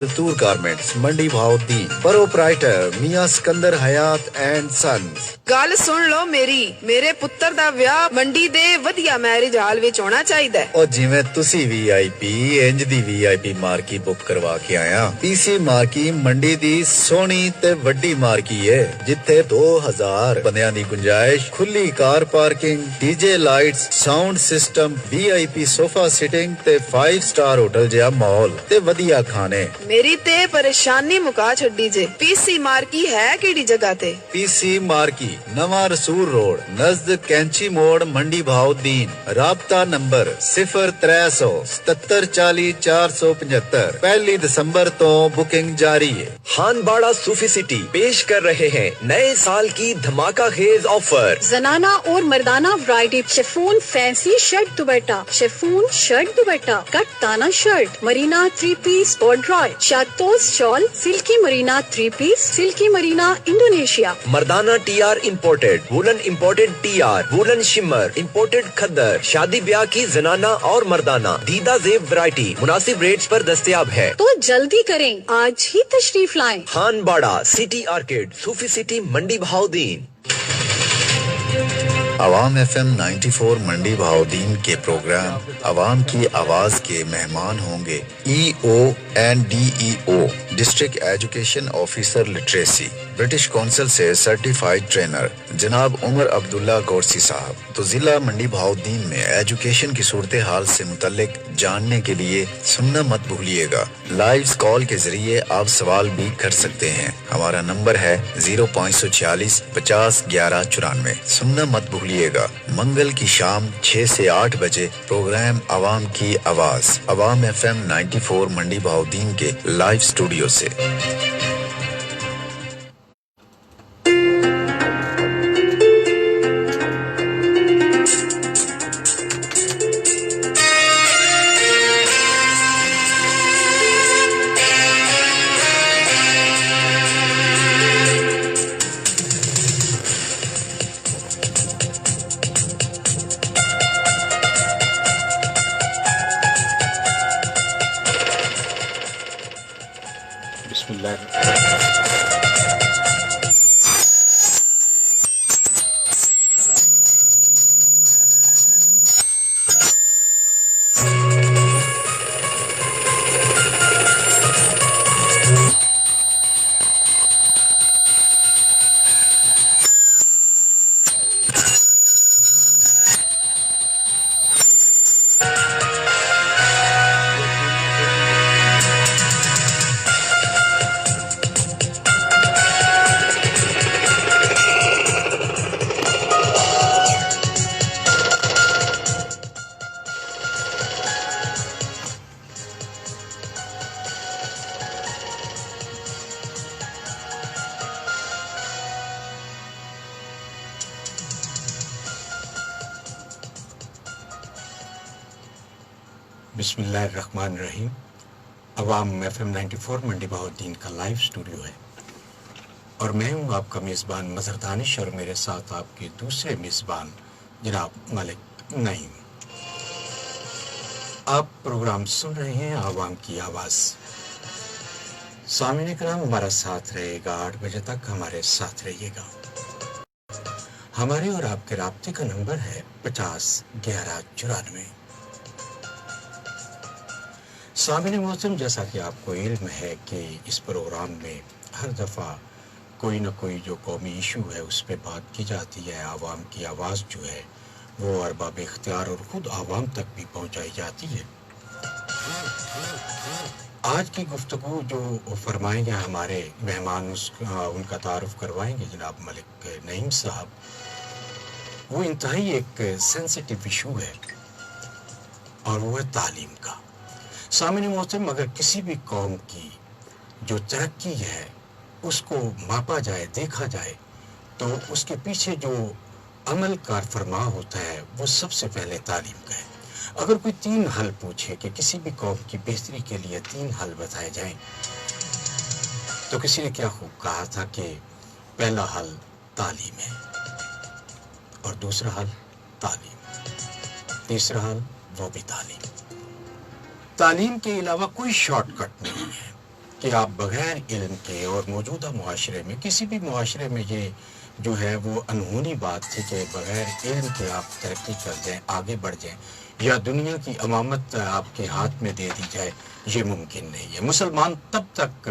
दस्तूर गारमेंट्स मंडी भावती प्रोप्राइटर मियां सिकंदर हयात एंड सन्स। ਗੱਲ ਸੁਣ ਲਓ ਮੇਰੀ ਮੇਰੇ ਪੁੱਤਰ ਦਾ ਵਿਆਹ ਮੰਡੀ ਦੇ ਵਧੀਆ ਮੈਰਿਜ ਹਾਲ ਵਿੱਚ ਹੋਣਾ ਚਾਹੀਦਾ ਉਹ ਜਿਵੇਂ ਤੁਸੀਂ ਵੀਆਈਪੀ ਇੰਜ ਦੀ ਵੀਆਈਪੀ ਮਾਰਕੀ ਬੁੱਕ ਕਰਵਾ ਕੇ ਆਇਆ। ਪੀਸੀ ਮਾਰਕੀ ਮੰਡੀ ਦੀ ਸੋਹਣੀ ਤੇ ਵੱਡੀ ਮਾਰਕੀ ਹੈ ਜਿੱਥੇ 2000 ਬੰਦਿਆਂ ਦੀ ਗੁੰਜਾਇਸ਼, ਖੁੱਲੀ car parking, DJ lights, sound system, VIP sofa sitting ਤੇ 5 ਸਟਾਰ ਹੋਟਲ ਜਿਹਾ ਮਾਹੌਲ ਤੇ ਵਧੀਆ ਖਾਣੇ। ਮੇਰੀ ਤੇ ਪਰੇਸ਼ਾਨੀ ਮੁਕਾ ਛੱਡੀ ਜੇ। ਪੀਸੀ ਮਾਰਕੀ ਹੈ ਕਿਹੜੀ ਜਗ੍ਹਾ ਤੇ? पीसी मार्की नवा रसूल रोड नजद कैंची मोड़ मंडी भाउद्दीन। राबता नंबर 0377400475। 1 दिसंबर तो बुकिंग जारी है। हानबाड़ा सूफी सिटी पेश कर रहे हैं नए साल की धमाका खेज ऑफर। जनाना और मर्दाना वैरायटी, शिफॉन फैंसी शर्ट दुपट्टा, शिफॉन शर्ट दुपट्टा, कट ताना शर्ट, मरीना 3 पीस कॉर्डरॉय, शातोस shawl, silky Marina 3 piece, silky Marina Indonesia, मर्दाना TR imported, woollen imported TR, woollen shimmer, imported खद्दर, शादी ब्याह की जनाना और मर्दाना दीदा जेब वैरायटी मुनासिब रेट्स पर दस्तयाब है। तो जल्दी करें, आज ही तशरीफ लाएं। हानबाड़ा सिटी आर्केड, सूफी सिटी, मंडी भाउद्दीन। अवाम FM 94 मंडी भाउद्दीन के प्रोग्राम अवाम की आवाज के मेहमान होंगे EONDEO district education officer literacy, British council से सर्टिफाइड ट्रेनर जनाब उमर अब्दुल्ला गौरसी साहब। तो जिला मंडी भाउद्दीन में एजुकेशन की सूरत हाल से मुतल्लिक जानने के लिए सुनना मत भूलिएगा। लाइव कॉल के जरिए आप सवाल भी कर सकते हैं। हमारा नंबर है 0546 50 11 94। सुनना मत भूलिएगा। मंगल की शाम 6 से 8 बजे प्रोग्राम अवाम की आवाज अवाम FM 94 मंडी भाउद्दीन के लाइव स्टूडियो से। बिस्मिल्लाहिर्रहमानिर्रहीम। अवाम FM 94 मंडी भाउद्दीन का लाइव स्टूडियो है और मैं हूं आपका मेज़बान मज़हर दानिश और मेरे साथ आपके दूसरे मेज़बान जनाब मलिक नईम। आप प्रोग्राम सुन रहे हैं आवाम की आवाज़। सामीन कराम, हमारा साथ रहेगा 8 बजे तक, हमारे साथ रहिएगा। हमारे और आपके राब्ते का नंबर है 50 11 94। सामिन मौसम, जैसा कि आपको इल्म है कि इस प्रोग्राम में हर दफ़ा कोई ना कोई जो कौमी इशू है उस पर बात की जाती है। आवाम की आवाज़ जो है वो अरबाब इख्तियार और ख़ुद आवाम तक भी पहुँचाई जाती है। आज की गुफ्तगू जो फरमाएंगे हमारे मेहमान, उनका तारुफ करवाएंगे जनाब मलिक नईम साहब। वो इंतहाई एक सेंसिटिव इशू है और वो है तालीम का। सामने मौसम, अगर किसी भी कौम की जो तरक्की है उसको मापा जाए, देखा जाए, तो उसके पीछे जो अमल कार फरमा होता है वो सबसे पहले तालीम का है। अगर कोई 3 हल पूछे कि किसी भी कौम की बेहतरी के लिए 3 हल बताए जाएं, तो किसी ने क्या खूब कहा था कि पहला हल तालीम है और दूसरा हल तालीम, तीसरा हल वो भी तालीम। तालीम के अलावा कोई शॉर्टकट नहीं है। کہ آپ بغیر علم کے، اور موجودہ معاشرے میں، کسی بھی معاشرے میں یہ جو ہے وہ انہونی بات تھی کہ بغیر علم کے آپ ترقی کر جائیں، آگے بڑھ جائیں، یا دنیا کی امامت آپ کے ہاتھ میں دے دی جائے، یہ ممکن نہیں ہے۔ مسلمان تب تک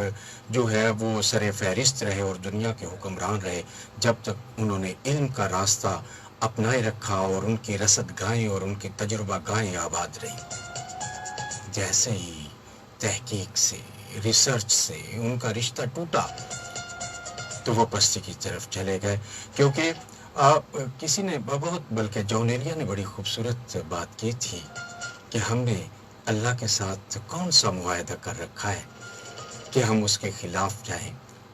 جو ہے وہ سر فہرست رہے اور دنیا کے حکمران رہے جب تک انہوں نے علم کا راستہ اپنائے رکھا اور ان کی رسد گاہیں اور ان کی تجربہ گاہیں آباد رہی۔ جیسے ہی تحقیق سے، ریسرچ سے ان کا رشتہ ٹوٹا تو وہ پستی کی طرف چلے گئے، کیونکہ کسی نے بہت، بلکہ جان ایلیا نے بڑی خوبصورت بات کی تھی کہ ہم نے اللہ کے ساتھ کون سا معاہدہ کر رکھا ہے کہ ہم اس کے خلاف جائیں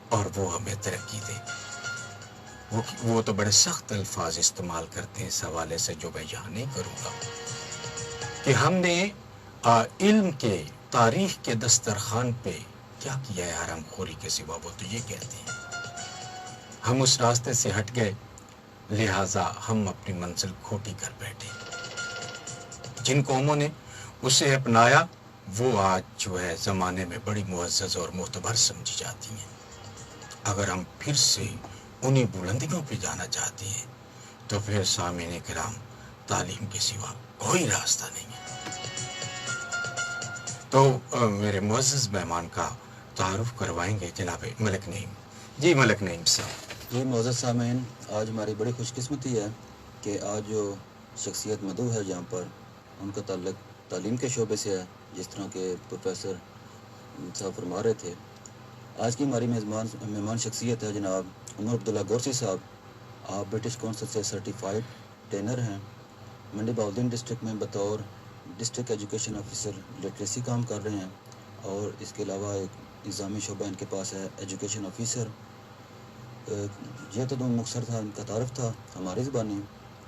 اور وہ ہمیں ترقی دے۔ وہ تو بڑے سخت الفاظ استعمال کرتے ہیں اس حوالے سے، جو میں یہاں نہیں کروں گا، کہ ہم نے علم کے، تاریخ کے دسترخوان پہ کیا کیا ہے حرام خوری کے سوا، وہ تو یہ کہتے ہیں۔ ہم اس راستے سے ہٹ گئے، لہٰذا ہم اپنی منزل کھوٹی کر بیٹھے۔ جن قوموں نے اسے اپنایا وہ آج جو ہے زمانے میں بڑی معزز اور معتبر سمجھی جاتی ہیں۔ اگر ہم پھر سے انہی بلندیوں پہ جانا چاہتے ہیں تو پھر سامعین کرام، تعلیم کے سوا کوئی راستہ نہیں ہے۔ تو میرے معزز مہمان کا تعارف کروائیں گے جناب ملک نعیم۔ جی ملک نعیم صاحب۔ جی معزز سامعین، آج ہماری بڑی خوش قسمتی ہے کہ آج جو شخصیت مدعو ہے یہاں پر، ان کا تعلق تعلیم کے شعبے سے ہے، جس طرح کہ پروفیسر صاحب فرما رہے تھے۔ آج کی ہماری مہمان شخصیت ہے جناب عمر عبداللہ گورسی صاحب۔ آپ برٹش کونسل سے سرٹیفائڈ ٹرینر ہیں، منڈی بہاؤالدین ڈسٹرکٹ میں بطور ڈسٹرکٹ ایجوکیشن آفیسر لٹریسی کام کر رہے ہیں، اور اس کے علاوہ ایک نظامی شعبہ ان کے پاس ہے، ایجوکیشن آفیسر۔ یہ تو مختصر تھا ان کا تعارف تھا ہماری زبانی،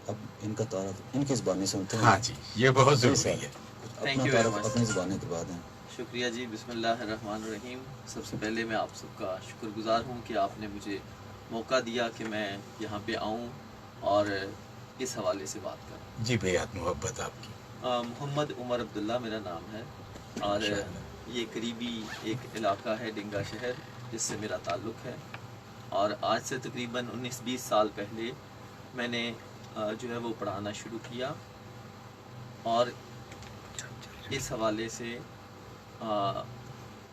اب ان کا تعارف ان کی زبانی سنتے ہیں۔ ہاں جی، یہ بہت ضروری ہے۔ اپنا تعارف اپنی زبانی کے بعد ہیں۔ شکریہ جی، بسم اللہ الرحمن الرحیم۔ سب سے پہلے میں آپ سب کا شکر گزار ہوں کہ آپ نے مجھے موقع دیا کہ میں یہاں پہ آؤں اور اس حوالے سے بات کروں۔ جی بےحد محبت آپ کی۔ محمد عمر عبداللہ میرا نام ہے، اور یہ قریبی ایک علاقہ ہے ڈنگا شہر جس سے میرا تعلق ہے، اور آج سے تقریباً 19-20 سال پہلے میں نے جو ہے وہ پڑھانا شروع کیا، اور اس حوالے سے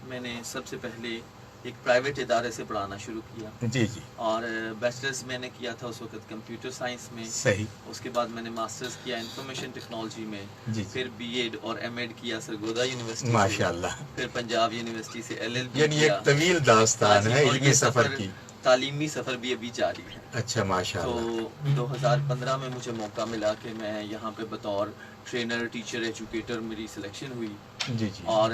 میں نے سب سے پہلے ایک پرائیویٹ ادارے سے پڑھانا شروع کیا۔ جی جی، اور بیچلرز میں نے کیا تھا اس وقت کمپیوٹر سائنس میں، صحیح۔ اس کے بعد میں نے ماسٹرز کیا انفارمیشن ٹیکنالوجی میں، جی، پھر بی ایڈ اور ایم ایڈ کیا سرگودا یونیورسٹی سے، ماشاءاللہ، پھر پنجاب یونیورسٹی سے LLB یعنی کیا۔ ایک طویل داستان ہے اور علمی یہ سفر کی۔ تعلیمی سفر بھی ابھی جاری ہے۔ اچھا ماشاءاللہ۔ تو 2015 میں مجھے موقع ملا کہ میں یہاں پہ بطور ٹرینر، ٹیچر، ایجوکیٹر میری سلیکشن ہوئی، جی جی، اور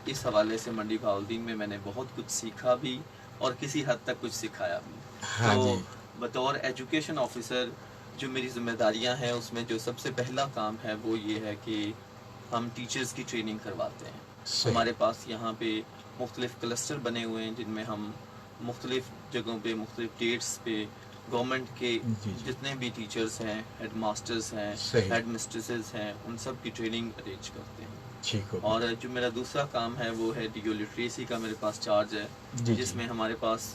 اس حوالے سے منڈی بہاؤالدین میں نے بہت کچھ سیکھا بھی اور کسی حد تک کچھ سکھایا بھی۔ ہاں تو جی، بطور ایجوکیشن آفیسر جو میری ذمہ داریاں ہیں، اس میں جو سب سے پہلا کام ہے وہ یہ ہے کہ ہم ٹیچرز کی ٹریننگ کرواتے ہیں۔ صحیح۔ ہمارے پاس یہاں پہ مختلف کلسٹر بنے ہوئے ہیں جن میں ہم مختلف جگہوں پہ، مختلف ڈیٹس پہ گورنمنٹ کے جی جی، جتنے بھی ٹیچرز ہیں، ہیڈ ماسٹرز ہیں، صحیح۔ ہیڈ مسٹریسز ہیں، ان سب کی ٹریننگ ارینج کرتے ہیں۔ ٹھیک ہو۔ اور جو میرا دوسرا کام ہے وہ ہے ڈیو لٹریسی کا، میرے پاس چارج ہے، جی جس جی، میں ہمارے پاس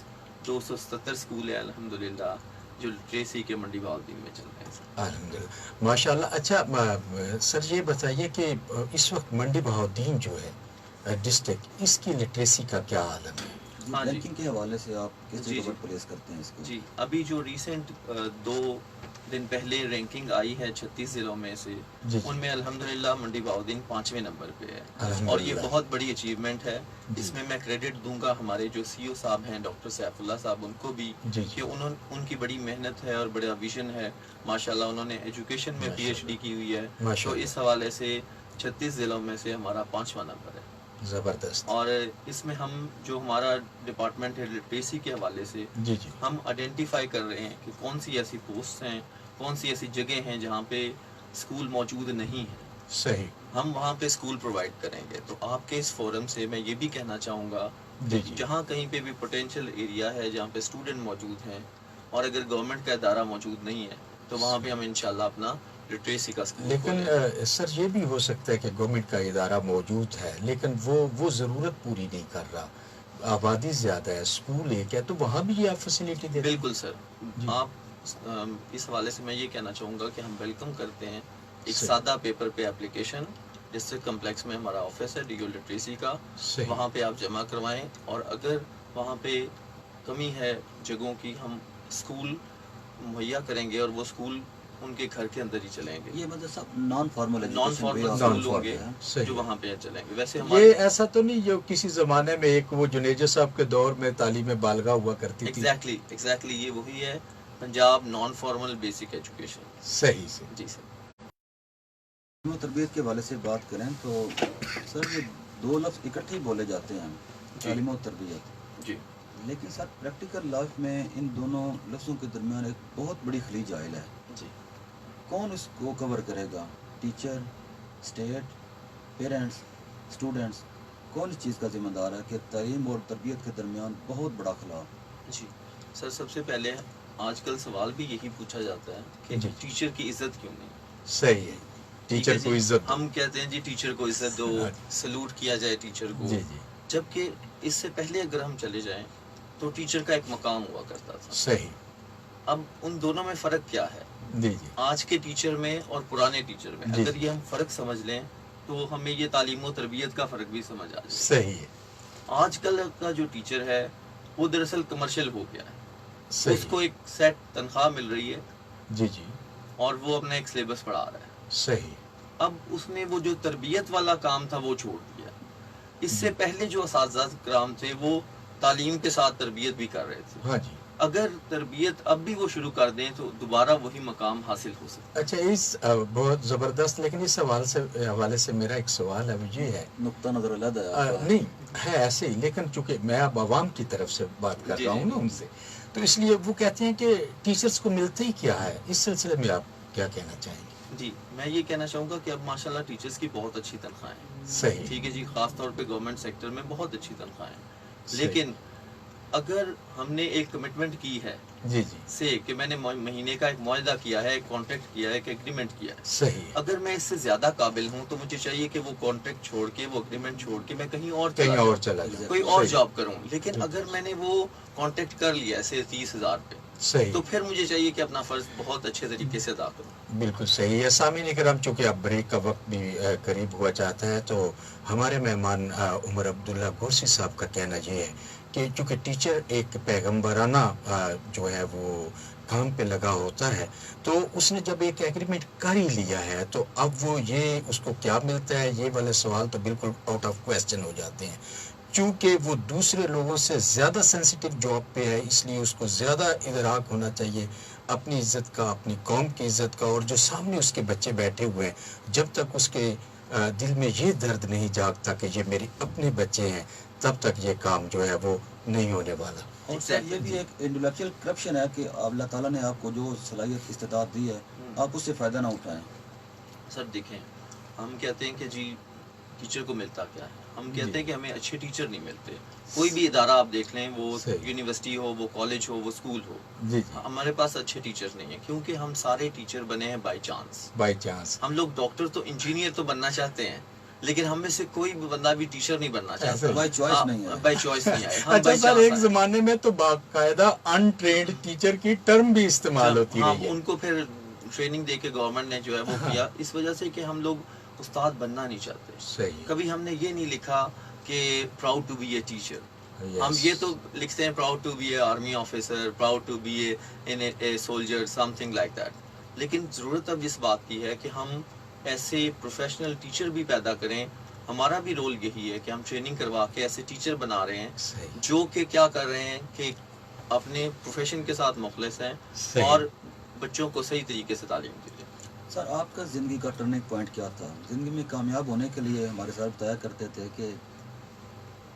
277 اسکول ہیں الحمدللہ جو لٹریسی کے منڈی بہاؤالدین میں چل رہے ہیں۔ الحمدللہ ماشاءاللہ۔ اچھا سر یہ بتائیے کہ اس وقت منڈی بہاؤالدین جو ہے ڈسٹرکٹ، اس کی لٹریسی کا کیا عالم ہے؟ ہاں جی، رینکنگ کے حوالے سے آپ کس جی جگہ جی، پر پلیس کرتے ہیں اس کو؟ جی ابھی جو ریسنٹ 2 دن پہلے رینکنگ آئی ہے 36 ضلعوں میں سے، جی ان میں الحمدللہ منڈی بہاؤالدین 5ویں نمبر پہ ہے، الحمدللہ۔ اور یہ بہت بڑی اچیومنٹ ہے۔ جی۔ اس میں کریڈٹ دوں گا ہمارے جو CEO صاحب ہیں ڈاکٹر سیف اللہ صاحب، ان کو بھی، جی جی، کہ ان کی بڑی محنت ہے اور بڑا ویژن ہے ماشاءاللہ۔ انہوں نے ایجوکیشن میں PhD کی ہوئی ہے، تو ماشاءاللہ، اس حوالے سے 36 ضلعوں میں سے ہمارا 5واں نمبر ہے۔ زبردست۔ اور اس میں ہم جو ہمارا ڈپارٹمنٹ ہے لٹریسی کے حوالے سے، جی جی، ہم آئیڈینٹیفائی کر رہے ہیں کہ کون سی ایسی پوسٹ ہیں، کون سی ایسی جگہ ہیں جہاں پہ اسکول موجود نہیں ہیں، صحیح۔ ہم وہاں پہ اسکول پرووائڈ کریں گے۔ تو آپ کے اس فورم سے میں یہ بھی کہنا چاہوں گا جی جی، جہاں کہیں پہ بھی پوٹینشیل ایریا ہے جہاں پہ اسٹوڈنٹ موجود ہیں، اور اگر گورنمنٹ کا ادارہ موجود نہیں ہے، تو وہاں پہ ہم انشاءاللہ اپنا लिटरेसी का स्कूल लेकिन खोलें। सर ये भी हो सकता है कि गवर्नमेंट का इदारा मौजूद है लेकिन वो ज़रूरत पूरी नहीं कर रहा, आबादी ज़्यादा है, स्कूल एक है, तो वहाँ भी ये आप फैसिलिटी देते हैं? बिल्कुल सर, आप इस हवाले से मैं ये कहना चाहूँगा कि हम वेलकम करते हैं एक सही। सादा पेपर पे एप्लीकेशन, जिससे कम्प्लेक्स में हमारा ऑफिस है डीओ लिटरेसी का, सही। वहाँ पे आप जमा करवाएं, और अगर वहाँ पे कमी है जगहों की, हम स्कूल मुहैया करेंगे और वो स्कूल उनके घर के अंदर ही चलेंगे। ये मतलब सब non formal non formal Non school formal, होंगे सही। जो वहाँ पे चलेंगे। वैसे ये हमारे ऐसा तो नहीं जो किसी ज़माने में एक वो जुनेजा साहब के दौर में तालीम बालगा हुआ करती थी? एग्जैक्टली ये वही है, Punjab non formal basic education. सही से। जी सर। तरबियत के हवाले से बात करें तो सर ये दो लफ्ज़ इकट्ठे ही बोले जाते हैं, तालीम और तरबियत, जी लेकिन सर प्रैक्टिकल लाइफ में इन दोनों लफ्ज़ों के दरमियान एक बहुत बड़ी खलीज आयल है। जी। कौन इसको कवर करेगा? टीचर, स्टेट, पेरेंट्स, स्टूडेंट्स, कौन इस चीज़ का जिम्मेदार है कि तालीम और तरबियत के दरमियान बहुत बड़ा खला? जी सर, सबसे पहले आजकल सवाल भी यही पूछा जाता है कि जी। टीचर की इज्जत क्यों नहीं? सही है, ठीक टीचर है को जी, इज्जत दो। हम कहते हैं जी टीचर को इज्जत दो, हाँ। सलूट किया जाए टीचर को, जी जी जबकि इससे पहले अगर हम चले जाएं तो टीचर का एक मकाम हुआ करता था। सही। अब उन दोनों में फ़र्क क्या है, जी जी आज के टीचर में और पुराने टीचर में? जी। अगर ये हम फ़र्क समझ लें तो हमें ये तालीम और तरबियत का फ़र्क भी समझ आ जाए। सही है। आजकल का जो टीचर है वो दरअसल कमर्शियल हो गया है, सही। उसको एक सेट तनख्वाह मिल रही है जी जी और वो अपना एक सिलेबस पढ़ा रहा है। सही। अब उसने वो जो तरबियत वाला काम था वो छोड़ दिया। इससे पहले जो असातिज़ा कराम थे वो तालीम के साथ तरबियत भी कर रहे थे। हाँ जी। अगर तरबियत अब भी वो शुरू कर दें तो दोबारा वही मकाम हासिल हो सकता अच्छा, इस बहुत ज़बरदस्त, लेकिन इस हवाले से मेरा एक सवाल है, वो ये है नुक्ता नज़र अलग है आपका। नहीं है ऐसे ही, लेकिन चूंकि मैं अब आवाम की तरफ से बात कर जी, रहा जी, हूँ ना जी। उनसे, तो इसलिए वो कहते हैं कि टीचर्स को मिलता ही क्या है। इस सिलसिले में आप क्या कहना चाहेंगे? है। जी, मैं ये कहना चाहूँगा कि अब माशाल्लाह टीचर्स की बहुत अच्छी तनख्वाहें हैं। सही। ठीक है जी, ख़ास तौर पे गवर्नमेंट सेक्टर में बहुत अच्छी तनख्वाहें हैं। सही। लेकिन अगर हमने एक कमिटमेंट की है जी जी से कि मैंने महीने का एक मुआहदा किया है, एक कॉन्ट्रैक्ट किया है, एक एग्रीमेंट किया है, सही। अगर मैं इससे ज्यादा काबिल हूँ तो मुझे चाहिए कि वो कॉन्ट्रैक्ट छोड़ के, वो एग्रीमेंट छोड़ के मैं कहीं और कहीं चला और जाऊं, चला जाए। कोई और सही। जॉब करूं। लेकिन अगर मैंने वो कॉन्ट्रैक्ट कर लिया ऐसे 30,000 पे, सही। तो फिर मुझे चाहिए कि अपना फर्ज बहुत अच्छे तरीके से अदा करूं। बिल्कुल सही है। सामीन इकराम, चूँकि अब ब्रेक का वक्त भी करीब हुआ चाहता है, तो हमारे मेहमान उमर अब्दुल्ला गोरसी साहब का कहना ये है कि चूँकि टीचर एक पैगम्बराना जो है वो काम पे लगा होता है, तो उसने जब एक एग्रीमेंट कर ही लिया है तो अब वो ये उसको क्या मिलता है, ये वाले सवाल तो बिल्कुल आउट ऑफ क्वेश्चन हो जाते हैं। चूँकि वो दूसरे लोगों से ज़्यादा सेंसिटिव जॉब पे है, इसलिए उसको ज़्यादा इदराक होना चाहिए अपनी इज़्ज़त का, अपनी कौम की इज़्ज़त का, और जो सामने उसके बच्चे बैठे हुए हैं, जब तक उसके दिल में ये दर्द नहीं जागता कि ये मेरे अपने बच्चे हैं, तब तक ये काम जो है वो नहीं होने वाला। और सर ये भी एक इंटेलेक्चुअल करप्शन है कि अल्लाह ताला ने आपको जो सलाहियत इस्तेदाद दी है, आप उससे फ़ायदा ना उठाएं। सर देखें, हम कहते हैं कि जी टीचर को मिलता क्या है, हम कहते हैं कि हमें अच्छे टीचर नहीं मिलते। कोई भी इदारा आप देख लें, वो सही। यूनिवर्सिटी हो, वो कॉलेज हो, वो स्कूल हो, जी जी हमारे पास अच्छे टीचर्स नहीं है, क्योंकि हम सारे टीचर बने हैं बाई चांस। By chance. हम लोग डॉक्टर तो, इंजीनियर तो बनना चाहते हैं, लेकिन हम में से कोई भी बंदा भी टीचर नहीं बनना चाहता। बाई चॉइस नहीं है। बाई चॉइस नहीं आए। हम अच्छा by सर, chance एक आए। जमाने में तो बाकायदा अनट्रेन्ड टीचर की टर्म भी इस्तेमाल होती हाँ, रही है। उनको फिर ट्रेनिंग दे के गवर्नमेंट ने जो है वो किया, इस वजह से कि हम लोग उस्ताद बनना नहीं चाहते। सही। कभी हमने ये नहीं लिखा कि proud to be a teacher. Yes. हम ये तो लिखते हैं proud to be a army officer, proud to be a soldier, something like that. लेकिन ज़रूरत अब इस बात की है कि हम ऐसे प्रोफेशनल टीचर भी पैदा करें। हमारा भी रोल यही है कि हम ट्रेनिंग करवा के ऐसे टीचर बना रहे हैं सही। जो कि क्या कर रहे हैं कि अपने प्रोफेशन के साथ मुखलिस हैं सही। और बच्चों को सही तरीके से तालीम दी जाए। सर आपका ज़िंदगी का टर्निंग पॉइंट क्या था? ज़िंदगी में कामयाब होने के लिए हमारे साथ बताया करते थे कि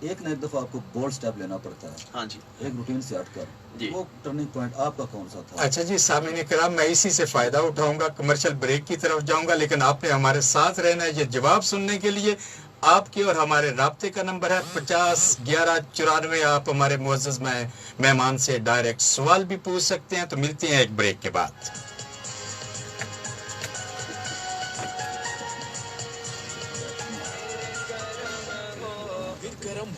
एक ना एक दफ़ा आपको बोल्ड स्टेप लेना पड़ता है, हाँ जी एक रूटीन से हटकर। जी। वो टर्निंग पॉइंट आपका कौन सा था? अच्छा जी, सामीन इकराम, मैं इसी से फायदा उठाऊंगा, कमर्शियल ब्रेक की तरफ जाऊंगा, लेकिन आपने हमारे साथ रहना है ये जवाब सुनने के लिए। आपके और हमारे राब्ते का नंबर है 50 11 94। आप हमारे मुअज़्ज़ज़ मेहमान से डायरेक्ट सवाल भी पूछ सकते हैं। तो मिलते हैं एक ब्रेक के बाद।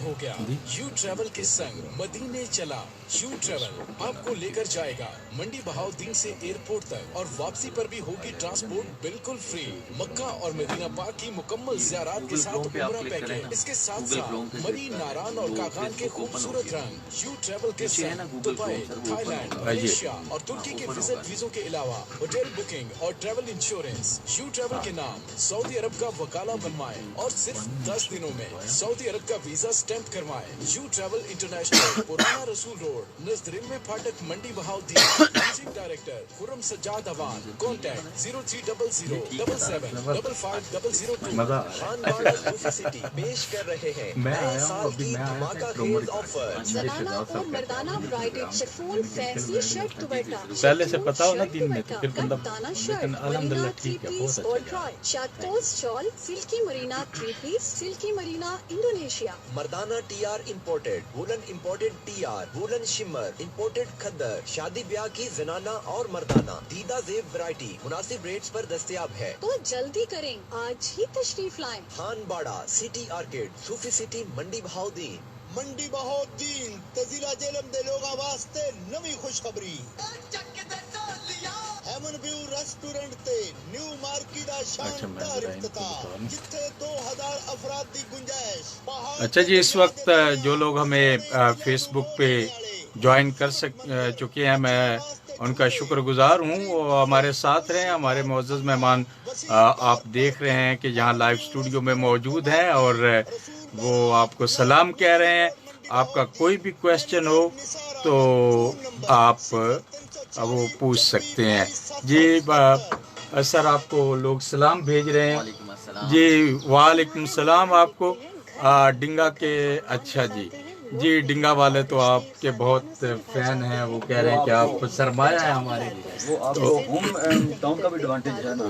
हो गया। यू ट्रैवल के संग मदीने चला। यू ट्रैवल आपको लेकर जाएगा मंडी बहाउद्दीन से एयरपोर्ट तक और वापसी पर भी होगी ट्रांसपोर्ट बिल्कुल फ्री। मक्का और मदीना पाक की मुकम्मल ज़ियारत के साथ उम्रा पैकेज, इसके साथ साथ मरी, नारान और काकान के खूबसूरत रंग। यू ट्रैवल के संग दुबई, थाईलैंड, मलेशिया और तुर्की के विजिट वीजों के अलावा होटल बुकिंग और ट्रैवल इंश्योरेंस। यू ट्रैवल के नाम सऊदी अरब का वकाला बनवाए और सिर्फ 10 दिनों में सऊदी अरब का वीजा स्टैंप करवाए। यू ट्रैवल इंटरनेशनल, पुराना रसूल रोड, नज़द रेलवे फाटक, Mandi Bahauddin. Managing director Khurram Sajjad Awan. Contact 0300 77 55 city पेश कर रहे हैं मैं नए आया हूँ, साल अभी की मैं आया था धमाकाखेज ऑफर। जनाना और मर्दाना वैरायटी शिफॉन फैंसी शर्ट दुपट्टा पहले से पता हो ना दिन में तो फिर बंदा, दाना लेकिन शर्ट, अल्हम्दुलिल्लाह मरीना थ्री ठीक है, पीस बहुत और अच्छा ड्राई, शातोस shawl, silky Marina three piece, silky Marina Indonesia. मर्दाना TR imported, woollen imported TR, woollen shimmer, imported खद्दर, शादी ब्याह की जनाना और मर्दाना दीदा जेब वैरायटी मुनासिब रेट्स पर दस्तयाब है। तो जल्दी करें, आज ही तशरीफ लाएं। खान बाड़ा, सिटी आर्केड, सूफी सिटी, मंडी बहाउद्दीन। मंडी बहाउद्दीन तजीला जेलम दे लोगा वास्ते नवी खुशखबरी। हेमन व्यू रेस्टोरेंट ते न्यू मार्की दा शानदार इफ्तिताह, जिथे 2000 अफराद दी गुंजाइश। अच्छा जी, इस वक्त जो लोग हमें फेसबुक पे ज्वाइन कर चुके हैं, मैं उनका शुक्रगुजार हूँ। वो हमारे साथ रहे, हमारे मुअज़्ज़ज़ मेहमान आप देख रहे हैं कि यहाँ लाइव स्टूडियो में मौजूद हैं और वो आपको सलाम कह रहे हैं। आपका कोई भी क्वेश्चन हो तो आप वो पूछ सकते हैं जी। सर आपको लोग सलाम भेज रहे हैं जी। वालेकुम सलाम आपको डिंगा के। अच्छा जी, डिंगा वाले तो आपके बहुत फैन हैं, वो कह रहे हैं कि आप सरमाया है हमारे लिए। वो आपको होम टाउन का भी एडवांटेज है ना।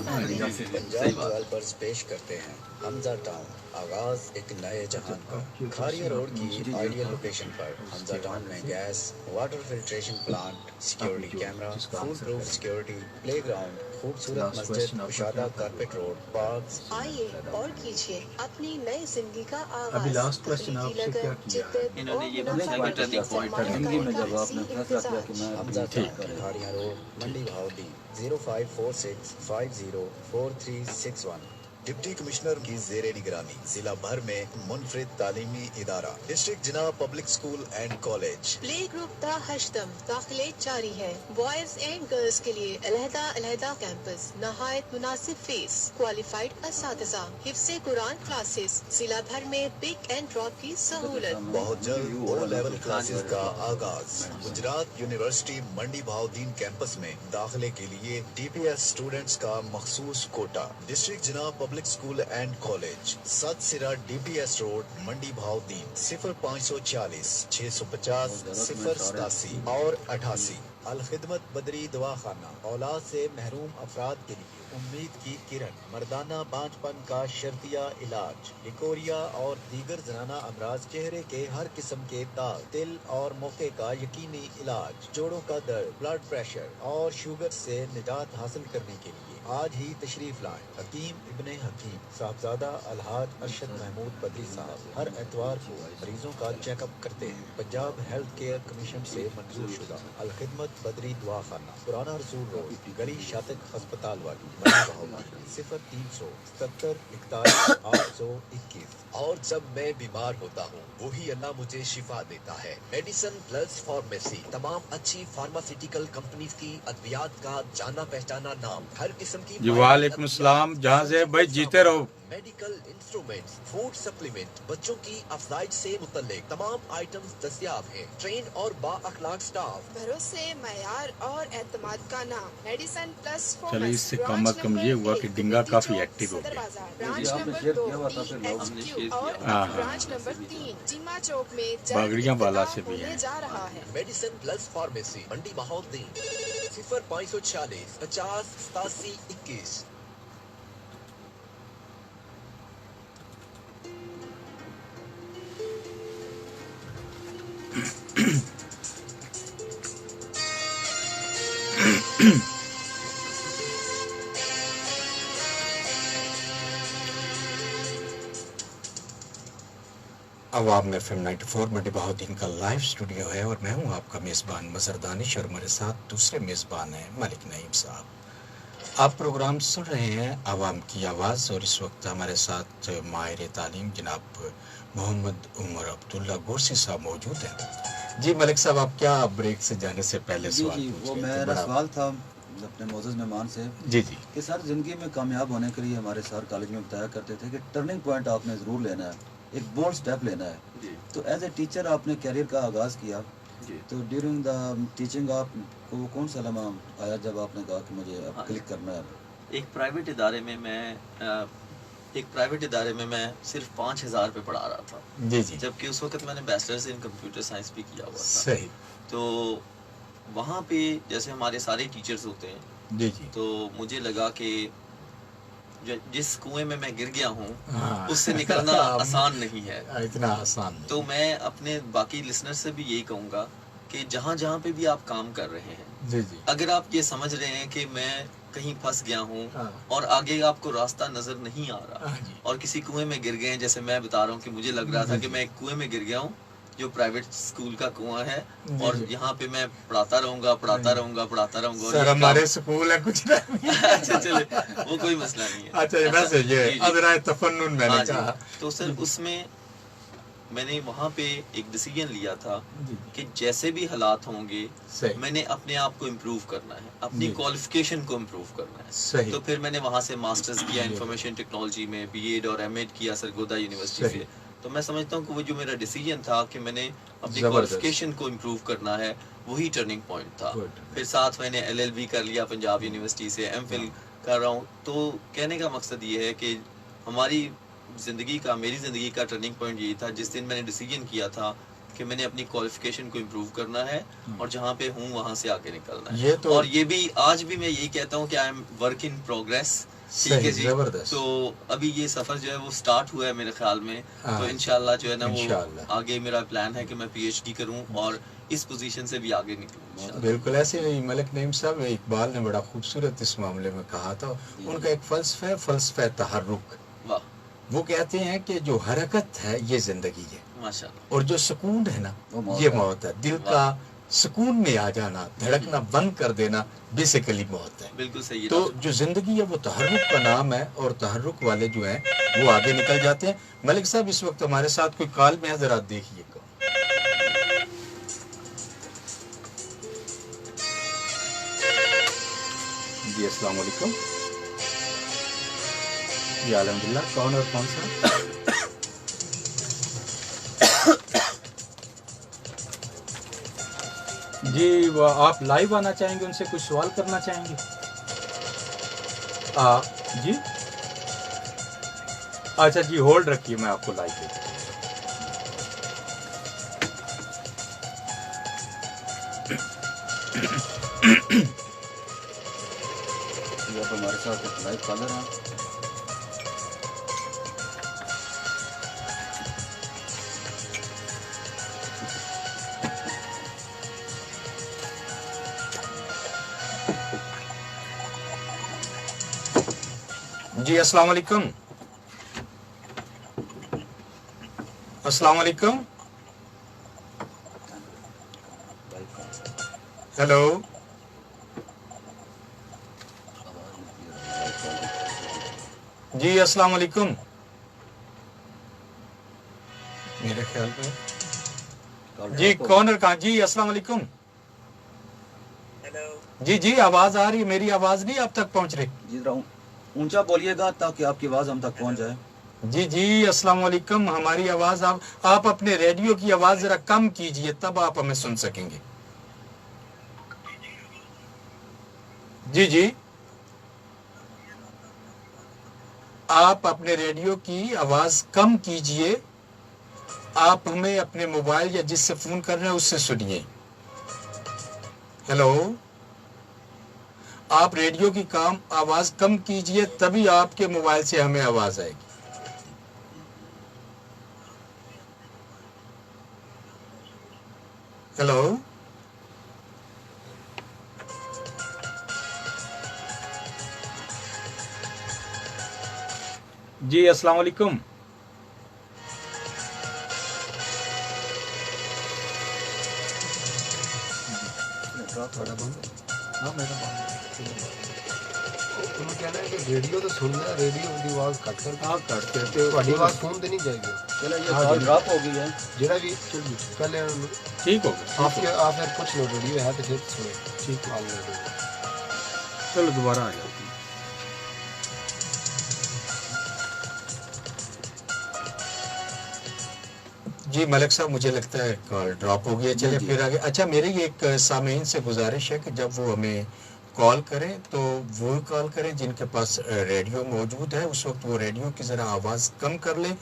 डेवलपर्स पेश करते हैं हमजा टाउन, आगाज एक नए जहान का। खारिया रोड की आइडियल लोकेशन पर हमजा टाउन में gas, water filtration plant, security camera, food proof security, playground, खूबसूरत मस्जिद, कुशादा कारपेट रोड, पार्क्स। आइए और कीजिए अपनी नई जिंदगी का आगाज। अभी लास्ट क्वेश्चन आपसे क्या किया? इन्होंने ये पूछा कि टर्निंग पॉइंट जिंदगी में जब आपने फैसला किया कि मैं Hamza town, Kharia road, Mandi Bahauddin 0546 504361। Deputy commissioner की जेरे निगरानी जिला भर में मुनफरिद तालीमी इदारा डिस्ट्रिक्ट जिनाब public school and college. Play group दा हश्तम दाखिले जारी है। बॉयज एंड गर्ल्स के लिए अलहदा कैंपस, नहायत मुनासिब फीस, क्वालिफाइड असातिज़ा, हिफ्ज़े कुरान क्लासेस, जिला भर में पिक एंड ड्रॉप की सहूलत। बहुत जल्द ओ लेवल क्लासेस का आगाज। गुजरात यूनिवर्सिटी मंडी बहाउद्दीन कैंपस में दाखिले के लिए DPS स्टूडेंट्स का मखसूस कोटा। डिस्ट्रिक्ट जिनाब पब्लिक स्कूल एंड कॉलेज, सत सिरा DPS रोड, मंडी बहाउद्दीन 0540 650 087 और 88। अल खिदमत बदरी दवाखाना, औलाद से महरूम अफराद के लिए उम्मीद की किरण, मर्दाना बांझपन का शर्तिया इलाज, लिकोरिया और दीगर जनाना अमराज, चेहरे के हर किस्म के दाग, तिल और मोके का यकीनी इलाज, जोड़ों का दर्द, ब्लड प्रेशर और शुगर से निजात हासिल करने के लिए आज ही तशरीफ लाएं। हकीम इब्ने हकीम साहबजादा अलहाज अरशद महमूद बदरी साहब हर एतवार को मरीजों का चेकअप करते हैं। पंजाब हेल्थ केयर कमीशन से मंजूर शुदा। अल खिदमत बदरी दवाखाना, पुराना रसूल रोड, गली शातिक अस्पताल वाली, 0300 77 41 821। और जब मैं बीमार होता हूँ वही अल्लाह मुझे शिफा देता है। मेडिसिन प्लस फार्मेसी, तमाम अच्छी फार्मास्यूटिकल कंपनीज की अद्वियात का जाना पहचाना नाम, हर किस्म की जी वालेकुम सलाम। जहाँ से भाई जीते रहो। मेडिकल इंस्ट्रूमेंट्स, फूड सप्लीमेंट, बच्चों की अफजाइश से मुतल्लिक तमाम आइटम्स दस्तयाब हैं। ट्रेन और बाअखलाक स्टाफ, भरोसे, मयार और एतमाद का नाम, मेडिसिन प्लस। चलो इससे कम अज कम ये हुआ कि डिंगा काफी एक्टिव हो गया। ब्रांच नंबर 2 और ब्रांच नंबर 3 जिमा चौक में बागड़ियाँ वाला से भी है। जा रहा है। मेडिसिन प्लस फार्मेसी, मंडी बहाउद्दीन 0540 50 87 21। अवाम में FM 94 मंडी बहाउद्दीन का लाइव स्टूडियो है और मैं हूं आपका मेज़बान मज़हर दानिश और मेरे साथ दूसरे मेज़बान हैं मलिक नईम साहब। आप प्रोग्राम सुन रहे हैं आवाम की आवाज़ और इस वक्त हमारे साथ माहिर तालीम जनाब मोहम्मद उमर अब्दुल्ला गोरसी साहब मौजूद हैं। जी मलिक साहब, आप क्या ब्रेक से जाने से पहले सवाल जी वो पूछ रहे थे? मेरा बड़ा- सवाल था अपने मोअज़्ज़ज़ मेहमान से जी जी कि सर ज़िंदगी में कामयाब होने के लिए हमारे सर कॉलेज में बताया करते थे कि टर्निंग पॉइंट आपने ज़रूर लेना है, एक बोल्ड स्टेप लेना है। जी तो एज ए टीचर आपने कैरियर का आगाज़ किया, जी तो ड्यूरिंग द टीचिंग आपको वो कौन सा लम्हा आया जब आपने कहा कि मुझे अब हाँ। क्लिक करना है? एक प्राइवेट इदारे में मैं सिर्फ 5,000 रुपये पढ़ा रहा था, जी जी जबकि उस वक्त मैंने बैचलर्स इन कंप्यूटर साइंस भी किया हुआ था। सही। तो वहाँ पे जैसे हमारे सारे टीचर्स होते हैं, जी जी तो मुझे लगा कि जिस कुएं में मैं गिर गया हूँ हाँ। उससे निकलना आसान नहीं है। इतना आसान नहीं। तो मैं अपने बाकी लिसनर से भी यही कहूँगा कि जहाँ जहाँ पे भी आप काम कर रहे हैं, जी जी अगर आप ये समझ रहे हैं कि मैं कहीं फंस गया हूँ हाँ। और आगे आपको रास्ता नजर नहीं आ रहा हाँ जी। और किसी कुएं में गिर गए हैं, जैसे मैं बता रहा हूँ कि मुझे लग रहा था कि मैं एक कुएं में गिर गया हूँ जो प्राइवेट स्कूल का कुआं है जी, और जी। यहाँ पे मैं पढ़ाता रहूंगा और सर ये हमारे काम- स्कूल है कुछ नहीं। अच्छा चले, वो कोई मसला नहीं है। अच्छा वैसे ये जी, जी। अदराए तफन्नुन मैंने हाँ जी। कहा। तो सर उसमें मैंने वहाँ पे एक डिसीजन लिया था जी। कि जैसे भी हालात होंगे सही। मैंने अपने आप को इम्प्रूव करना है, अपनी जी। क्वालिफिकेशन को इम्प्रूव करना है। सही। तो फिर मैंने वहाँ से मास्टर्स किया इंफॉर्मेशन टेक्नोलॉजी में, बीएड और एमएड किया सरगोदा यूनिवर्सिटी सही। से। तो मैं समझता हूँ कि वो जो मेरा डिसीजन था कि मैंने अपनी जबरदस्त। क्वालिफिकेशन को इम्प्रूव करना है, वही टर्निंग पॉइंट था। Good. फिर साथ मैंने एलएलबी कर लिया पंजाब यूनिवर्सिटी से, एमफिल कर रहा हूँ। तो कहने का मकसद ये है कि मेरी ज़िंदगी का टर्निंग पॉइंट यही था जिस दिन मैंने डिसीजन किया था कि मैंने अपनी क्वालिफिकेशन को इम्प्रूव करना है और जहाँ पे हूँ वहाँ से आगे निकलना है। ये तो- और ये भी आज भी मैं यही कहता हूँ कि I am work in progress. ठीक है सही, जी। जबरदस्त। तो अभी ये सफर जो है वो स्टार्ट हुआ है मेरे ख्याल में। हाँ। तो इंशाल्लाह जो है ना इंशाल्लाह। वो आगे मेरा प्लान है कि मैं पीएचडी करूं और इस पोजीशन से भी आगे निकलूं इंशाल्लाह। बिल्कुल ऐसे ही मलिक नईम साहब इकबाल ने बड़ा खूबसूरत इस मामले में कहा था। उनका एक फ़लसफ़ा तहर्रुक। वाह, वो कहते हैं कि जो हरकत है ये जिंदगी है माशाल्लाह। और जो सुकून है ना वो मौत ये है। मौत है। दिल का सुकून में आ जाना, धड़कना बंद कर देना बेसिकली मौत है। बिल्कुल सही है। तो जो जिंदगी है वो तहर्रुक का नाम है और तहर्रुक वाले जो हैं वो आगे निकल जाते हैं। मलिक साहब इस वक्त हमारे साथ कोई कॉल में है, जरा देखिए। जी अस्सलाम वालेकुम। जी अल्हम्दुलिल्लाह। कौन और कौन सा? जी वो आप लाइव आना चाहेंगे, उनसे कुछ सवाल करना चाहेंगे? जी अच्छा जी, होल्ड रखिए, मैं आपको लाइव देता हूँ। ये आप हमारे साथ एक लाइव कॉलर हैं। जी अस्सलाम वालेकुम। अस्सलाम वालेकुम। हेलो। जी अस्सलाम वालेकुम। मेरे ख्याल में जी कौन कहाँ? जी अस्सलाम वालेकुम। जी जी आवाज आ रही है, मेरी आवाज नहीं आप तक पहुंच रही? जी जरा ऊंचा बोलिएगा ताकि आपकी आवाज़ हम तक पहुंच जाए। जी जी अस्सलाम वालेकुम। हमारी आवाज आप अपने रेडियो की आवाज जरा कम कीजिए, तब आप हमें सुन सकेंगे। जी जी आप अपने रेडियो की आवाज कम कीजिए। आप हमें अपने मोबाइल या जिससे फोन कर रहे हैं उससे सुनिए। हेलो, आप रेडियो की आवाज कम कीजिए, तभी आपके मोबाइल से हमें आवाज आएगी। हेलो। जी अस्सलाम वालेकुम। ਤੁਹਾਡਾ ਬੰਦ ਹਾਂ ਮੇਰਾ ਬੰਦ ਉਹਨੂੰ ਕਹਿਣਾ ਕਿ ਰੇਡੀਓ ਤਾਂ ਸੁਣਦਾ ਰੇਡੀਓ ਦੀ ਆਵਾਜ਼ ਕੱਟ ਕਰ ਕੱਟ ਕੇ ਤੇ ਤੁਹਾਡੀ ਆਵਾਜ਼ ਫੋਨ ਤੇ ਨਹੀਂ ਜਾਏਗੀ चलो ये कॉल ड्रॉप हो गई है ਜਿਹੜਾ ਵੀ ਪਹਿਲੇ ठीक हो गया आप फिर कुछ लो रेडियो है तो फिर सुनो ठीक है चलो दोबारा आ जाओ जी मलिक साहब मुझे लगता है कॉल ड्रॉप हो गया चलिए फिर आगे अच्छा मेरी एक सामीन से गुजारिश है कि जब वो हमें कॉल करें तो वो कॉल करें जिनके पास रेडियो मौजूद है उस वक्त वो रेडियो की ज़रा आवाज़ कम कर लें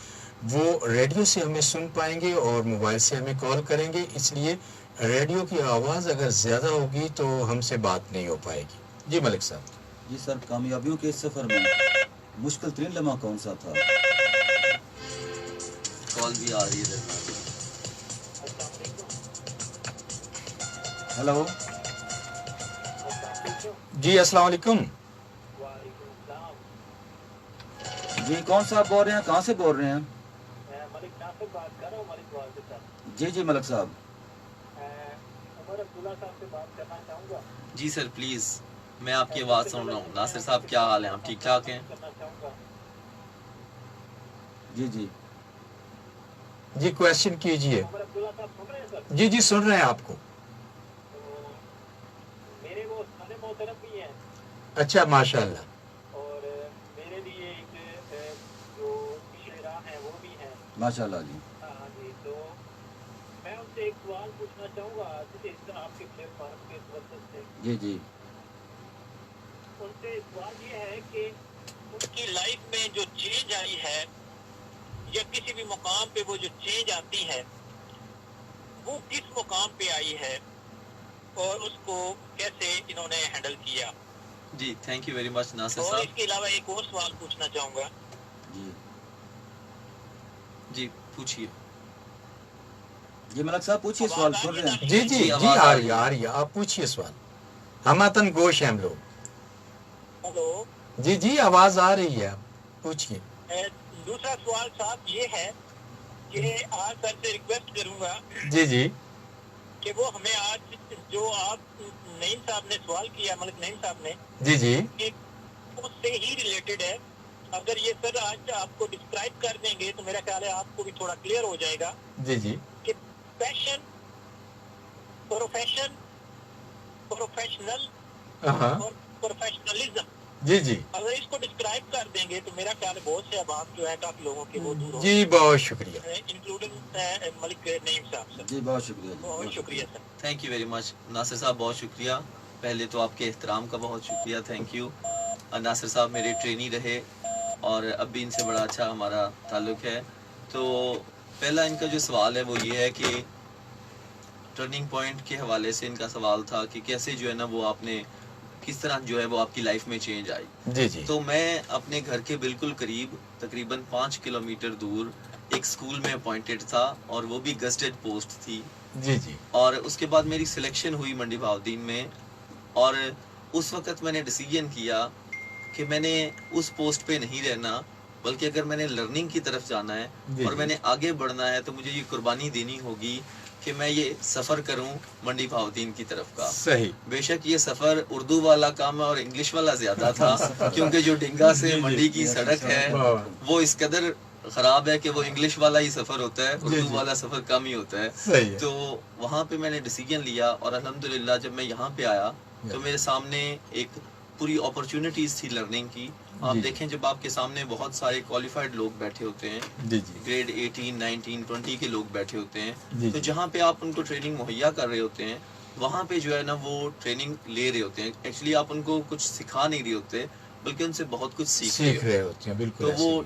वो रेडियो से हमें सुन पाएंगे और मोबाइल से हमें कॉल करेंगे इसलिए रेडियो की आवाज़ अगर ज़्यादा होगी तो हमसे बात नहीं हो पाएगी जी मलिक साहब जी सर कामयाबियों के इस सफ़र में मुश्किल तरीन लम्हा कौन सा था कॉल भी आ रही है हेलो जी अस्सलाम वालेकुम जी कौन साहब बोल रहे हैं कहाँ से बोल रहे हैं जी जी मलिक साहब जी सर प्लीज़ मैं आपकी आवाज़ सुन रहा हूँ नासिर साहब क्या हाल है आप ठीक ठाक हैं जी जी जी क्वेश्चन कीजिए जी जी सुन रहे हैं आपको अच्छा माशाल्लाह माशाल्लाह जी तो मैं उनसे एक सवाल पूछना चाहूँगा आपके प्लेटफॉर्म के वजह से जी जी उनसे सवाल ये है कि उनकी लाइफ में जो चेंज आई है या किसी भी मुकाम पे वो जो चेंज आती है वो किस मुकाम पे आई है और उसको कैसे इन्होंने हैंडल किया जी thank you very much Nasir और साहब इसके अलावा एक और सवाल पूछना चाहूँगा जी जी पूछिए जी मलिक साहब पूछिए सवाल सुन रहे हैं जी जी जी आ रही है आप पूछिए सवाल हमातन गोश हैं हम लोग हेलो जी जी आवाज आ रही है पूछिए दूसरा सवाल साहब ये है कि आज सर से रिक्वेस्ट करूंगा जी जी कि वो हमें आज जो आप नईम साहब ने सवाल किया मलिक नईम साहब ने जी जी उससे ही रिलेटेड है अगर ये सर आज आपको डिस्क्राइब कर देंगे तो मेरा ख्याल है आपको भी थोड़ा क्लियर हो जाएगा जी जी कि पैशन प्रोफेशन प्रोफेशनल और प्रोफेशनलिज्म जी जी अगर इसको डिस्क्राइब कर देंगे तो मेरा ख्याल है बहुत से अभाव जो है काफी लोगों के वो दूर हो जी बहुत शुक्रिया इंक्लूडिंग मलिक नईम साहब सर जी बहुत शुक्रिया बहुत शुक्रिया sir thank you very much Nasir sahab बहुत शुक्रिया पहले तो आपके एहतराम का बहुत शुक्रिया थैंक यू नासिर साहब मेरे ट्रेनी रहे और अब भी इनसे बड़ा अच्छा हमारा ताल्लुक है तो पहला इनका जो सवाल है वो ये है कि टर्निंग पॉइंट के हवाले से इनका सवाल था कि कैसे जो है ना वो आपने किस तरह जो है वो आपकी लाइफ में चेंज आई जी जी तो मैं अपने घर के बिल्कुल करीब तकरीबन 5 किलोमीटर दूर एक स्कूल में अपॉइंटेड था और वो भी गस्टेड पोस्ट थी जी जी और उसके बाद मेरी सिलेक्शन हुई मंडी बहाउद्दीन में और उस वक्त मैंने डिसीजन किया कि मैंने उस पोस्ट पे नहीं रहना बल्कि अगर मैंने लर्निंग की तरफ जाना है और मैंने आगे बढ़ना है तो मुझे ये कुर्बानी देनी होगी कि मैं ये सफ़र करूं मंडी बहाउद्दीन की तरफ का सही बेशक ये सफ़र उर्दू वाला काम है और इंग्लिश वाला ज़्यादा था क्योंकि जो डिंगा से मंडी की सड़क है वो इस कदर ख़राब है कि वो इंग्लिश वाला ही सफ़र होता है उर्दू वाला सफ़र कम ही होता है तो वहाँ पे मैंने डिसीजन लिया और अल्हम्दुलिल्लाह जब मैं यहाँ पे आया तो मेरे सामने एक पूरी अपॉर्चुनिटीज़ थी लर्निंग की आप देखें जब आपके सामने बहुत सारे क्वालिफाइड लोग बैठे होते हैं ग्रेड 18, 19, 20 के लोग बैठे होते हैं तो जहाँ पे आप उनको ट्रेनिंग मुहैया कर रहे होते हैं वहाँ पे जो है ना वो ट्रेनिंग ले रहे होते हैं एक्चुअली आप उनको कुछ सिखा नहीं रहे होते बल्कि उनसे बहुत कुछ सीख रहे होते हैं बिल्कुल तो वो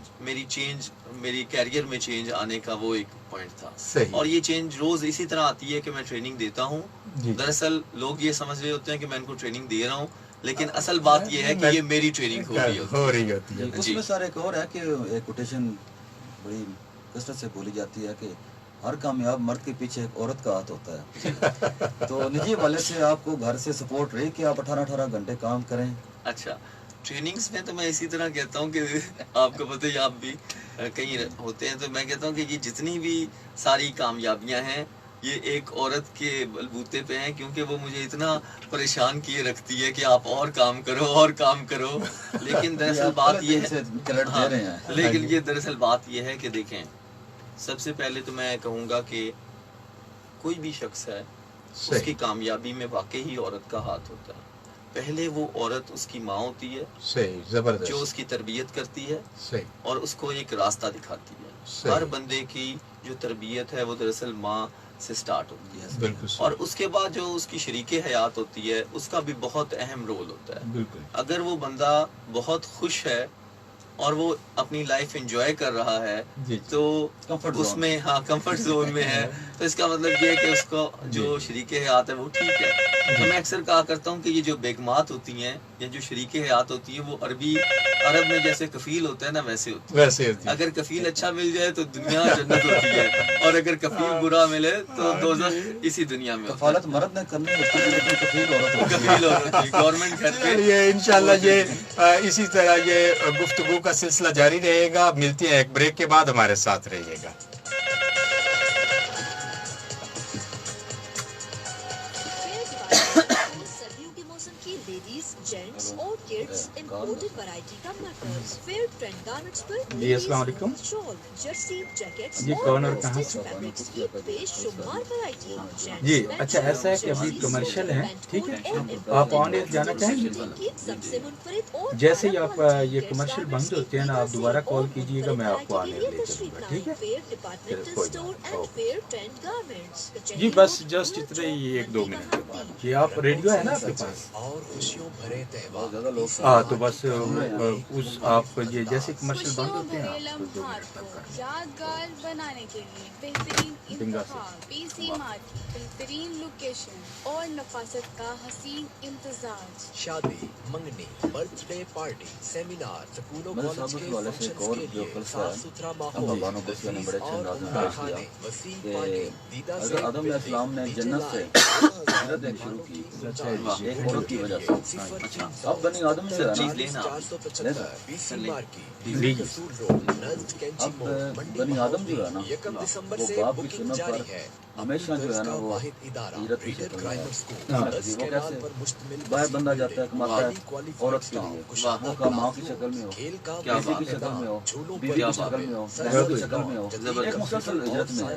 मेरी कैरियर में चेंज आने का वो एक पॉइंट था सही। और ये चेंज रोज इसी तरह आती है कि मैं ट्रेनिंग देता हूँ दरअसल लोग ये समझ रहे होते हैं कि मैं इनको ट्रेनिंग दे रहा हूँ लेकिन असल बात ये है कि ये मेरी ट्रेनिंग हो रही होती है उसमें सर एक और है कि एक कोटेशन बड़ी कसरत से बोली जाती है कि हर कामयाब मर्द के पीछे एक औरत का हाथ होता है तो निजी वाले से आपको घर से सपोर्ट रही कि आप 18-18 घंटे काम करें अच्छा ट्रेनिंग्स में तो मैं इसी तरह कहता हूँ कि आपको पता ही आप भी कहीं होते हैं तो मैं कहता हूँ कि ये जितनी भी सारी कामयाबियाँ हैं یہ ایک عورت کے بلبوتے پہ ہیں، کیونکہ وہ مجھے اتنا پریشان کیے رکھتی ہے کہ آپ اور کام کرو اور کام کرو. لیکن دراصل بات یہ ہے لیکن یہ دراصل بات یہ ہے کہ دیکھیں، سب سے پہلے تو میں کہوں گا کہ کوئی بھی شخص ہے اس کی کامیابی میں واقعی عورت کا ہاتھ ہوتا ہے. پہلے وہ عورت اس کی ماں ہوتی ہے، صحیح، زبردست، جو اس کی تربیت کرتی ہے، صحیح، اور اس کو ایک راستہ دکھاتی ہے. ہر بندے کی جو تربیت ہے وہ دراصل ماں سے سٹارٹ ہوتی ہے. بالکل. اور اس کے بعد جو اس کی شریک حیات ہوتی ہے اس کا بھی بہت اہم رول ہوتا ہے. بالکل. اگر وہ بندہ بہت خوش ہے اور وہ اپنی لائف انجوائے کر رہا ہے تو اس میں کمفرٹ زون میں ہے، تو اس کا مطلب یہ ہے کہ اس کو جو شریک حیات ہے وہ ٹھیک ہے. تو میں اکثر کہا کرتا ہوں کہ یہ جو بیگمات ہوتی ہیں یا جو شریک حیات ہوتی ہیں وہ عرب میں جیسے کفیل ہوتا ہے نا ویسے ہوتی ہے. اگر کفیل اچھا مل جائے تو دنیا جنت ہوتی ہے، اور اگر کفیل برا ملے تو دوزخ اسی دنیا میں. کفالت مرد نے کرنی ہوتی ہے لیکن کفیل عورت ہوتی ہے. گورنمنٹ گھر پہ یہ انشاءاللہ یہ اسی طرح یہ گفتگو کا سلسلہ جاری رہے گا. ملتے ہیں ایک بریک کے بعد، ہمارے ساتھ رہیے گا. جی السلام علیکم. جی کون اور کہاں سے؟ جی اچھا، ایسا ہے کہ ابھی کمرشل ہے، ٹھیک ہے، آپ آن ایئر جانا چاہیں گے؟ جیسے ہی آپ یہ کمرشل بند ہوتے ہیں نا، آپ دوبارہ کال کیجیے گا، میں آپ کو آن ایئر لے چلوں گا، ٹھیک ہے؟ جی بس جسٹ اتنے ہی 1-2 منٹ کے بعد. جی آپ ریڈیو ہے نا آپ کے پاس؟ ہاں تو بس اس آپ یہ جیسے کمرشل بند ہوتے ہیں آپ کو 2 منٹ تک کر یادگار بنانے کے لیے بہترین انتخاب، پی سی مارکیٹ، بہترین لوکیشن اور نفاست کا حسین امتزاج. شادی، منگنی، birthday party, seminar, school و کالج کے فنکشنز کے لیے صاف ستھرا ماحول، وسیع پارکنگ، دیدہ سے آدم علیہ السلام نے جنت سے ہجرت شروع کی ایک عورت کی وجہ سے. اب بنی آدم سے اب بنی آدم جو ہے نا وہ باپ کی سنت پر ہمیشہ جو ہے نا وہ ہجرت کی شکل میں وہ کیسے باہر بندہ جاتا ہے کماتا ہے عورت کے لیے، وہ کا ماں کی شکل میں ہو، کسی کی شکل میں ہو، بیوی کی شکل میں ہو، بہن کی شکل میں ہو، ایک مسلسل ہجرت میں ہے.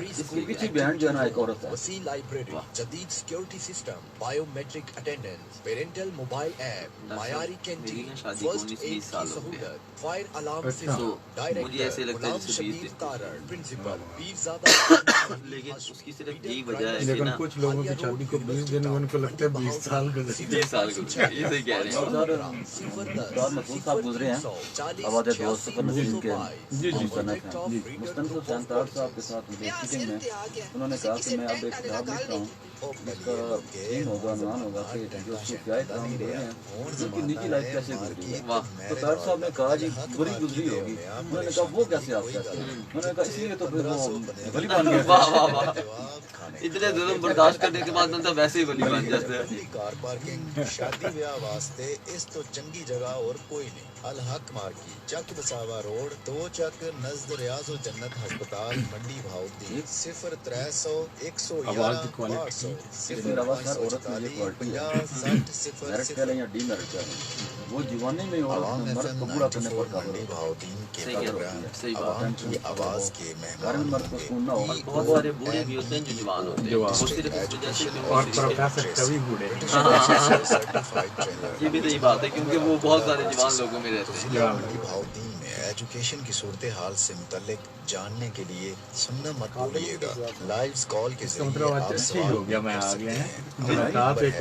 اس کے پیچھے بہن جو ہے نا ایک عورت ہے. وسیع لائبریری، جدید security system, biometric attendance, parental mobile app, معیاری کینٹین، فرسٹ ایڈ کی سہولت، fire alarm system, director Ghulam Shabbir Tarar, principal Pirzada. لیکن اس کی صرف یہی وجہ ہے کہ لیکن کچھ لوگوں کی شادی کو 20 دن ان کو لگتا ہے 20 سال گزرے. 20 سال گزرے، یہ صحیح کہہ رہے ہیں. دار مسعود صاحب گزرے ہیں آباد دوست سفر نسیم کے مستند ہیں. مستند حسین طاہر صاحب کے ساتھ میٹنگ میں انہوں نے کہا کہ میں اب ایک کتاب لکھ رہا ہوں جس کا تھیم ہوگا، عنوان ہوگا کہ جو اس کے کیا کام کر رہے ہیں ان کی نجی لائف کیسے گزری ہے. تو طاہر صاحب نے کہا جی بری گزری ہوگی. انہوں نے کہا وہ کیسے آپ کہتے ہیں؟ انہوں نے کہا اس لیے تو پھر وہ ولی بن گئے. اتنے ظلم برداشت کرنے کے بعد بندہ ویسے ہی ولی بن جاتا ہے. کار پارکنگ شادی بیاہ واسطے اس تو چنگی جگہ اور کوئی نہیں. الحق مارکی، چک بساوا روڈ، 2 چک نزد ریاض و جنت ہسپتال، منڈی بہاؤدین. 0300 111 500 میرٹ کہہ لیں یا ڈی میرٹ کہہ لیں، وہ جوانی میں عورت میں مرد کو بوڑھا کرنے پر قابل آواز کے گھر میں مرد کو سننا ہو. بہت سارے بوڑھے بھی ہوتے ہیں جو جوان ہوتے ہیں، وہ صرف اس وجہ سے کہ اور پروفیسر کبھی بوڑھے. یہ بھی صحیح بات ہے کیونکہ وہ بہت سارے جوان لوگوں میں رہتے ہیں. بہاؤدین میں ایجوکیشن کی صورتحال سے متعلق جاننے کے لیے سننا مت بھولیے گا. لائیو کال کے ذریعے آپ سوال ہو گیا، میں آ گیا ہیں 50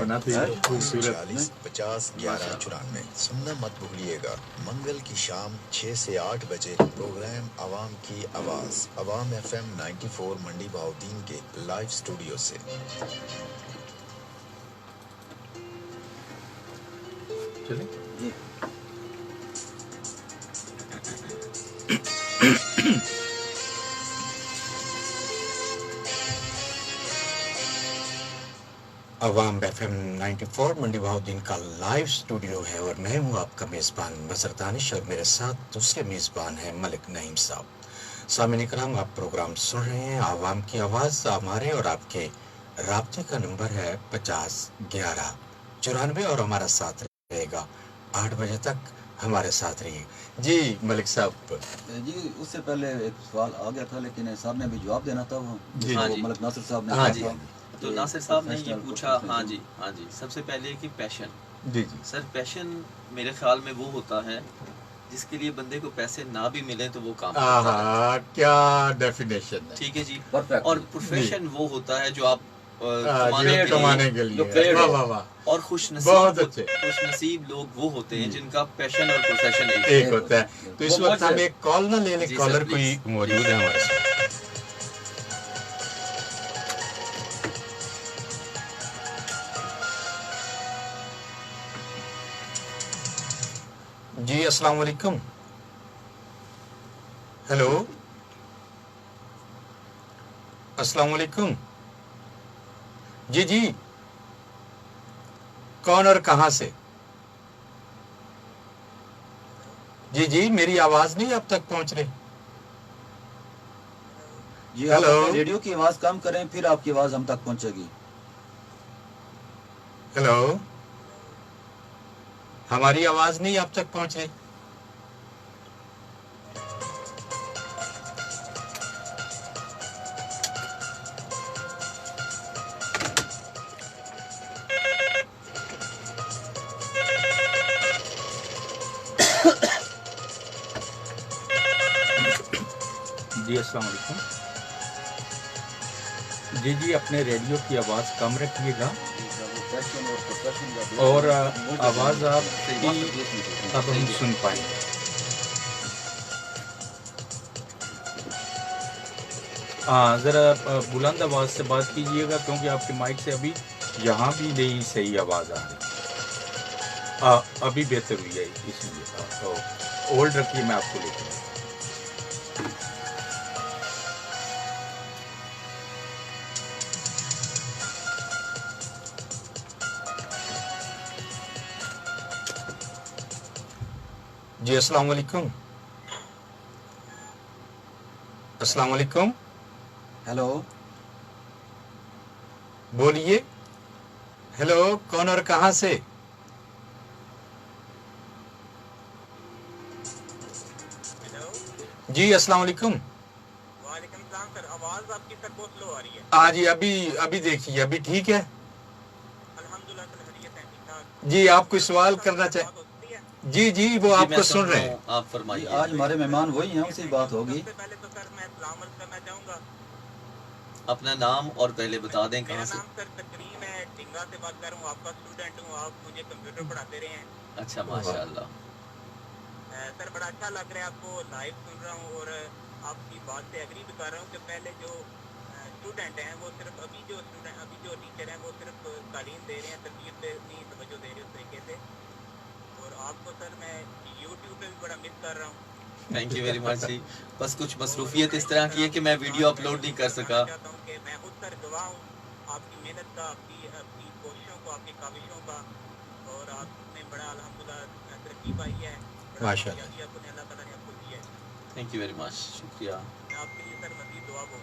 11 94. سننا مت بھولیے گا. منگل کی شام 6 سے 8 بجے پروگرام عوام کی آواز عوام FM 94 منڈی بہاؤدین کے لائیو اسٹوڈیو سے. چلیں عوام FM 94 منڈی بہاؤدین کا لائیو اسٹوڈیو ہے اور میں ہوں آپ کا میزبان مظہر دانش اور میرے ساتھ دوسرے میزبان ہیں ملک نعیم صاحب. सामिन इकराम, आप प्रोग्राम सुन रहे हैं आवाम की आवाज़। हमारे और आपके राब्ते का नंबर है 50 11 94 और हमारा साथ रहेगा 8 बजे तक। हमारे साथ रहिए जी। मलिक साहब जी, उससे पहले एक सवाल आ गया था लेकिन सर ने भी जवाब देना था वो जी। हाँ जी। मलिक नासिर साहब ने हाँ कहा जी। था तो कि नासिर साहब ने ये प्रोफेशनल पूछा। हाँ जी, हाँ जी। सबसे पहले कि पैशन, जी जी सर पैशन मेरे ख्याल में वो होता है जिसके लिए बंदे को पैसे ना भी मिले तो वो काम करता है। क्या डेफिनेशन है। ठीक है जी। परफेक्ट। और प्रोफेशन वो होता है जो आप कमाने के लिए। वाह वाह वाह। और खुश नसीब लोग वो होते हैं जिनका पैशन और प्रोफेशन एक होता है। तो इस वक्त हम एक कॉल ना ले लें। कॉलर कोई मौजूद है हमारे साथ? जी अस्सलाम वालेकुम। हेलो, अस्सलाम वालेकुम। जी जी, कौन और कहां से? जी जी, मेरी आवाज नहीं अब तक पहुंच रही। जी, आप अपने रेडियो की आवाज कम करें फिर आपकी आवाज हम तक पहुंचेगी। हेलो, हमारी आवाज नहीं अब तक पहुंच रही। जी अस्सलाम वालेकुम। जी जी, अपने रेडियो की आवाज़ कम रखिएगा और आवाज़ आपकी अब हम सुन पाएंगे। हाँ, ज़रा बुलंद आवाज़ से बात कीजिएगा क्योंकि आपके माइक से अभी यहाँ भी नहीं सही आवाज़ आ रही। अभी बेहतर हुई है इसलिए होल्ड रखिए, मैं आपको लेकर। जी अस्सलाम वालेकुम। अस्सलाम वालेकुम। हेलो, बोलिए। हेलो, कौन और कहां से? जी अस्सलाम वालेकुम। वालेकुम सलाम सर, आवाज आपकी सर बहुत स्लो आ रही है। हाँ जी, अभी देखिए, अभी ठीक है। अल्हम्दुलिल्लाह सर, खैरियत है, ठीक ठाक। जी, आप कोई सवाल करना चाहे? जी जी, वो आपको सुन रहे हैं। आप फरमाइए। आज हमारे मेहमान वही हैं, उनसे बात होगी। सबसे पहले तो सर मैं सलाम अर्ज़ करना चाहूँगा। अपना नाम और पहले बता दें कहाँ से। मेरा नाम सर तकरीम है, टिंगा से बात कर रहा हूँ। आपका स्टूडेंट हूँ, आप मुझे कंप्यूटर पढ़ाते रहे हैं। अच्छा, माशाअल्लाह। सर बड़ा अच्छा लग रहा है, आपको लाइव सुन रहा हूँ और आपकी बात से एग्री भी कर रहा हूँ कि पहले जो स्टूडेंट हैं वो सिर्फ अभी जो टीचर हैं वो सिर्फ तालीम दे रहे हैं, तरबियत पे नहीं तवज्जो दे रहे उस तरीके से। और आपको सर मैं यूट्यूब पे भी बड़ा मिस कर रहा हूँ। थैंक यू वेरी मच जी। बस कुछ मसरूफियत इस तरह की है कि मैं वीडियो अपलोड नहीं कर सका। चाहता हूँ कि मैं खुद सर गवाह हूँ आपकी मेहनत का, आपकी कोशिशों का, आपकी काविशों का। और आपने बड़ा अल्हम्दुलिल्लाह तरक्की पाई है। माशाअल्लाह। अल्लाह ताला ने आपको दी है। थैंक यू वेरी मच, शुक्रिया। आपके लिए सर मज़ीद दुआ हो।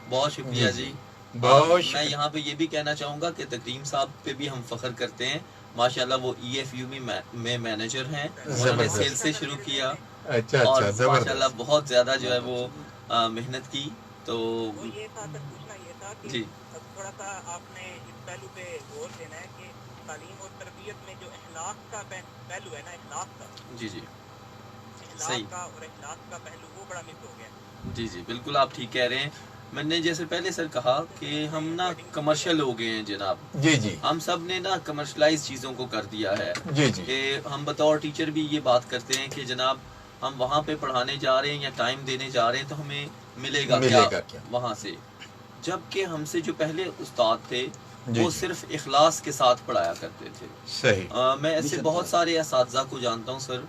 बहुत शुक्रिया जी। मैं यहाँ पे ये भी कहना चाहूँगा कि तकरीम साहब पे भी हम फख्र करते हैं। माशाल्लाह वो EFU में मैनेजर हैं, उन्होंने सेल से शुरू किया। अच्छा, और जबरदस्त। माशाल्लाह बहुत ज़्यादा जो है वो मेहनत की। तो वो ये था सर, पूछना ये था कि जी थोड़ा सा आपने इस पहलू पे गौर देना है कि तालीम और तरबियत में जो अखलाक का पहलू है ना, अखलाक का, जी जी अखलाक का और अखलाक का पहलू वो बड़ा मिस हो गया। जी जी, बिल्कुल आप ठीक कह रहे हैं। मैंने जैसे पहले सर कहा कि हम ना कमर्शियल हो गए हैं जनाब। जी जी, हम सब ने ना कमर्शलाइज चीज़ों को कर दिया है। जी जी, कि हम बतौर टीचर भी ये बात करते हैं कि जनाब हम वहाँ पे पढ़ाने जा रहे हैं या टाइम देने जा रहे हैं तो हमें मिलेगा क्या वहाँ से। जबकि हमसे जो पहले उस्ताद थे वो सिर्फ इखलास के साथ पढ़ाया करते थे। सही। मैं ऐसे बहुत सारे असातिज़ा को जानता हूँ सर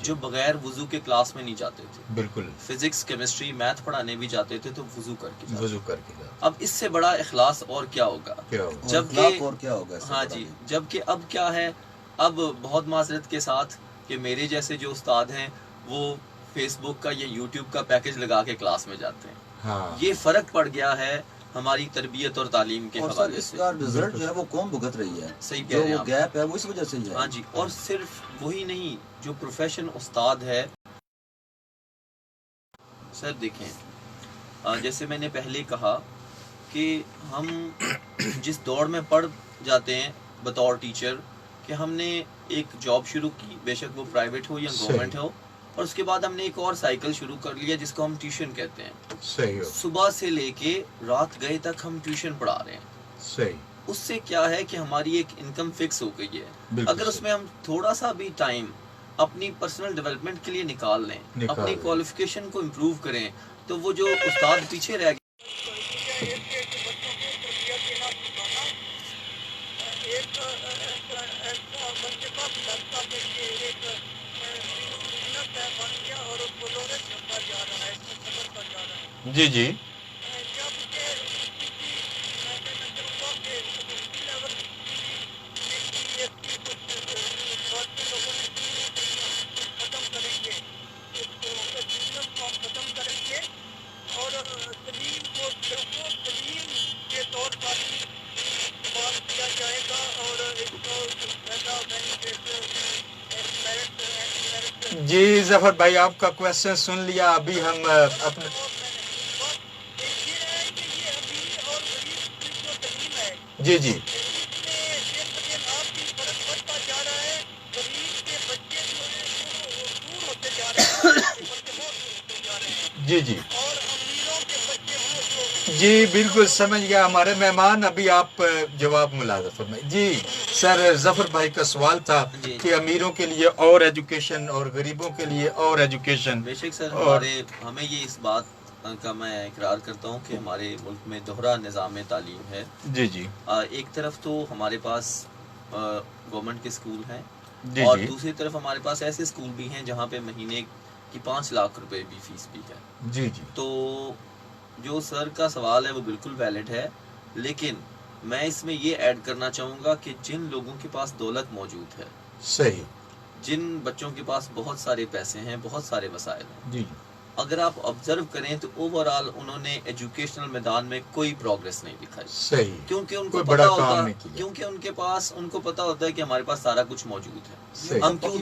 जो बगैर वुजू के क्लास में नहीं जाते थे। बिल्कुल। फिजिक्स, केमिस्ट्री, मैथ पढ़ाने भी जाते थे तो वुजू करके जाते। अब इससे बड़ा इखलास और क्या होगा? जबकि हाँ जी, जबकि अब क्या है, अब बहुत माजरत के साथ कि मेरे जैसे जो उस्ताद हैं वो فیس بک کا یا یوٹیوب کا پیکج لگا کے کلاس میں جاتے ہیں. ہاں یہ فرق پڑ گیا ہے ہماری تربیت اور تعلیم کے حوالے اس سے. کا رزلٹ جو ہے وہ قوم بھگت رہی ہے. صحیح کہہ رہے ہیں جو گیپ ہے وہ اس وجہ سے ہی ہے. ہاں جی. اور صرف وہی نہیں, جو پروفیشن استاد ہے سر دیکھیں, جیسے میں نے پہلے کہا کہ ہم جس دوڑ میں پڑ جاتے ہیں بطور ٹیچر کہ ہم نے ایک جاب شروع کی, بے شک وہ پرائیویٹ ہو یا گورنمنٹ ہو, اور اس کے بعد ہم نے ایک اور سائیکل شروع کر لیا جس کو ہم ٹیوشن کہتے ہیں. صحیح. صبح سے لے کے رات گئے تک ہم ٹیوشن پڑھا رہے ہیں. صحیح. اس سے کیا ہے کہ ہماری ایک انکم فکس ہو گئی ہے. اگر اس میں ہم تھوڑا سا بھی ٹائم اپنی پرسنل ڈیولپمنٹ کے لیے نکال لیں, اپنی کوالیفیکیشن کو امپروو کریں, تو وہ جو استاد پیچھے رہ گئے. جی جی جی ظفر بھائی آپ کا کویشچن سن لیا. ابھی ہم اپنے جی جی جی جی جی بالکل سمجھ گیا ہمارے مہمان. ابھی آپ جواب ملازم فرمائیں. جی سر, ظفر بھائی کا سوال تھا کہ امیروں کے لیے اور ایجوکیشن اور غریبوں کے لیے اور ایجوکیشن. بے شک سر, ہمیں یہ اس بات کا میں اقرار کرتا ہوں کہ ہمارے ملک میں دوہرا نظام تعلیم ہے. جی جی. ایک طرف تو ہمارے پاس گورنمنٹ کے اسکول ہیں, اور دوسری طرف ہمارے پاس ایسے اسکول بھی ہیں جہاں پہ مہینے کی 5 لاکھ روپے بھی فیس بھی ہے. جی جی. تو جو سر کا سوال ہے وہ بالکل ویلڈ ہے, لیکن میں اس میں یہ ایڈ کرنا چاہوں گا کہ جن لوگوں کے پاس دولت موجود ہے, صحیح, جن بچوں کے پاس بہت سارے پیسے ہیں, بہت سارے وسائل ہیں, جی, اگر آپ آبزرو کریں تو اوورآل انہوں نے ایجوکیشنل میدان میں کوئی پروگریس نہیں دکھائی. صحیح, کیونکہ ان کو پتا ہوتا ہے, کیونکہ ان کو پتا ہوتا ہے کہ ہمارے پاس سارا کچھ موجود ہے. ہم کیوں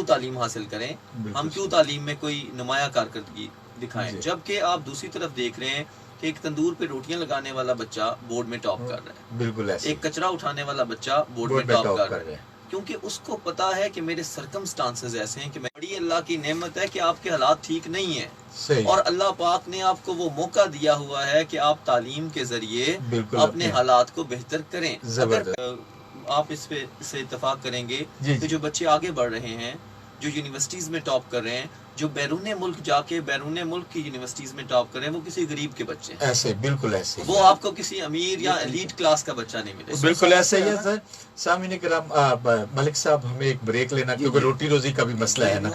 تعلیم حاصل کریں, ہم کیوں تعلیم میں کوئی نمایاں کارکردگی دکھائیں. جبکہ آپ دوسری طرف دیکھ رہے ہیں کہ ایک تندور پہ روٹیاں لگانے والا بچہ بورڈ میں ٹاپ کر رہا ہے, بالکل ایسے, ایک کچرا اٹھانے والا بچہ بورڈ میں ٹاپ کر رہا ہے, کیونکہ اس کو پتا ہے کہ میرے سرکمسٹانسز ایسے ہیں کہ بڑی اللہ کی نعمت ہے کہ آپ کے حالات ٹھیک نہیں ہیں, اور اللہ پاک نے آپ کو وہ موقع دیا ہوا ہے کہ آپ تعلیم کے ذریعے اپنے حالات کو بہتر کریں. اگر آپ اس پہ سے اتفاق کریں گے کہ جو بچے آگے بڑھ رہے ہیں, جو یونیورسٹیز میں ٹاپ کر رہے ہیں, جو بیرون ملک جا کے بیرون ملک کی یونیورسٹیز میں ٹاپ کریں, وہ کسی غریب کے بچے ہیں. ایسے, بالکل ایسے, وہ آپ کو کسی امیر یا ایلیٹ کلاس کا بچہ نہیں ملے. بالکل ایسے ہی ہے سر. سامعین کرام, ملک صاحب ہمیں ایک بریک لینا, کیونکہ روٹی روزی کا بھی مسئلہ ہے نا,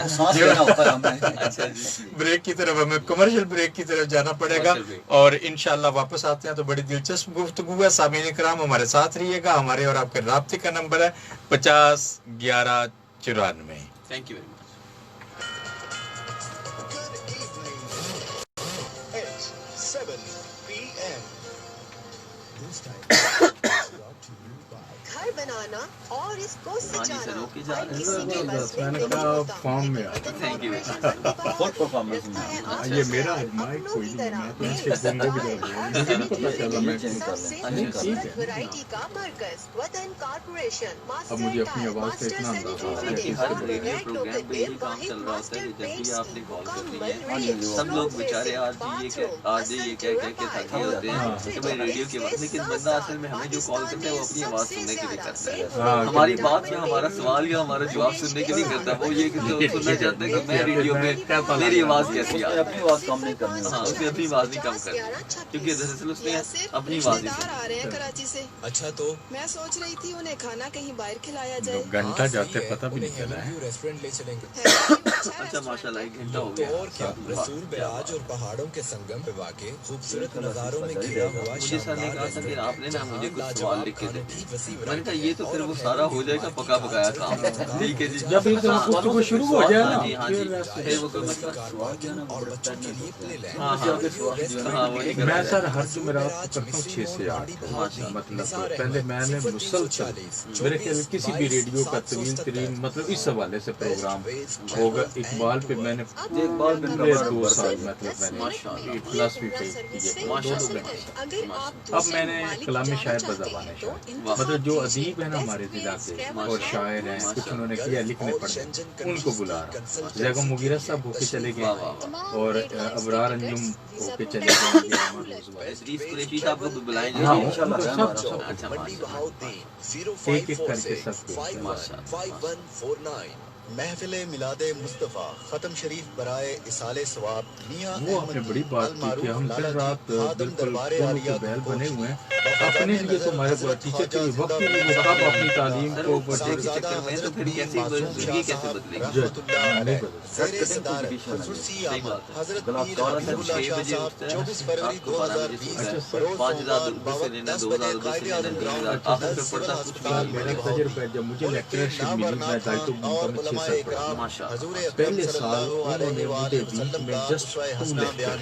بریک کی طرف, ہمیں کمرشل بریک کی طرف جانا پڑے گا, اور انشاءاللہ واپس آتے ہیں تو بڑی دلچسپ گفتگو ہے. سامعین کرام ہمارے ساتھ رہیے گا. ہمارے اور آپ کے رابطے کا نمبر ہے 501194. Thank you very much. گھر بنانا اور اس کو سجانا فارم میں یہ میرا ورائٹی کا مرکز وطن کارپوریشن. اب مجھے اپنی آواز کا اتنا سب لوگ بیچارے آج یہ کہہ کے تھکے ہوتے ہیں کہ بھائی ریڈیو کی آواز, لیکن بندہ اصل میں ہمیں جو کال کرتا ہے وہ اپنی آواز سننے کے لیے کرتا ہے. ہماری بات یا ہمارا سوال یا ہمارا جواب سننے کے لیے کرتا ہے. وہ یہ سننا چاہتا ہے کہ میں ریڈیو میں میری آواز کیسی آ رہی ہے, اپنی آواز کم نہیں کرنی. ہاں, اس نے اپنی آواز نہیں کم کرنی, کیونکہ دراصل اس نے اپنی آواز نہیں. آ رہے ہیں کراچی سے. اچھا, تو میں سوچ رہی تھی انہیں کھانا کہیں باہر کھلایا جائے. گھنٹہ جاتے پتہ بھی نہیں چلا ہے. ریسٹورینٹ لے چلیں گے. اچھا ماشاءاللہ, ایک گھنٹہ ہو گیا. اور کیا, رسول بیراج اور پہاڑوں کے سنگم پہ واقع خوبصورت نظاروں میں گھرا ہوا. مجھے سر نے کہا تھا کہ آپ نے نا مجھے کچھ سوال लिख के दे। मैंने कहा ये तो फिर वो सारा हो जाएगा पका पकाया काम, ठीक है जी। जब एक दफा गुफ्तगू शुरू हो जाए ना, हाँ जी फिर वो कोई मसला। हाँ वही मैं सर हर जुमेरात को करता हूँ 6 से 8, मतलब पहले मैंने मुसलसल मेरे ख्याल किसी भी रेडियो का तवील तरीन मतलब इस हवाले से प्रोग्राम होगा। इकबाल पे मैंने पूरे 2 साल मतलब मैंने फिलॉसफी पे किए। अब मैंने कलाम शायर बज़बान शायर, मतलब जो अदीब है ना हमारे जिला के और शायर हैं, कुछ उन्होंने किया लिखने पढ़ने, उनको बुला रहा। जगह मुगीरा साहब होके चले गए और अबरार अंजुम होके चले गए। हाँ, एक एक करके सब महफिल मिलादे मुस्तफ़ा खत्म शरीफ बराए इसाले सवाब मियां वो आपने बड़ी बात की कि हम दिन रात बिल्कुल बैल बने हुए हैं अपने लिए। तो हमारे टीचर के लिए वक्त ही नहीं होता, अब अपनी तालीम को जब मुझे लेक्चरशिप मिली मैं दायित्व पहले साल उन्होंने मुझे वीक में जस्ट 2 लेक्चर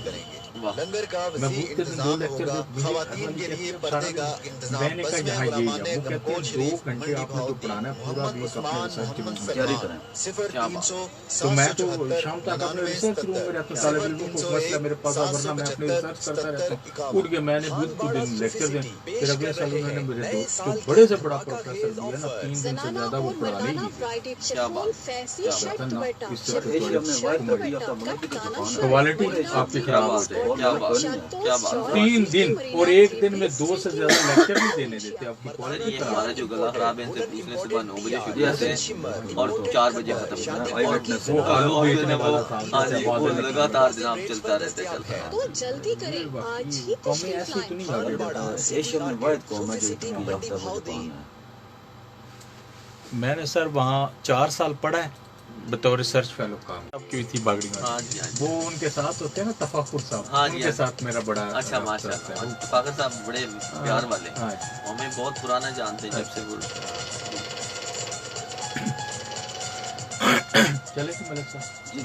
लंगर का मैं भूख के दिन 2 लेक्चर खवातीन के लिए पर्दे का इंतजाम मैंने कहा यहाँ ये वो कहते हैं 2 घंटे आपने जो पढ़ाना है पूरा वीक अपने रिसर्च की तैयारी करें। तो मैं तो शाम तक अपने रिसर्च रूम में रहता हूँ, तालिब इल्मों को मसला मेरे पास वरना मैं अपने रिसर्च करता रहता हूँ। उठ के मैंने बुध के दिन लेक्चर दें, फिर अगले साल उन्होंने मेरे दोस्त जो बड़े से बड़ा प्रोफेसर दिया ना 3 दिन से ज्यादा वो पढ़ाने ही क्वालिटी आपकी खराब हो जाए। 3 दिन और 1 दिन में 2 से ज्यादा लेक्चर नहीं देने देते आपकी क्वालिटी। हमारा जो गला खराब है इनसे पूछने सुबह 9 बजे शुरू होते हैं और 4 बजे खत्म वो लगातार जनाब चलता रहता है। तो जल्दी करें, आज ही कौमें ऐसी तो नहीं आगे एशिया में वाहिद कौम है जो इतनी याफ्ता ज़बान है। मैंने सर वहाँ 4 साल पढ़ा है बतौर रिसर्च फेलो काम की थी बागड़ी में। वो उनके साथ होते हैं ना तफाकुर साहब, उनके साथ मेरा बड़ा अच्छा माशाल्लाह। तफाकुर साहब बड़े प्यार वाले, हमें बहुत पुराना जानते हैं जब से वो। चले थे मलिक साहब जी।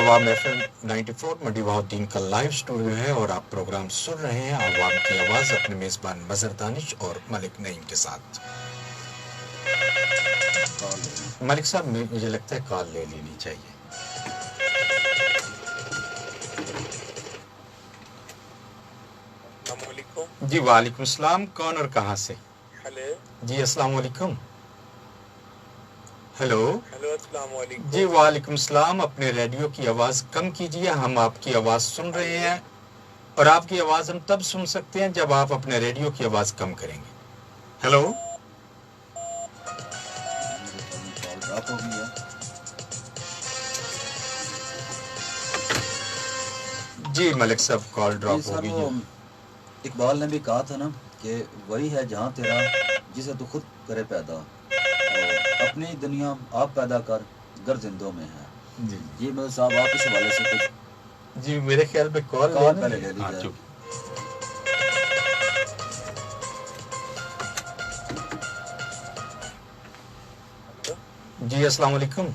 अवाम FM 94 मंडी बहाउद्दीन का लाइव स्टूडियो है और आप प्रोग्राम सुन रहे हैं अवाम की आवाज़ अपने मेज़बान मज़हर दानिश और मलिक नईम के साथ। मलिक साहब मुझे लगता है कॉल ले लेनी चाहिए। जी वालेकुम सलाम, कौन और कहाँ से? हेलो जी अस्सलाम वालेकुम। हेलो अस्सलाम वालेकुम। जी वालेकुम सलाम। अपने रेडियो की आवाज़ कम कीजिए, हम आपकी आवाज़ सुन रहे हैं और आपकी आवाज़ हम तब सुन सकते हैं जब आप अपने रेडियो की आवाज़ कम करेंगे। हेलो जी मलिक साहब कॉल ड्रॉप हो गई है। इकबाल ने भी कहा था ना कि वही है जहाँ तेरा जिसे तू खुद करे पैदा, अपनी दुनिया आप पैदा कर गर जिंदों में है। जी मतलब साहब आप इस हवाले से कुछ जी मेरे ख्याल में कॉल पहले ले लीजिए। जी अस्सलाम वालेकुम।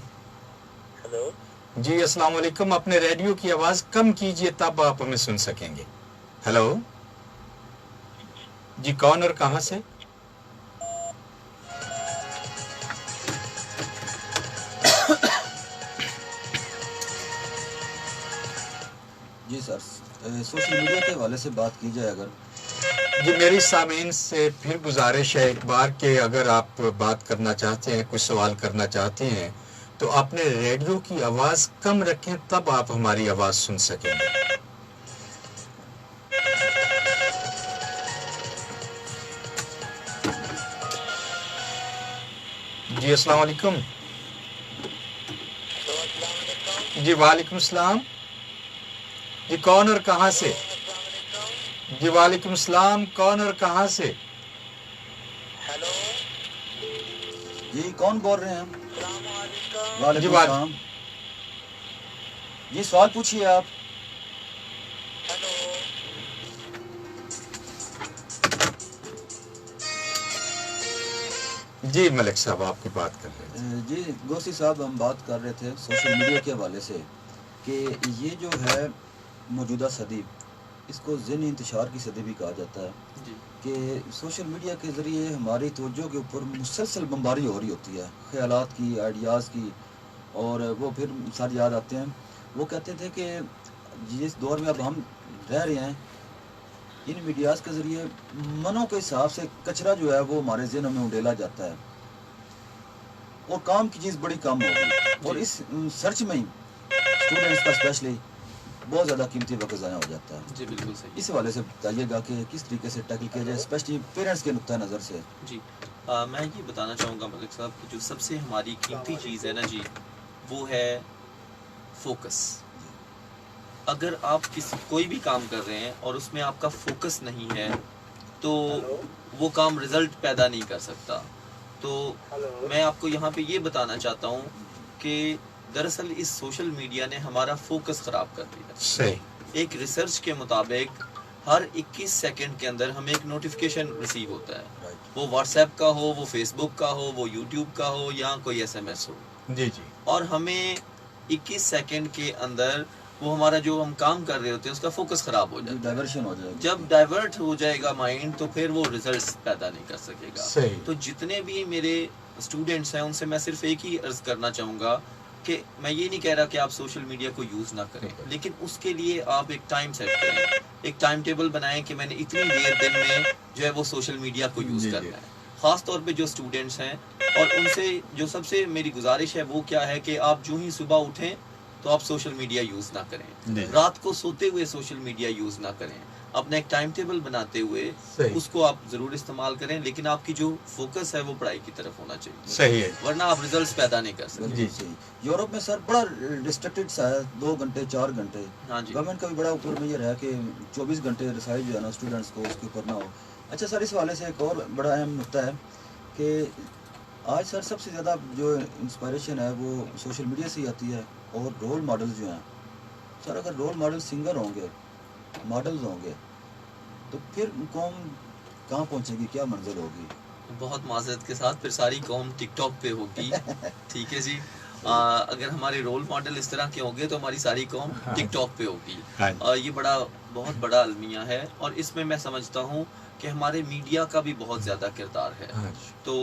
हेलो जी अस्सलाम वालेकुम। अपने रेडियो की आवाज़ कम कीजिए तब आप हमें सुन सकेंगे। हेलो जी कौन और कहाँ से? जी सर सोशल मीडिया के हवाले से बात की जाए अगर। जी मेरी सामीन से फिर गुजारिश है एक बार कि अगर आप बात करना चाहते हैं, कुछ सवाल करना चाहते हैं तो अपने रेडियो की आवाज़ कम रखें तब आप हमारी आवाज़ सुन सकेंगे। जी अस्सलाम वालेकुम। जी वालेकुम सलाम। जी कौन और कहाँ से? जी वालेकुम सलाम, कौन और कहाँ से? जी कौन बोल रहे हैं? वालेकुम सलाम। जी सवाल पूछिए आप। जी मलिक साहब आपकी बात कर रहे थे। जी गोसी साहब, हम बात कर रहे थे सोशल मीडिया के हवाले से कि ये जो है मौजूदा सदी, इसको ज़हनी इंतशार की सदी भी कहा जाता है कि सोशल मीडिया के ज़रिए हमारी तवज्जो के ऊपर मुसलसल बमबारी हो रही होती है, ख्यालात की, आइडियाज़ की, और वो फिर सर याद आते हैं। वो कहते थे कि जिस दौर में अब हम रह रहे हैं, इन मीडियाज़ के ज़रिए मनों के हिसाब से कचरा जो है वो हमारे ज़हनों में उड़ेला जाता है और काम की चीज़ बड़ी कम होगी, और इस सर्च में ही स्टूडेंट्स का स्पेशली बहुत ज़्यादा कीमती वक्त ज़ाया हो जाता है। जी बिल्कुल सही। इस हवाले से बताइएगा कि किस तरीके से टैकल किया जाए, स्पेशली पेरेंट्स के नुक्ता नज़र से। जी मैं ये बताना चाहूँगा मलिक साहब कि जो सबसे हमारी कीमती चीज़ है ना जी, वो है फोकस। अगर आप कोई भी काम कर रहे हैं और उसमें आपका फोकस नहीं है तो वो काम रिजल्ट पैदा नहीं कर सकता। तो मैं आपको यहाँ पे ये बताना चाहता हूँ कि दरअसल इस सोशल मीडिया ने हमारा फोकस ख़राब कर दिया। सही। एक रिसर्च के मुताबिक हर 21 सेकंड के अंदर हमें एक नोटिफिकेशन रिसीव होता है, वो व्हाट्सएप का हो, वो फेसबुक का हो, वो यूट्यूब का हो, या कोई SMS हो। जी जी। और हमें 21 सेकंड के अंदर वो हमारा जो हम काम कर रहे होते हैं उसका फोकस खराब हो जाता है, डाइवर्शन हो जाएगा। जब डाइवर्ट हो जाएगा माइंड तो फिर वो रिजल्ट्स पैदा नहीं कर सकेगा। सही। तो जितने भी मेरे स्टूडेंट्स हैं उनसे मैं सिर्फ एक ही अर्ज करना चाहूँगा कि मैं ये नहीं कह रहा कि आप सोशल मीडिया को यूज़ ना करें, लेकिन उसके लिए आप एक टाइम सेट करें, एक टाइम टेबल बनाएं कि मैंने इतनी देर दिन में जो है वो सोशल मीडिया को यूज़ करना है। ख़ास तौर पे जो स्टूडेंट्स हैं, और उनसे जो सबसे मेरी गुजारिश है वो क्या है कि आप जो ही सुबह उठें तो आप सोशल मीडिया यूज़ ना करें, रात को सोते हुए सोशल मीडिया यूज़ ना करें, अपना एक टाइम टेबल बनाते हुए उसको आप ज़रूर इस्तेमाल करें, लेकिन आपकी जो फोकस है वो पढ़ाई की तरफ होना चाहिए। सही है, वरना आप रिजल्ट्स पैदा नहीं कर सकते। जी सही। यूरोप में सर बड़ा रिस्ट्रिक्टेड सा है, 2 घंटे 4 घंटे। हाँ जी। गवर्नमेंट का भी बड़ा ऊपर में ये रहा कि 24 घंटे रिसाइज जो है ना स्टूडेंट्स को उसके ऊपर ना हो। अच्छा सर, इस वाले से एक और बड़ा अहम नुकता है कि आज सर सबसे ज़्यादा जो इंस्पायरेशन है वो सोशल मीडिया से ही आती है, और रोल मॉडल्स जो हैं सर, अगर रोल मॉडल सिंगर होंगे, मॉडल्स होंगे, तो फिर कौम कहाँ पहुँचेगी, क्या मंजिल होगी? बहुत माजरत के साथ फिर सारी कौम टिकटॉक पे होगी। ठीक है जी। अगर हमारे रोल मॉडल इस तरह के होंगे तो हमारी सारी कौम टिकटॉक पे होगी। ये बहुत बड़ा अलमिया है, और इसमें मैं समझता हूँ कि हमारे मीडिया का भी बहुत ज़्यादा किरदार है। तो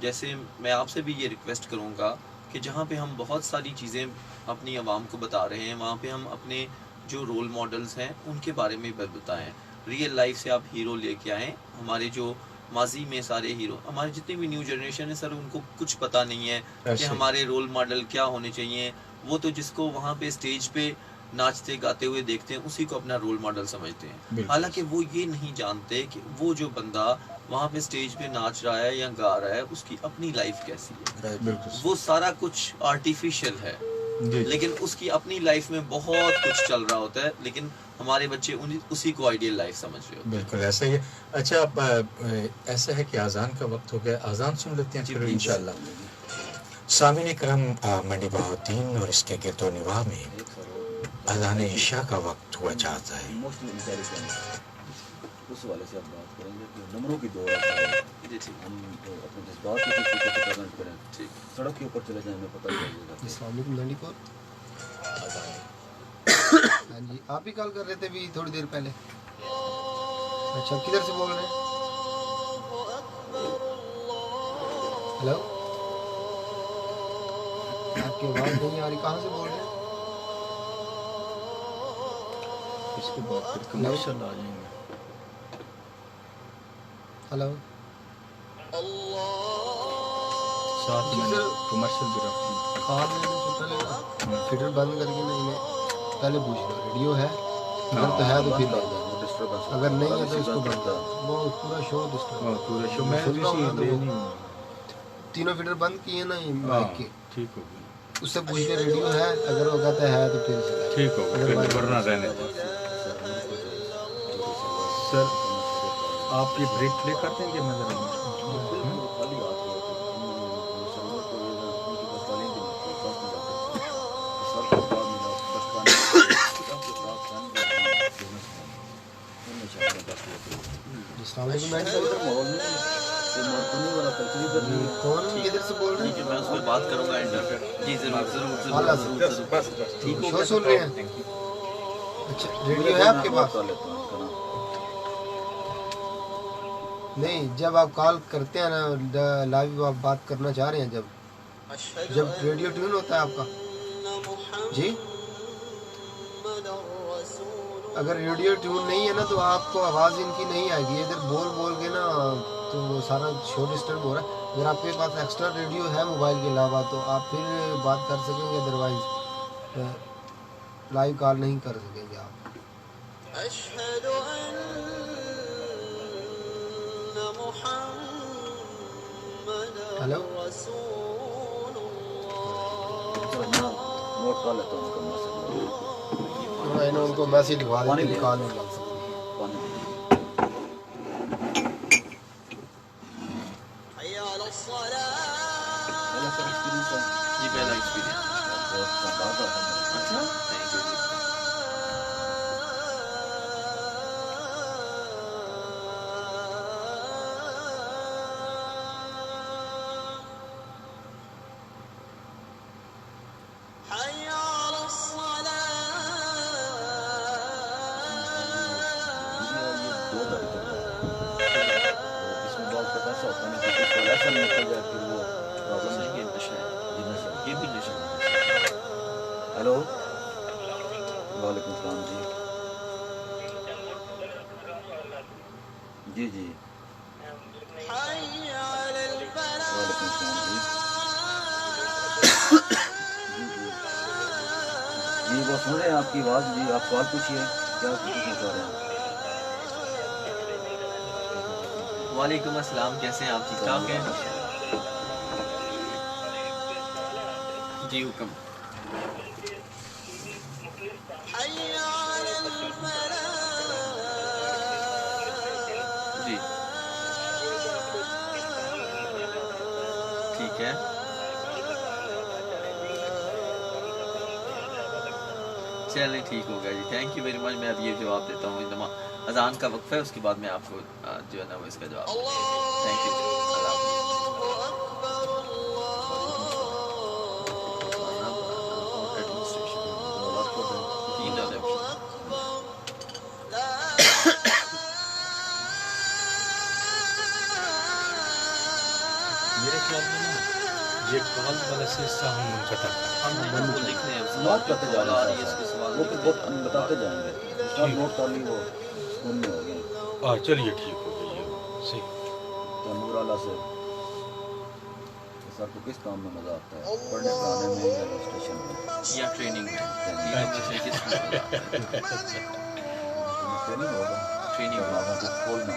जैसे मैं आपसे भी ये रिक्वेस्ट करूँगा कि जहाँ पे हम बहुत सारी चीज़ें अपनी आवाम को बता रहे हैं, वहाँ पे हम अपने जो रोल मॉडल्स हैं उनके बारे में बताएं। रियल लाइफ से आप हीरो लेके आएँ। हमारे जो माजी में सारे हीरो, हमारे जितनी भी न्यू जनरेशन है सर, उनको कुछ पता नहीं है कि हमारे रोल मॉडल क्या होने चाहिए। वो तो जिसको वहाँ पे स्टेज पे नाचते गाते हुए देखते हैं उसी को अपना रोल मॉडल समझते हैं, हालांकि वो ये नहीं जानते कि वो जो बंदा वहाँ पे स्टेज पे नाच रहा है या गा रहा है उसकी अपनी लाइफ कैसी है। वो सारा कुछ आर्टिफिशियल है, लेकिन उसकी अपनी लाइफ में बहुत कुछ चल रहा होता है, लेकिन हमारे बच्चे उसी को आइडियल लाइफ समझ रहे होते हैं। बिल्कुल ऐसा ही है। अच्छा, अब ऐसा है कि अजान का वक्त हो गया, अजान सुन लेते हैं फिर इंशाल्लाह। सामीन करम, मंडी बहाउद्दीन और इसके गिरदो निवाह में अजान इशा का वक्त हुआ चाहता है। उस वाले से आप बात करेंगे कि नंबरों की दौड़ है, हम तो अपने जज्बात को किस तरीके से प्रेजेंट करें। ठीक, सड़क के ऊपर चले जाए, हमें पता चलेगा। अस्सलाम वालेकुम मंडी को। हाँ जी, आप ही कॉल कर रहे थे भी थोड़ी देर पहले। अच्छा, किधर से बोल रहे हैं? हेलो, आपकी आवाज़ नहीं आ रही, कहाँ से बोल रहे हैं? इसके बाद फिर कमर्शियल आ जाएंगे। हेलो, साथ में कमर्शियल भी रखते हैं। कॉल लेने से पहले फिल्टर बंद करके ना इन्हें पहले पूछ लो रेडियो है, अगर तो है तो फिर ले जाओ, अगर नहीं है तो इसको बंद कर। वो पूरा शो डिस्टर्ब, पूरा शो मैं भी तीनों फिल्टर बंद किए ना ये माइक के। ठीक हो गया। उससे पूछ के रेडियो है, अगर वो कहता है तो फिर ठीक हो गया, वरना रहने दो। सर आप ये ब्रेक प्ले कर देंगे? मैं माहौल में ये मारकुनी वाला कल्चर इधर भी कौन किधर से बोल रहे ठीक है, मैं उस पर बात करूंगा इंटर जी जरूर जरूर आला जरूर से। जरूर ठीक शो होगा सुन रहे हैं? अच्छा रेडियो है आपके पास? नहीं, जब आप कॉल करते हैं ना लाइव आप बात करना चाह रहे हैं, जब रेडियो ट्यून होता है आपका जी, अगर रेडियो ट्यून नहीं है ना तो आपको आवाज़ इनकी नहीं आएगी। इधर बोल बोल के ना तो सारा शो डिस्टर्ब हो रहा है। अगर आपके पास एक्स्ट्रा रेडियो है मोबाइल के अलावा तो आप फिर बात कर सकेंगे, अदरवाइज लाइव कॉल नहीं कर सकेंगे आप। हेलो, नोट कर लेता हूँ उनका मैसेज। मैंने उनको मैसेज लिखवा दिया, कॉल नहीं लग सकती। ये पहला एक्सपीरियंस अच्छा थैंक यू हेलो वालेकुम सलाम जी जी जी वालेकुम सलाम जी जी वो सुन रहे हैं आपकी आवाज़ जी। आप सवाल पूछिए, क्या पूछना चाह रहे हैं? वालेकुम अस्सलाम, कैसे हैं आप? ठीक ठाक हैं जी? हुक्म जी ठीक है चलिए ठीक होगा जी। Thank you very much. मैं अब ये जवाब देता हूँ, अजान का वक्फा है, उसके बाद मैं आपको जो है ना वो इसका जवाब दूंगा। Thank you. मेरे ख्याल में ना ये कॉल वाला हिस्सा हम मुनक़ता वो लिख रहे हैं, नोट करते जा रहे हैं, इसके सवाल वो बहुत बताते जाएंगे। नोट कर ली वो सुनने हो गए। चलिए ठीक हो गई ये सही। तैमूर आला से सर को किस काम में मजा आता है? पढ़ने पढ़ाने में या रजिस्ट्रेशन में या ट्रेनिंग में? ट्रेनिंग होगा, ट्रेनिंग होगा तो खोलना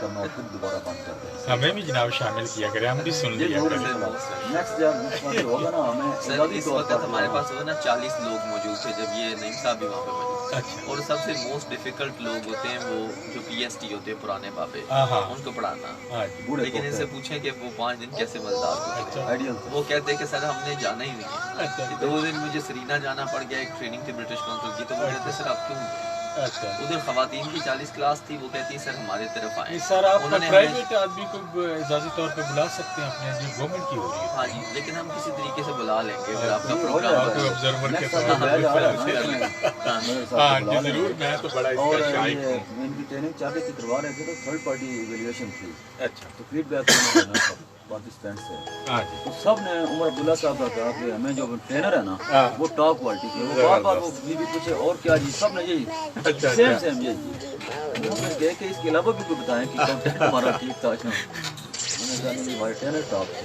करना और फिर दोबारा बंद कर देना। हमें भी जनाब शामिल किया करें, हम भी सुन लिया करें। नेक्स्ट जब होगा ना हमें सर इस वक्त हमारे पास होगा ना 40 लोग मौजूद थे जब ये नईम साहब भी वहाँ पे मौजूद। अच्छा। और सबसे मोस्ट डिफिकल्ट लोग होते हैं वो जो PST होते हैं पुराने बाबे, उनको पढ़ाना। लेकिन इनसे पूछें कि वो 5 दिन कैसे मजेदार होते हैं। वो कहते हैं कि सर हमने जाना ही नहीं है। 2 दिन मुझे सरीना जाना पड़ गया, एक ट्रेनिंग थी ब्रिटिश काउंसिल की, तो वो कहते सर आप क्यों? उधर खवातीन की 40 क्लास थी, वो कहती सर हमारे तरफ आए। सर आप प्राइवेट आदमी को इजाज़ी तौर पे बुला सकते हैं, अपने जो गवर्नमेंट की हो रही है। हाँ जी, लेकिन हम किसी तरीके से बुला लेंगे अगर आपका प्रोग्राम ऑब्जर्वर के तौर पे। हाँ जी जरूर, मैं तो बड़ा इसका शायक हूँ। इनकी ट्रेनिंग चाहते थी करवा रहे थे तो थर्ड पार्टी इवैल्यूएशन थी। अच्छा। तो फीडबैक पार्टिसिपेंट से हाँ जी। तो सब ने उमर अब्दुल्ला साहब का कहा कि हमें जो ट्रेनर है ना वो टॉप क्वालिटी के, वो बार बार वो भी पूछे और क्या जी, सब ने यही सेम यही। मैंने कहा कि इसके अलावा भी कोई बताएं कि कंटेंट हमारा ठीक था। मैंने कहा नहीं हमारे ट्रेनर टॉप थे।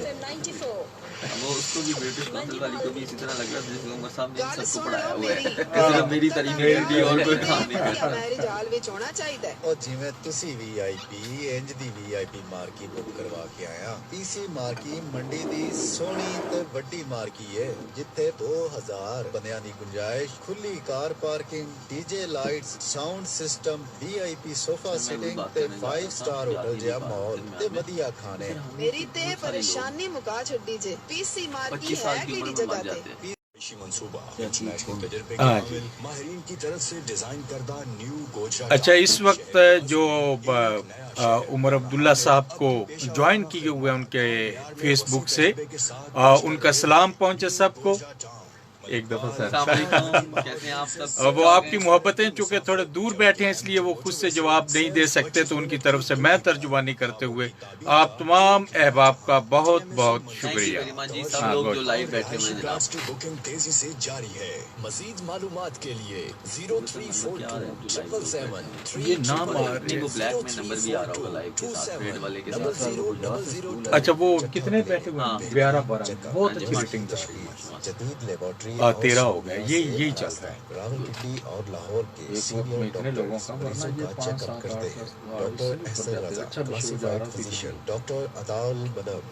वो उसको भी ब्रिटिश काउंसिल वाली को भी इसी तरह लग रहा था जैसे उमर साहब ने सबको पढ़ाया हुआ है, सिर्फ मेरी तारीफ करती और कोई काम नहीं करता। मैरिज हाल ਵਿੱਚ ਹੋਣਾ ਚਾਹੀਦਾ ਹੈ। और जिवें तुसी VIP इंज दी VIP मार्की बुक करवा के आया। PC मार्की मंडी दी सोहनी ते वड्डी मार्की है, जिथे 2000 बंदियां दी गुंजाइश, खुली car parking, DJ lights, sound system, VIP sofa sitting ते 5 स्टार होटल जिहा माहौल ते वधिया खाने। ਮੇਰੀ ਤੇ ਪਰੇਸ਼ਾਨੀ ਮੁਕਾ ਛੱਡੀ ਜੇ। PC ਮਾਰਕੀ ਹੈ ਕਿਹੜੀ ਜਗ੍ਹਾ ਤੇ? मंसूबा हाँ इंटरनेशनल तजर्बे के हाँ काबिल माहिरीन की तरफ से डिजाइन करदा न्यू गोचा अच्छा, इस वक्त जो उमर अब्दुल्ला साहब को ज्वाइन किए हुए उनके फेसबुक से उनका सलाम पहुंचे सबको एक दफा सर। कैसे हैं आप सब? वो आपकी मोहब्बतें चूंकि थोड़े दूर बैठे हैं इसलिए वो खुद से जवाब नहीं दे सकते, तो उनकी तरफ से मैं तर्जुमानी करते हुए आप तमाम अहबाब का बहुत बहुत शुक्रिया। सब लोग जो लाइव बैठे हुए हैं जनाब, की बुकिंग तेजी से जारी है। मजीद मालूमात के लिए 0342 ये नाम आ अपने को ब्लैक में नंबर भी आ रहा होगा लाइव के साथ, रेड वाले के साथ। अच्छा, वो कितने बैठे हुए हैं? 12 बहुत अच्छी मीटिंग जदीद लेबोरेटरी 13 हो गए, यही चल रहा है। रावलपिंडी और लाहौर के सीनियर डॉक्टर्स मरीजों का चेकअप करते हैं। डॉक्टर एहसन रजा, क्लासिफाइड फिजिशियन, डॉक्टर अदाल बनब,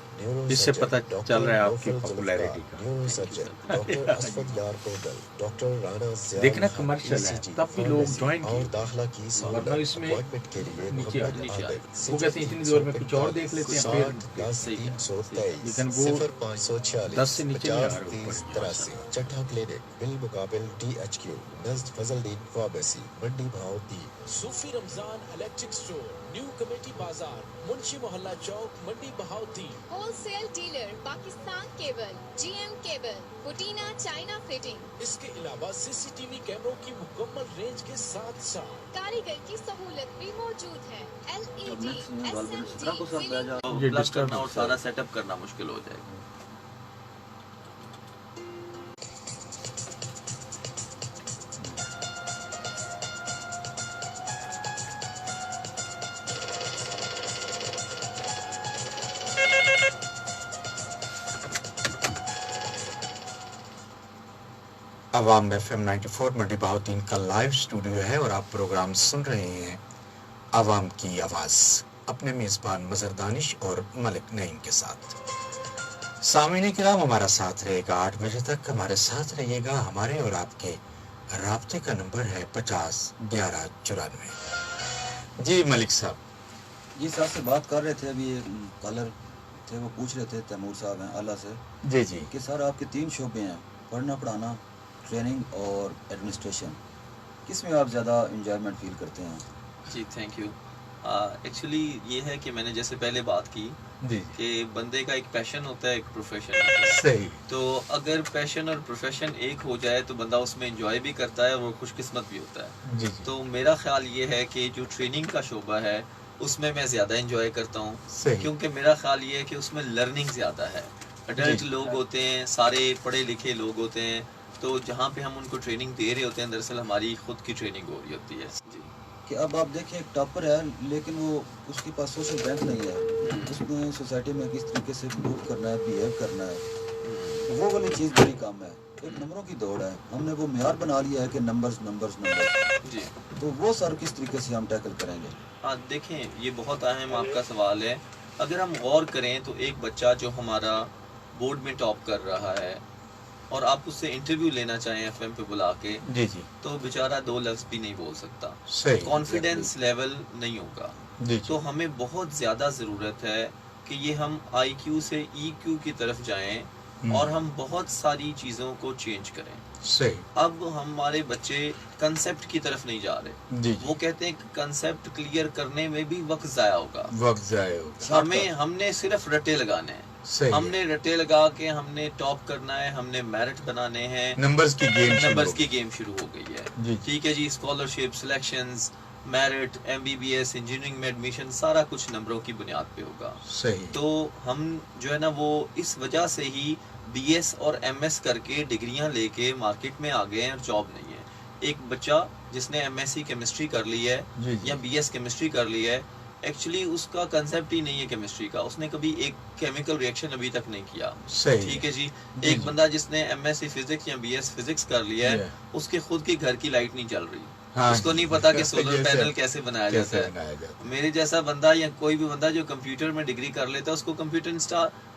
इससे पता चल रहा है आपकी पॉपुलैरिटी का। न्यूरो सर्जन डॉक्टर असफद यार कोदल, डॉक्टर राना ज़िया, देखना कमर्शियल है तब भी लोग ज्वाइन और दाखिला की वरना इसमें अपॉइंटमेंट के लिए नीचे आ मोहम्मद जाए। आदिल, वो कहते हैं इतनी देर में कुछ और देख लेते हैं, फिर 10 लेकिन वो 0546 10 से नीचे नहीं आ 50 रहे 30 83 चट्टा क्लिनिक बिल मुकाबिल DHQ नज़द फजलदीन वाबसी मंडी भाव दी। Sufi Ramzan electric store new committee Bazar Munshi Mohalla Chowk Mandi Bahauddin. Wholesale dealer Pakistan cable, GM cable, पुटीना चाइना फिटिंग। इसके अलावा CCTV कैमरों की मुकम्मल रेंज के साथ साथ कारीगर की सहूलत भी मौजूद है। LED, ये प्लग करना और सारा सेटअप करना मुश्किल हो जाएगा। अवाम FM 94 मंडी बहाउद्दीन का लाइव स्टूडियो है और आप प्रोग्राम सुन रहे हैं अवाम की आवाज़ अपने मेज़बान मज़हर दानिश और मलिक नईम के साथ। सामीन किराम, हमारा साथ रहेगा 8 बजे तक, हमारे साथ रहिएगा। हमारे और आपके राब्ते का नंबर है 50 11 94। जी मलिक साहब। जी साहब से बात कर रहे थे, अभी कॉलर थे वो पूछ रहे थे, तैमूर साहब हैं आला से, जी जी, कि सर आपके 3 शोबे हैं, पढ़ना पढ़ाना, ट्रेनिंग और एडमिनिस्ट्रेशन, किस में आप ज़्यादा इंजॉयमेंट फील करते हैं? जी थैंक यू। एक्चुअली ये है कि मैंने जैसे पहले बात की कि बंदे का एक पैशन होता है, एक प्रोफेशन होता है। सही। तो अगर पैशन और प्रोफेशन एक हो जाए तो बंदा उसमें एंजॉय भी करता है और वो खुशकिस्मत भी होता है। जी। तो मेरा ख्याल ये है कि जो ट्रेनिंग का शोबा है उसमें मैं ज़्यादा एंजॉय करता हूँ, क्योंकि मेरा ख्याल ये है कि उसमें लर्निंग ज़्यादा है। अडल्ट लोग होते हैं, सारे पढ़े लिखे लोग होते हैं, तो जहाँ पे हम उनको ट्रेनिंग दे रहे होते हैं दरअसल हमारी खुद की ट्रेनिंग हो रही होती है। जी। कि अब आप देखें एक टॉपर है लेकिन वो उसके पास सोशल बैंक नहीं है, उसमें सोसाइटी में किस तरीके से मूव करना है, बिहेव करना है, वो वाली चीज़ बड़ी कम है। एक नंबरों की दौड़ है, हमने वो मेयार बना लिया है कि नंबर्स नंबर्स नंबर्स। जी। तो वो सर किस तरीके से हम टैकल करेंगे? हाँ देखें, ये बहुत अहम आपका सवाल है। अगर हम गौर करें तो एक बच्चा जो हमारा बोर्ड में टॉप कर रहा है और आप उससे इंटरव्यू लेना चाहें FM पे बुला के, जी जी, तो बेचारा 2 लफ्ज़ भी नहीं बोल सकता, कॉन्फिडेंस लेवल नहीं होगा। जी। तो हमें बहुत ज़्यादा ज़रूरत है कि ये हम IQ से EQ की तरफ जाएं और हम बहुत सारी चीज़ों को चेंज करें। सही। अब हमारे बच्चे कंसेप्ट की तरफ नहीं जा रहे। जी। वो कहते हैं कि कंसेप्ट क्लियर करने में भी वक्त ज़ाया होगा, हमने सिर्फ रटे लगाने हैं। हमने रटे लगा के हमने टॉप करना है, हमने मेरिट बनाने हैं, नंबर्स की गेम शुरू हो गई है। ठीक है जी, scholarship, selections, merit, MBBS, engineering में एडमिशन, सारा कुछ नंबरों की बुनियाद पे होगा। सही। तो हम जो है ना वो इस वजह से ही BS और MS करके डिग्रियां लेके मार्केट में आ गए हैं और जॉब नहीं है। एक बच्चा जिसने MSc केमिस्ट्री कर ली है या BS केमिस्ट्री कर ली है, एक्चुअली उसका कंसेप्ट ही नहीं है केमिस्ट्री का, उसने कभी एक केमिकल रिएक्शन अभी तक नहीं किया। ठीक है जी। एक बंदा जिसने MSc फिजिक्स या BS फिजिक्स कर लिया है, उसके खुद की घर की लाइट नहीं चल रही, उसको नहीं पता कि सोलर पैनल कैसे बनाया जाता है। मेरे जैसा बंदा या कोई भी बंदा जो कंप्यूटर में डिग्री कर लेता है, उसको कंप्यूटर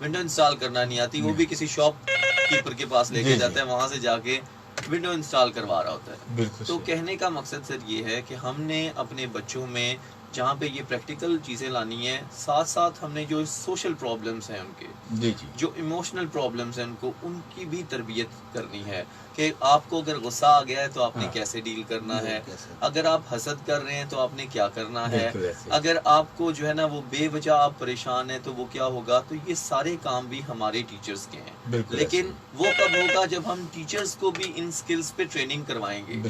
विंडो इंस्टॉल करना नहीं आती, वो भी किसी शॉप कीपर के पास लेके जाता है, वहां से जाके विंडो इंस्टॉल करवा रहा होता है। तो कहने का मकसद सर ये है कि हमने अपने बच्चों में جہاں پہ یہ پریکٹیکل چیزیں لانی ہیں، ساتھ ساتھ ہم نے جو سوشل پرابلمس ہیں ان کے، جی جی، جو ایموشنل پرابلمس ہیں ان کو، ان کی بھی تربیت کرنی ہے کہ آپ کو اگر غصہ آ گیا ہے تو آپ نے کیسے ڈیل کرنا ہے، اگر آپ حسد کر رہے ہیں تو آپ نے کیا کرنا ہے، اگر آپ کو جو ہے نا وہ بے وجہ آپ پریشان ہیں تو وہ کیا ہوگا. تو یہ سارے کام بھی ہمارے ٹیچرز کے ہیں، لیکن وہ کب ہوگا جب ہم ٹیچرز کو بھی ان سکلز پہ ٹریننگ کروائیں گے.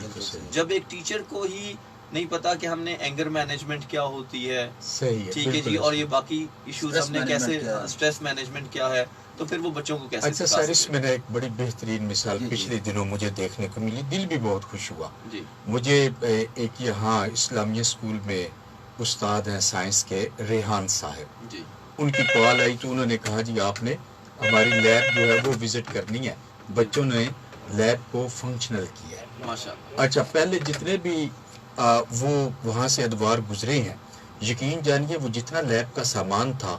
جب ایک ٹیچر کو ہی نہیں پتا کہ ہم نے اینگر مینجمنٹ کیا ہوتی ہے، ٹھیک ہے جی، اور یہ باقی ایشوز ہم نے کیسے، اسٹریس مینجمنٹ کیا ہے، تو پھر وہ بچوں کو کیسے. اچھا سر، اس میں نے ایک بڑی بہترین مثال پچھلے دنوں مجھے دیکھنے کو ملی، دل بھی بہت خوش ہوا. مجھے ایک یہاں اسلامیہ اسکول میں استاد ہیں سائنس کے، ریحان صاحب، ان کی کال آئی تو انہوں نے کہا جی آپ نے ہماری لیب جو ہے وہ وزٹ کرنی ہے. بچوں نے لیب کو فنکشنل کیا ہے ماشاءاللہ. اچھا، پہلے جتنے بھی وہ وہاں سے ادوار گزرے ہیں، یقین جانیے وہ جتنا لیب کا سامان تھا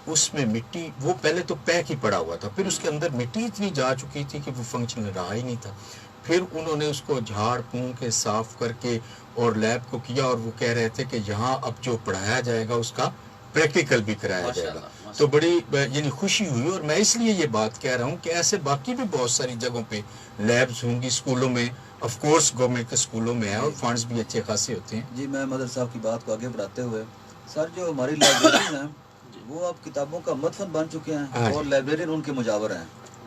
اس میں مٹی، وہ پہلے تو پیک ہی پڑا ہوا تھا، پھر اس کے اندر مٹی اتنی جا چکی تھی کہ وہ فنکشنل رہا ہی نہیں تھا. پھر انہوں نے اس کو جھاڑ پھونک کے صاف کر کے اور لیب کو کیا، اور وہ کہہ رہے تھے کہ یہاں اب جو پڑھایا جائے گا اس کا پریکٹیکل بھی کرایا جائے گا. تو بڑی یعنی خوشی ہوئی، اور میں اس لیے یہ بات کہہ رہا ہوں کہ ایسے باقی بھی بہت ساری جگہوں پہ لیبز ہوں گی، اسکولوں میں، آف کورس گورنمنٹ کے اسکولوں میں ہے، اور فنڈز بھی اچھے خاصے ہوتے ہیں. جی، میں مدر صاحب کی بات کو آگے بڑھاتے ہوئے، سر جو ہماری لائبریریز ہیں وہ اب کتابوں کا مدفن بن چکے ہیں، اور لائبریرین ان کے مجاور ہیں.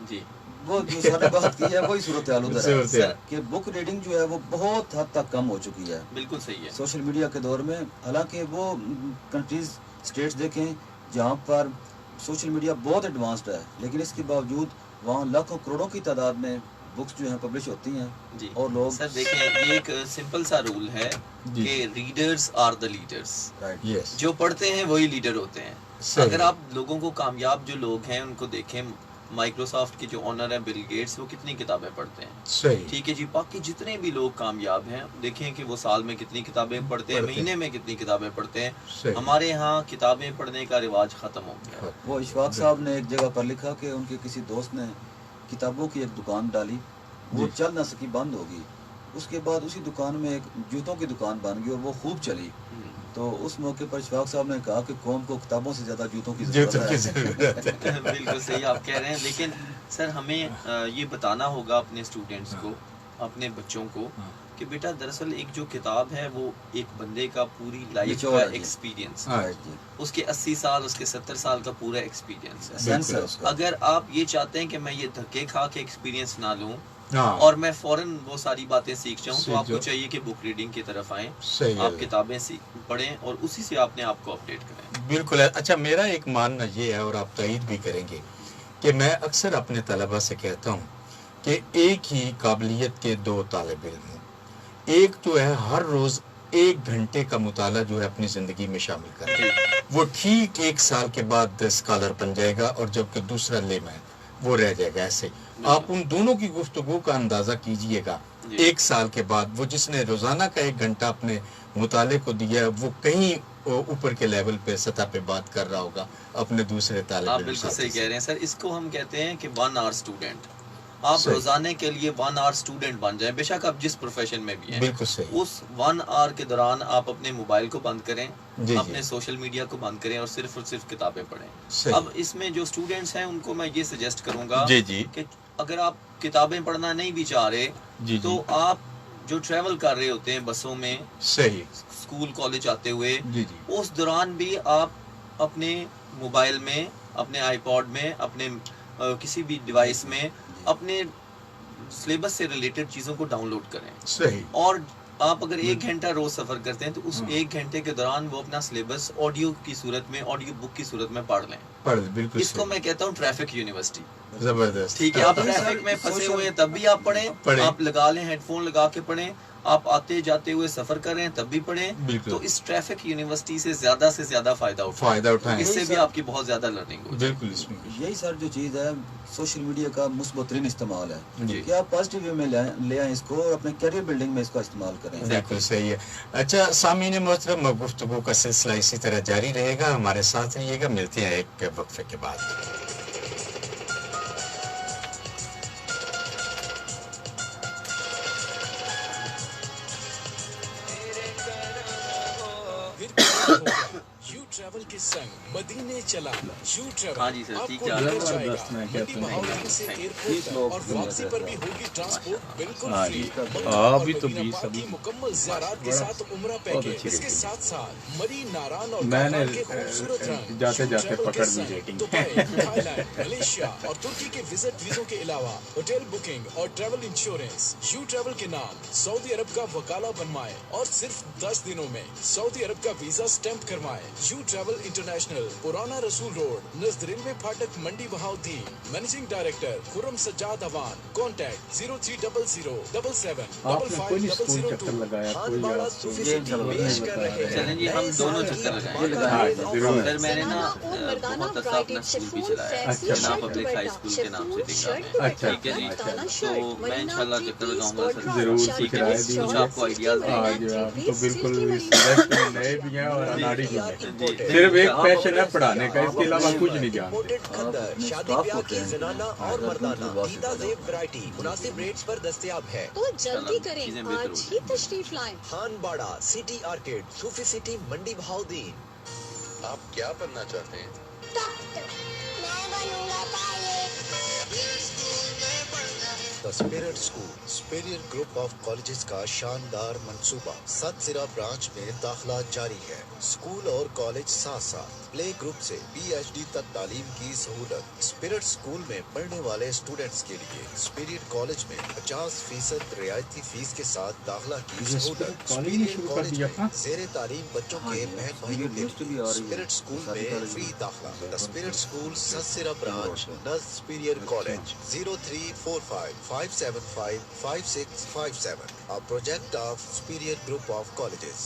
جی، وہ جو سر نے بات کی ہے وہی صورتحال ادھر ہے کہ بک ریڈنگ جو ہے وہ بہت حد تک کم ہو چکی ہے. بالکل صحیح ہے. سوشل میڈیا کے دور میں، حالانکہ وہ کنٹریز، اسٹیٹس دیکھیں جہاں پر سوشل میڈیا بہت ایڈوانسڈ ہے، لیکن اس کے باوجود وہاں لاکھوں کروڑوں کی تعداد میں بکس جو ہیں پبلش ہوتی ہیں. جی، اور لوگ سر دیکھیں، یہ ایک سمپل سا رول ہے کہ ریڈرز آر دا لیڈرز. جو پڑھتے ہیں وہی لیڈر ہوتے ہیں. اگر آپ لوگوں کو، کامیاب جو لوگ ہیں ان کو دیکھیں، مائکروسافٹ کے جو آنر ہیں بل گیٹس، وہ کتنی کتابیں پڑھتے ہیں، ٹھیک ہے جی. باقی جتنے بھی لوگ کامیاب ہیں دیکھیں کہ وہ سال میں کتنی کتابیں پڑھتے ہیں، مہینے میں کتنی کتابیں پڑھتے ہیں. ہمارے یہاں کتابیں پڑھنے کا رواج ختم ہو گیا. وہ اشفاق صاحب نے ایک جگہ پر لکھا کہ ان کے کسی دوست نے کتابوں کی ایک دکان ڈالی، وہ چل نہ سکی، بند ہوگی. اس کے بعد اسی دکان میں ایک جوتوں کی دکان بن گئی اور وہ خوب چلی. تو اس موقع پر اشفاق صاحب نے کہا کہ قوم کو کتابوں سے زیادہ جوتوں کی ضرورت ہے. بالکل صحیح آپ کہہ رہے ہیں. لیکن سر ہمیں یہ بتانا ہوگا اپنے اسٹوڈینٹس کو، اپنے بچوں کو، کہ بیٹا دراصل ایک جو کتاب ہے وہ ایک بندے کا پوری لائف کا ایکسپیرینس، اس کے 80 سال، اس کے 70 سال کا پورا ایکسپیرینس ہے. اگر آپ یہ چاہتے ہیں کہ میں یہ دھکے کھا کے ایکسپیرینس نہ لوں اور میں فوراً وہ ساری باتیں سیکھ جاؤں، تو آپ کو چاہیے کہ بک ریڈنگ کی طرف آئیں، آپ کتابیں پڑھیں اور اسی سے اپنے آپ کو اپڈیٹ کریں. بالکل. اچھا، میرا ایک ماننا یہ ہے، اور آپ تائید بھی کریں گے، کہ میں اکثر اپنے طلبہ سے کہتا ہوں کہ ایک ہی قابلیت کے دو طالب علم ہوں. ایک جو ہے ہر روز 1 گھنٹے کا مطالعہ جو ہے اپنی زندگی میں شامل کرے، وہ ٹھیک 1 سال کے بعد اسکالر بن جائے گا، اور جبکہ دوسرا لیمین وہ رہ جائے گا. ایسے آپ ان دونوں کی گفتگو کا اندازہ کیجئے گا. 1 سال کے بعد وہ جس نے روزانہ کا 1 گھنٹہ اپنے مطالعے کو دیا ہے، وہ کہیں اوپر کے لیول پہ، سطح پہ بات کر رہا ہوگا اپنے دوسرے طالب علم. آپ بالکل صحیح کہہ رہے ہیں سر. اس کو ہم کہتے ہیں کہ 1 آور اسٹوڈنٹ. آپ روزانے کے لیے 1 آور اسٹوڈنٹ بن جائیں، بے شک آپ جس پروفیشن میں بھی ہیں. بالکل صحیح. اس 1 آور کے دوران آپ اپنے موبائل کو بند کریں، اپنے سوشل میڈیا کو بند کریں، اور صرف کتابیں پڑھیں. اب اس میں جو اسٹوڈنٹس ہیں ان کو میں یہ سجیسٹ کروں گا کہ اگر آپ کتابیں پڑھنا نہیں بھی چاہ رہے تو آپ جو ٹریول کر رہے ہوتے ہیں بسوں میں، اسکول کالج آتے ہوئے، اس دوران بھی آپ اپنے موبائل میں، اپنے آئی پاڈ میں، اپنے کسی بھی ڈیوائس میں اپنے سلیبس سے ریلیٹڈ چیزوں کو ڈاؤن لوڈ کریں. اور آپ اگر 1 گھنٹہ روز سفر کرتے ہیں تو اس 1 گھنٹے کے دوران وہ اپنا سلیبس آڈیو کی صورت میں، آڈیو بک کی صورت میں پڑھ لیں. اس کو میں کہتا ہوں ٹریفک یونیورسٹی. زبردست. ٹھیک ہے، آپ ٹریفک میں پھنسے ہوئے ہیں تب بھی آپ پڑھیں، آپ لگا لیں ہیڈ فون لگا کے پڑھیں، آپ آتے جاتے ہوئے سفر کر رہے ہیں تب بھی پڑھیں. تو اس ٹریفک یونیورسٹی سے زیادہ فائدہ اٹھائیں. اس سے بھی آپ کی بہت زیادہ لرننگ ہوگی. بالکل. یہی سر جو چیز ہے سوشل میڈیا کا مثبت ترین استعمال ہے کہ آپ پازیٹیو وے میں لے آئیں اس کو، اور اپنے کیریئر بلڈنگ میں اس کا استعمال کریں. بالکل صحیح ہے. اچھا سامعین محترم، گفتگو کا سلسلہ اسی طرح جاری رہے گا، ہمارے ساتھ رہیے گا. ملتے ہیں ایک وقفے کے بعد. ट्रैवल के संग मदीने चला यू ट्रैवल हाँ जी सर, ठीक आपको है। लेकर जाएगा जबरदस्त, मैं मंडी कहता हूँ। बहाउद्दीन से एयरपोर्ट तक और वापसी पर भी होगी ट्रांसपोर्ट बिल्कुल हाँ फ्री जी। मक्का हाँ, और अभी तो मदीना 20 पाक अभी की मुकम्मल ज़ियारत के साथ उम्रा बहुत पैकेज अच्छी इसके रेटिंग। साथ साथ मरी नारान और मैंने काफार के खूबसूरत रंग जाते यू जाते ट्रैवल के पकड़ ली संग रेटिंग। दुबई, थाईलैंड, मलेशिया और तुर्की के विजिट वीजों के अलावा होटल बुकिंग और ट्रैवल इंश्योरेंस यू ट्रैवल के नाम सऊदी अरब का वकाला बनवाए और सिर्फ 10 दिनों में सऊदी अरब का वीजा स्टैंप करवाए यू ट्रैवल इंटरनेशनल, पुराना रसूल रोड, नज़द रेलवे फाटक, Mandi Bahauddin. Managing director Khurram Sajjad Awan. Contact 030077550002। लगाया खानबाड़ा सूफी सिटी पेश कर रहे हैं चलें जी, हम दोनों चक्कर लगाएं। सर मैंने ना बहुत अर्सा अपना स्कूल भी चलाया है, जनाब पब्लिक हाई स्कूल के नाम से डिंगा में। अच्छा, ठीक है जी, तो मैं इंशाल्लाह चक्कर लगाऊंगा सर। जरूर ठीक है जी, कुछ आपको आइडियाज हाँ देंगे। जी, आप तो बिल्कुल इंडस्ट्री में नए भी हैं और अनाड़ी भी हैं। सिर्फ एक पैशन है पढ़ाने का, इसके अलावा कुछ नहीं जानते। इम्पोर्टेड खंदर शादी ब्याह की जनाना और मर्दाना दीदा ज़ेब वैरायटी मुनासिब रेट्स पर दस्तयाब है। तो जल्दी करें, आज ही तशरीफ लाएं। खानबाड़ा सिटी आर्केड, सूफी सिटी, मंडी बहाउद्दीन। आप क्या बनना चाहते हैं? The spirit school superior group of colleges का शानदार मंसूबा सतसिरा ब्रांच में दाखिला जारी है। स्कूल और कॉलेज साथ साथ प्ले ग्रुप से PhD तक तालीम की सहूलत। स्पिरिट स्कूल में पढ़ने वाले स्टूडेंट्स के लिए स्पिरिट कॉलेज में 50% रियायती फीस के साथ दाखिला की सहूलत। स्पिरिट कॉलेज में जेर तालीम बच्चों के बहन भाइयों के लिए स्पिरिट स्कूल में फ्री दाखिला। The spirit school Satsira branch, नज़द superior college. 034557555657, a project of Superior Group of Colleges.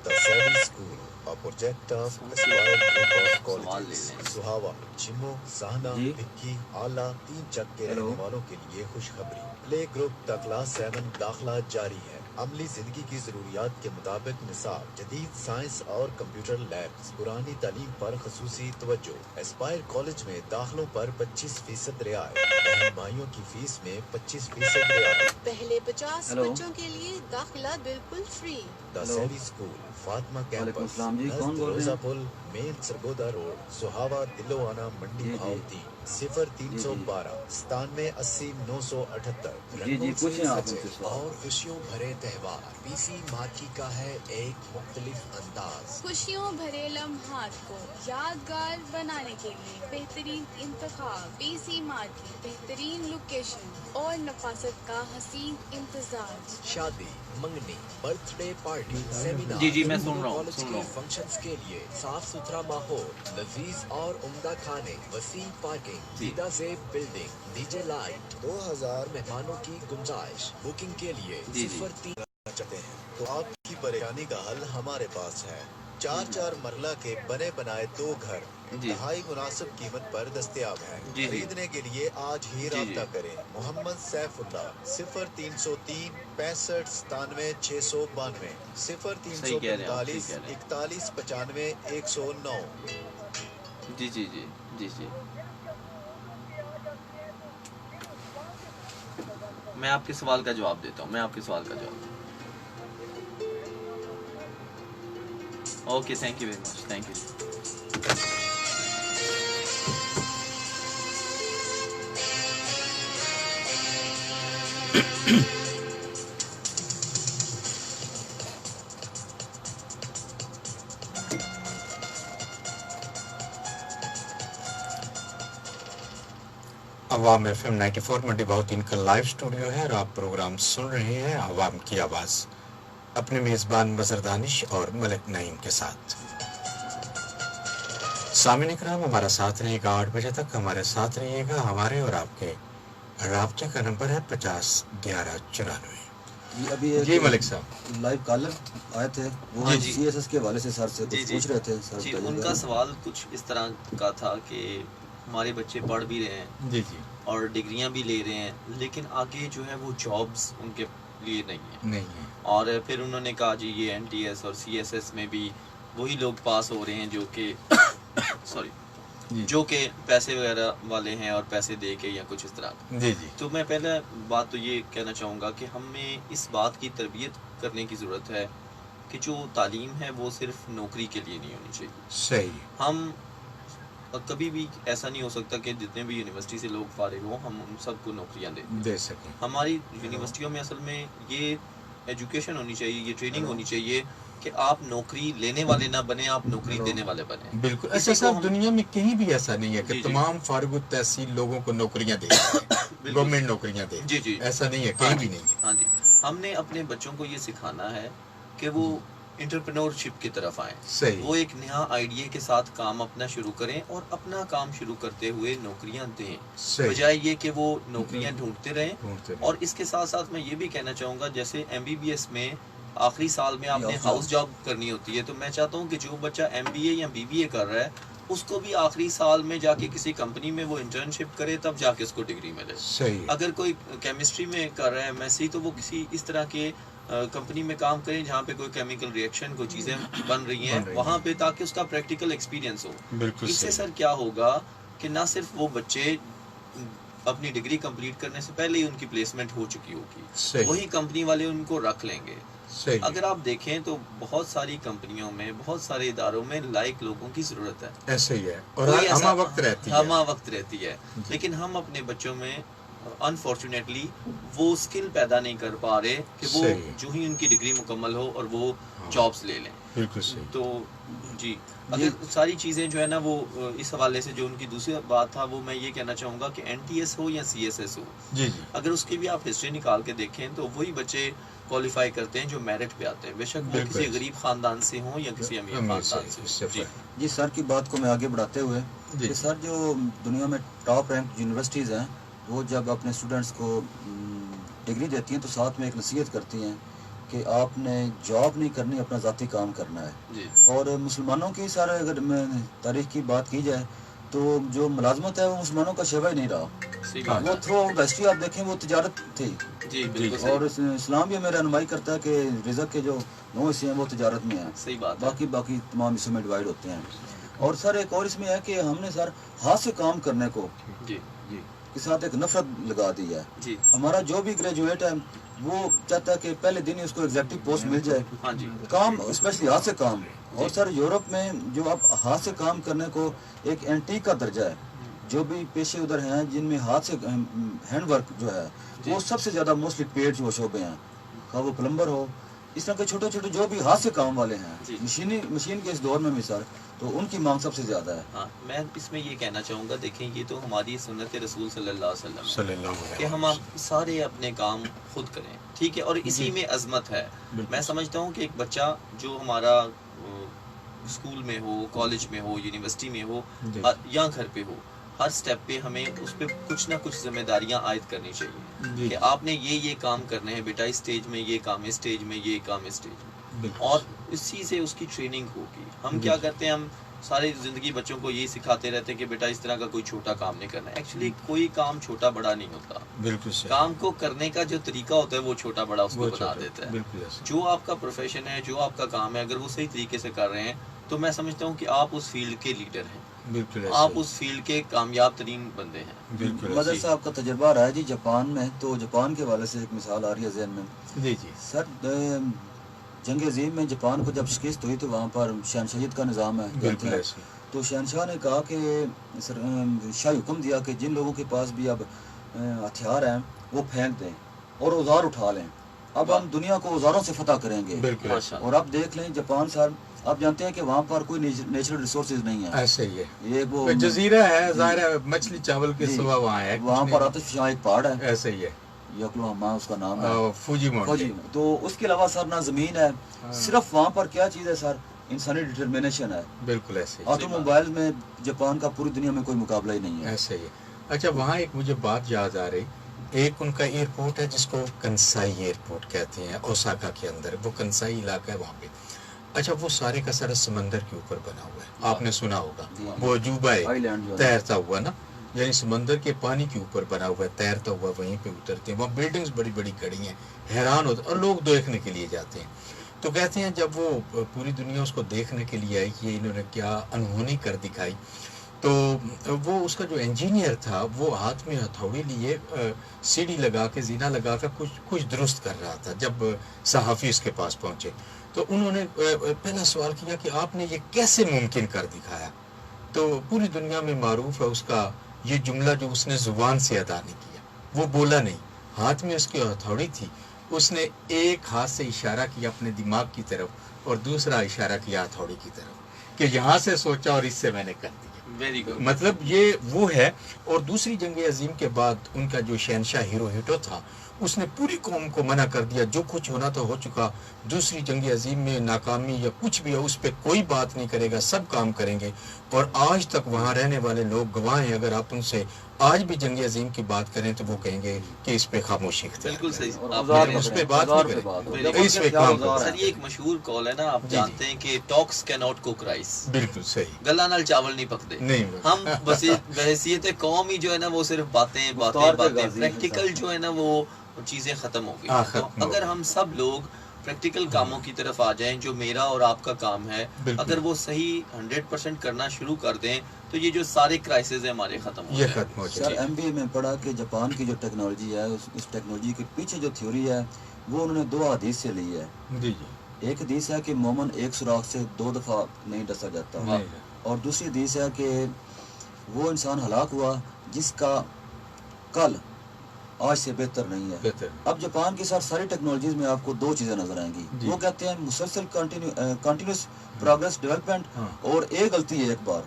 The Savvy School, a project of Aspire Group of Colleges. सुहावा, चिमो, सहना, विक्की, आला, 3 चक के रहने वालों के लिए खुशखबरी। प्ले ग्रुप तक क्लास 7 दाखिला जारी है। अमली जिंदगी की जरूरियात के मुताबिक निसाब, जदीद साइंस और कंप्यूटर लैब्स, पुरानी तालीम पर खसूसी तवज्जो। एस्पायर कॉलेज में दाखिलों पर 25% रियायत। बहन भाइयों की फीस में 25% रियायत। पहले 50 बच्चों के लिए दाखिला बिल्कुल फ्री। द सेवी स्कूल, फातिमा कैंपस, रोजा पुल, मेन सरगोदा रोड, सुहावा, दिलोवाना, मंडी बहाउद्दीन। 0312 9780 978 और खुशियों भरे त्योहार। PC मार्की का है एक मुख्तलिफ अंदाज। खुशियों भरे लम्हात को यादगार बनाने के लिए बेहतरीन इंतखाब, PC मार्की, बेहतरीन लोकेशन और नफासत का हसीन इंतजार। शादी, मंगनी, बर्थडे पार्टी, सेमिनार, जी, मैं सुन रहा हूँ, कॉलेज सुन के रहा हूँ। फंक्शंस के लिए साफ सुथरा माहौल, लजीज और उम्दा खाने, वसी पार्किंग, दीदा ज़ेब बिल्डिंग, डीजे लाइट, 2000 मेहमानों की गुंजाइश। बुकिंग के लिए 03 चाहते हैं तो आपकी परेशानी का हल हमारे पास है। 4 मरला के बने बनाए 2 घर नहाई मुनासिब कीमत पर दस्तयाब है। खरीदने के लिए आज ही राब्ता करें। मोहम्मद सैफुल्लाह 0303 65 97 692 0345 41 95 109। जी जी जी जी जी मैं आपके सवाल का जवाब देता हूँ, okay, thank you very much, thank you. Awam FM 94 मंडी बहाउद्दीन का लाइव स्टूडियो है और आप प्रोग्राम सुन रहे हैं अवाम की आवाज़, अपने मेज़बान मज़हर दानिश और मलिक नईम के साथ। सामीन इकराम, हमारा साथ रहिएगा 8 बजे तक, हमारे साथ रहिएगा। हमारे और आपके राब्ते का नंबर है 50 11 94। अभी जी मलिक साहब, लाइव कॉलर आए थे, वो CSS के हवाले से सर से कुछ पूछ रहे थे। सर जी, उनका सवाल कुछ इस तरह का था कि हमारे बच्चे पढ़ भी रहे हैं जी जी और डिग्रियां भी ले रहे हैं, लेकिन आगे जो है वो जॉब्स उनके लिए नहीं है। और फिर उन्होंने कहा जी ये NTS और CSS में भी वही लोग पास हो रहे हैं जो कि सॉरी जो कि पैसे वगैरह वाले हैं और पैसे दे के या कुछ इस तरह। जी जी तो मैं पहले बात तो ये कहना चाहूँगा कि हमें इस बात की तरबियत करने की ज़रूरत है کہ جو تعلیم ہے وہ صرف نوکری کے لیے نہیں ہونی چاہیے. صحیح. ہم کبھی بھی ایسا نہیں ہو سکتا کہ جتنے بھی یونیورسٹی سے لوگ فارغ ہوں ہم ان سب کو نوکریاں دے سکیں. ہماری یونیورسٹیوں میں اصل میں یہ ایجوکیشن ہونی چاہیے, یہ ٹریننگ ہونی چاہیے کہ آپ نوکری لینے والے نہ بنیں, آپ نوکری دینے والے بنیں. بالکل. ایسا صاحب دنیا میں کہیں بھی ایسا نہیں ہے کہ تمام فارغ التحصیل لوگوں کو نوکریاں دیں, گورنمنٹ نوکریاں دیں. جی ایسا نہیں ہے, کہیں بھی نہیں ہے. ہاں جی, ہم نے اپنے بچوں کو یہ سکھانا ہے کہ وہ انٹرپرینورشپ کی طرف آئیں. صحیح. وہ ایک نیا آئیڈیا کے ساتھ کام اپنا شروع کریں اور اپنا کام شروع کرتے ہوئے نوکریاں دیں, بجائے یہ کہ وہ نوکریاں ڈھونڈتے رہیں. اور اس کے ساتھ ساتھ میں یہ بھی کہنا چاہوں گا, جیسے MBBS میں آخری سال میں آپ نے ہاؤس جاب کرنی ہوتی ہے, تو میں چاہتا ہوں کہ جو بچہ MBA یا BBA کر رہا ہے اس کو بھی آخری سال میں جا کے کسی کمپنی میں وہ انٹرنشپ کرے, تب جا کے اس کو ڈگری ملے. صحیح. اگر کوئی کیمسٹری میں کر رہا ہے MSc, تو وہ کسی اس طرح کے کمپنی میں کام کریں جہاں پہ کوئی کیمیکل ریئیکشن کوئی چیزیں بن رہی ہیں وہاں پہ, تاکہ اس کا پریکٹیکل ایکسپیرینس ہو. اس سے سر کیا ہوگا کہ نہ صرف وہ بچے اپنی ڈگری کمپلیٹ کرنے سے پہلے ہی ان کی پلیسمنٹ ہو چکی ہوگی, وہی کمپنی والے ان کو رکھ لیں گے. اگر آپ دیکھیں تو بہت ساری کمپنیوں میں, بہت سارے اداروں میں لائق لوگوں کی ضرورت ہے. ایسے ہی ہے, اور ہمہ وقت رہتی ہے. لیکن ہم اپنے بچوں میں انفارچونیٹلی وہ اسکل پیدا نہیں کر پا رہے کہ وہ جو ہی ان کی ڈگری مکمل ہو اور وہ جابس لے لیں. بالکل صحیح. تو جی, اگر ساری چیزیں جو ہے نا وہ اس حوالے سے جو ان کی دوسری بات تھا وہ میں یہ کہنا چاہوں گا کہ NTS ہو یا CSS ہو, اگر اس کی بھی آپ ہسٹری نکال کے دیکھیں تو وہی بچے کوالیفائی کرتے ہیں جو میرٹ پہ آتے ہیں, بے شک وہ کسی غریب خاندان سے ہوں یا کسی امیر خاندان سے. جی سر کی بات کو میں آگے بڑھاتے ہوئے کہ سر جو دنیا میں ٹاپ رینک یونیورسٹیز ہیں وہ جب اپنے اسٹوڈنٹس کو ڈگری دیتی ہیں تو ساتھ میں ایک نصیحت کرتی ہیں کہ آپ نے جاب نہیں کرنی, اپنا ذاتی کام کرنا ہے. اور مسلمانوں کی سر اگر میں تاریخ کی بات کی جائے تو جو ملازمت ہے وہ مسلمانوں کا شیوہ ہی نہیں رہا. وہ تھرو آؤٹ ہسٹری آپ دیکھیں وہ تجارت تھی, اور اسلام بھی ہمیں رہنمائی کرتا ہے کہ رزق کے جو 9 حصے ہیں وہ تجارت میں ہیں, باقی تمام حصوں میں ڈیوائڈ ہوتے ہیں. اور سر ایک اور اس میں ہے کہ ہم نے سر ہاتھ سے کام کرنے کو کے ساتھ ایک نفرت لگا دی ہے. ہمارا جو بھی گریجویٹ ہے وہ چاہتا ہے کہ پہلے دن ہی اس کو ایگزیکٹو پوسٹ مل جائے, کام اسپیشلی ہاتھ سے کام. اور سر یورپ میں جو آپ ہاتھ سے کام کرنے کو ایک اینٹیک کا درجہ ہے, جو بھی پیشے ادھر ہیں جن میں ہاتھ سے ہینڈ ورک جو ہے وہ سب سے زیادہ موسٹلی پیڈ جو شعبے ہیں, خواہ وہ پلمبر ہو, اس طرح کے چھوٹے چھوٹے جو بھی ہاتھ سے کام والے ہیں مشین کے اس دور میں بھی سر, تو ان کی مانگ سب سے زیادہ ہے. ہاں, میں اس میں یہ کہنا چاہوں گا, دیکھیں یہ تو ہماری سنت رسول صلی اللہ علیہ وسلم کہ ہم سارے اپنے کام خود کریں, ٹھیک ہے, اور اسی میں عظمت ہے. میں سمجھتا ہوں کہ ایک بچہ جو ہمارا اسکول میں ہو, کالج میں ہو, یونیورسٹی میں ہو یا گھر پہ ہو, ہر سٹیپ پہ ہمیں اس پہ کچھ نہ کچھ ذمہ داریاں عائد کرنی چاہیے کہ آپ نے یہ کام کرنے ہیں بیٹا, اس سٹیج میں یہ کام, اس سٹیج میں یہ کام, اس سٹیج میں, اور اسی سے اس کی ٹریننگ ہوگی. ہم کیا کرتے ہیں, ہم ساری زندگی بچوں کو یہی سکھاتے رہتے ہیں کہ بیٹا اس طرح کا کوئی چھوٹا کام نہیں کرنا ہے. ایکچولی کوئی کام چھوٹا بڑا نہیں ہوتا, بالکل کام کو کرنے کا جو طریقہ ہوتا ہے وہ چھوٹا بڑا اس کو بنا دیتا ہے. جو آپ کا پروفیشن ہے, جو آپ کا کام ہے, اگر وہ صحیح طریقے سے کر رہے ہیں تو میں سمجھتا ہوں کہ آپ اس فیلڈ کے لیڈر ہیں, آپ اس فیلڈ کے کامیاب ترین بندے ہیں. مدر صاحب کا تجربہ رہا ہے جی جاپان میں, تو جاپان کے حوالے سے ایک مثال آ رہی ہے ذہن میں. سر جنگ عظیم میں جاپان کو جب شکست ہوئی تو وہاں پر شہنشاہیت کا نظام ہے, تو شہنشاہ نے کہا کہ شاہی حکم دیا کہ جن لوگوں کے پاس بھی اب ہتھیار ہیں وہ پھینک دیں اور اوزار اٹھا لیں, اب ہم دنیا کو اوزاروں سے فتح کریں گے. اور اب دیکھ لیں جاپان سر, آپ جانتے ہیں کہ وہاں پر کوئی نیچرل ریسورسز نہیں ہے, ایسے ہی ہے, یہ وہ جزیرہ ہے, ظاہر ہے مچھلی چاول کے سوا وہاں ہے, وہاں پر آتش فشاں ایک پہاڑ ہے, ایسے ہی ہے, یوکوہاما اس کا نام ہے, فوجی ماؤنٹین. تو اس کے علاوہ سر نہ زمین ہے, صرف وہاں پر کیا چیز ہے سر, انسانی ڈٹرمنیشن ہے. بالکل ایسے ہی, آٹو موبائل میں جاپان کا پوری دنیا میں کوئی مقابلہ ہی نہیں ہے. ایسے ہی ہے. اچھا, وہاں ایک مجھے بات یاد آ رہی, ایک ان کا ایئرپورٹ ہے جس کو کنسائی ایئرپورٹ کہتے ہیں, اوساکا کے اندر, وہ کنسائی علاقہ ہے وہاں پہ. اچھا, وہ سارے کا سارا سمندر کے اوپر بنا ہوا ہے, آپ نے سنا ہوگا, وہ عجوبہ ہے تیرتا ہوا نا, یعنی سمندر کے پانی کے اوپر بنا ہوا ہے, تیرتا ہوا وہیں پہ اترتے ہیں, وہاں بلڈنگز بڑی بڑی کھڑی ہیں, حیران ہوتے, اور لوگ دیکھنے کے لیے جاتے ہیں. تو کہتے ہیں جب وہ پوری دنیا اس کو دیکھنے کے لیے آئی کہ انہوں نے کیا انہونی کر دکھائی, تو وہ اس کا جو انجینئر تھا وہ ہاتھ میں ہتھوڑی لیے سیڑھی لگا کے, زینہ لگا کر کچھ درست کر رہا تھا. جب صحافی اس کے پاس پہنچے तो उन्होंने पहला सवाल किया कि आपने ये कैसे मुमकिन कर दिखाया। तो पूरी दुनिया में मारूफ है उसका ये जुमला जो उसने जुबान से अदा नहीं किया, वो बोला नहीं, हाथ में उसकी हथौड़ी थी, उसने एक हाथ से इशारा किया अपने दिमाग की तरफ और दूसरा इशारा किया हथौड़ी की तरफ कि यहाँ से सोचा और इससे मैंने कर दिया। Very good. मतलब ये वो है। और दूसरी जंग अजीम के बाद उनका जो शहनशाह हिरोहितो था उसने पूरी कौम को मना कर दिया, जो कुछ होना तो हो चुका, दूसरी जंग अजीम में नाकामी या कुछ भी हो उस पर कोई बात नहीं करेगा, सब काम करेंगे। और आज तक वहाँ रहने वाले लोग गवाह हैं, अगर आप उनसे आज भी जंग अजीम की बात करें तो वो कहेंगे कि इस पे खामोशी बिल्कुल सही, उस पे बात नहीं करें, इस पे काम करें। सर ये एक मशहूर कॉल है ना, आप जानते हैं कि talks can not cook rice. बिल्कुल सही, गला नाल चावल नहीं पकते। नहीं, हम बस बहसीयत कौम ही जो है ना वो सिर्फ बातें बातें बातें, प्रैक्टिकल जो है ना वो चीजें खत्म हो गई। तो अगर हम सब लोग प्रैक्टिकल कामों की तरफ आ जाएं, जो मेरा और आपका काम है, अगर वो सही 100% करना शुरू कर दें तो ये जो सारे क्राइसिस है हमारे खत्म हो जाएंगे। सर MBA में पढ़ा कि जापान की जो टेक्नोलॉजी है उस टेक्नोलॉजी के पीछे जो थ्योरी है वो उन्होंने 2 हदीस से ली है। जी जी। एक हदीस है कि मोमन एक सुराख से 2 दफ़ा नहीं डसा जाता, और दूसरी हदीस है कि वो इंसान हलाक हुआ जिसका कल आज से बेहतर नहीं है। अब जापान की सारी टेक्नोलॉजीज में आपको 2 चीजें नजर आएंगी, वो कहते हैं मुसलसल कंटिन्यूस प्रोग्रेस डेवलपमेंट, और एक गलती है एक बार।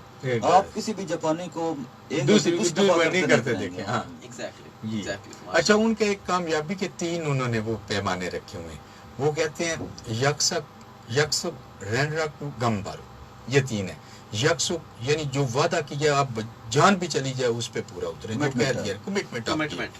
आप किसी भी जापानी को एक दूसरी नहीं करते देखें। हाँ एग्जैक्टली। अच्छा, उनके एक कामयाबी के 3 उन्होंने वो पैमाने रखे हुए हैं। वो कहते हैं यक्सुक रेनरक गम्बारू, ये 3 है। यक्सुक यानी जो वादा किया आप जान भी चली जाए उस पे पूरा उतरे, जो कह दिया कमिटमेंट।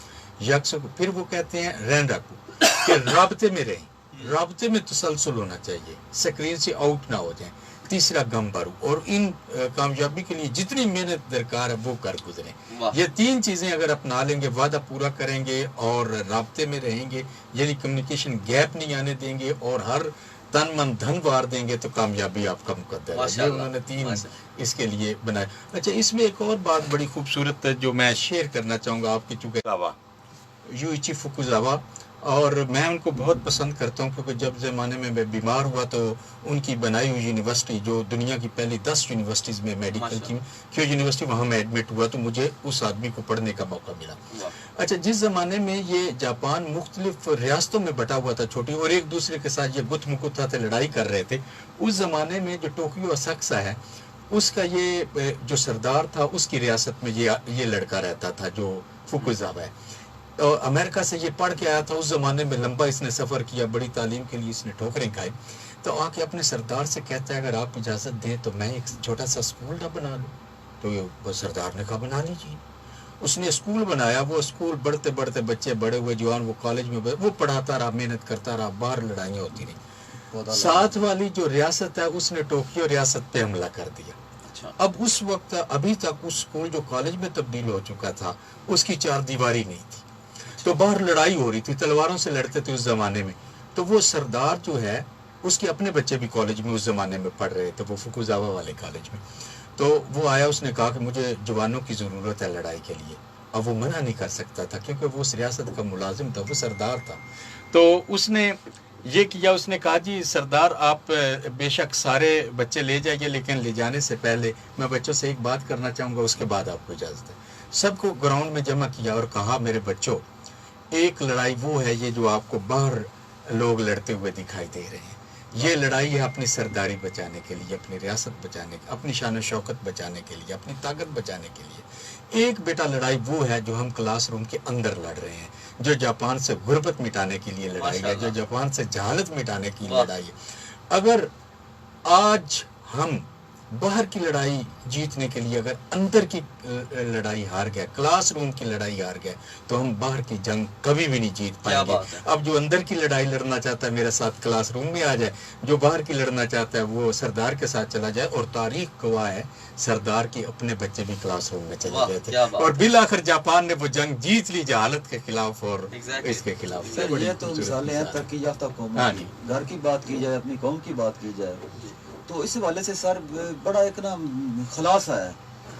यक्सुक, फिर वो कहते हैं रैन रखो कि राबते में रहें, राबते में तसलसल होना चाहिए, स्क्रीन से आउट ना हो जाए। तीसरा गम बारू, और इन कामयाबी के लिए जितनी मेहनत दरकार है वो कर गुजरें। ये 3 चीजें अगर अपना लेंगे, वादा पूरा करेंगे और राबते में रहेंगे, यानी कम्युनिकेशन गैप नहीं आने देंगे और हर तन मन धन वार देंगे, तो कामयाबी आपका मुकद्दर है। ये उन्होंने 3 इसके लिए बनाए। अच्छा, इसमें एक और बात बड़ी खूबसूरत है जो मैं शेयर करना चाहूँगा आपकी, चूँकि यूइची फुकुजावा, और मैं उनको बहुत पसंद करता हूँ क्योंकि जब ज़माने में मैं बीमार हुआ तो उनकी बनाई हुई यूनिवर्सिटी, जो दुनिया की पहली 10 यूनिवर्सिटीज़ में मेडिकल की क्यों यूनिवर्सिटी, वहाँ मैं एडमिट हुआ तो मुझे उस आदमी को पढ़ने का मौका मिला। अच्छा, जिस ज़माने में ये जापान मुख्तलिफ रियासतों में बटा हुआ था छोटी, और एक दूसरे के साथ ये गुत्थमुकुत्था थे, लड़ाई कर रहे थे, उस ज़माने में जो टोक्यो असाक्सा है उसका ये जो सरदार था उसकी रियासत में ये लड़का रहता था जो फुकुजावा है। तो अमेरिका से ये पढ़ के आया था, उस ज़माने में लंबा इसने सफ़र किया, बड़ी तालीम के लिए इसने ठोकरें खाई। तो आके अपने सरदार से कहता है अगर आप इजाज़त दें तो मैं एक छोटा सा स्कूल ना बना लूँ। तो वो सरदार ने कहा बना लीजिए। उसने स्कूल बनाया, वो स्कूल बढ़ते बढ़ते बच्चे बड़े हुए, जवान, वो कॉलेज में वो पढ़ाता रहा, मेहनत करता रहा, बाहर लड़ाइयाँ होती रही। साथ वाली जो रियासत है उसने टोक्यो रियासत पे हमला कर दिया। अब उस वक्त अभी तक उस स्कूल जो कॉलेज में तब्दील हो चुका था उसकी 4 दीवारी नहीं थी, तो बाहर लड़ाई हो रही थी, तलवारों से लड़ते थे उस जमाने में। तो वो सरदार जो है उसके अपने बच्चे भी कॉलेज में उस जमाने में पढ़ रहे थे, वो फुकुजावा वाले कॉलेज में। तो वो आया, उसने कहा कि मुझे जवानों की ज़रूरत है लड़ाई के लिए। अब वो मना नहीं कर सकता था क्योंकि वो उस रियासत का मुलाजिम था, वो सरदार था। तो उसने ये किया, उसने कहा जी सरदार आप बेशक सारे बच्चे ले जाइए, लेकिन ले जाने से पहले मैं बच्चों से एक बात करना चाहूँगा, उसके बाद आपको इजाज़त है। सबको ग्राउंड में जमा किया और कहा मेरे बच्चों, एक लड़ाई वो है ये जो आपको बाहर लोग लड़ते हुए दिखाई दे रहे हैं, ये लड़ाई है अपनी सरदारी बचाने के लिए, अपनी रियासत बचाने, अपनी शान शौकत बचाने के लिए, अपनी ताकत बचाने के लिए। एक बेटा लड़ाई वो है जो हम क्लासरूम के अंदर लड़ रहे हैं, जो जापान से गुर्बत मिटाने के लिए लड़ाई है, जो जापान से जहालत मिटाने की लड़ाई है। अगर आज हम बाहर की लड़ाई जीतने के लिए अगर अंदर की लड़ाई हार गए, क्लासरूम की लड़ाई हार गए, तो हम बाहर की जंग कभी भी नहीं जीत पाएंगे। अब जो अंदर की लड़ाई लड़ना चाहता है मेरे साथ क्लासरूम में आ जाए, जो बाहर की लड़ना चाहता है वो सरदार के साथ चला जाए। और तारीख गवाह है सरदार के अपने बच्चे भी क्लासरूम में चले गए थे, और बिल आखिर जापान ने वो जंग जीत ली जहालत के खिलाफ और इसके खिलाफ। ये तो मिसालें हैं तरक्की याफ्ता कौमों की। घर की बात की जाए, अपनी कौम की बात की जाए, तो इस हवाले से सर बड़ा एक ना खुलासा है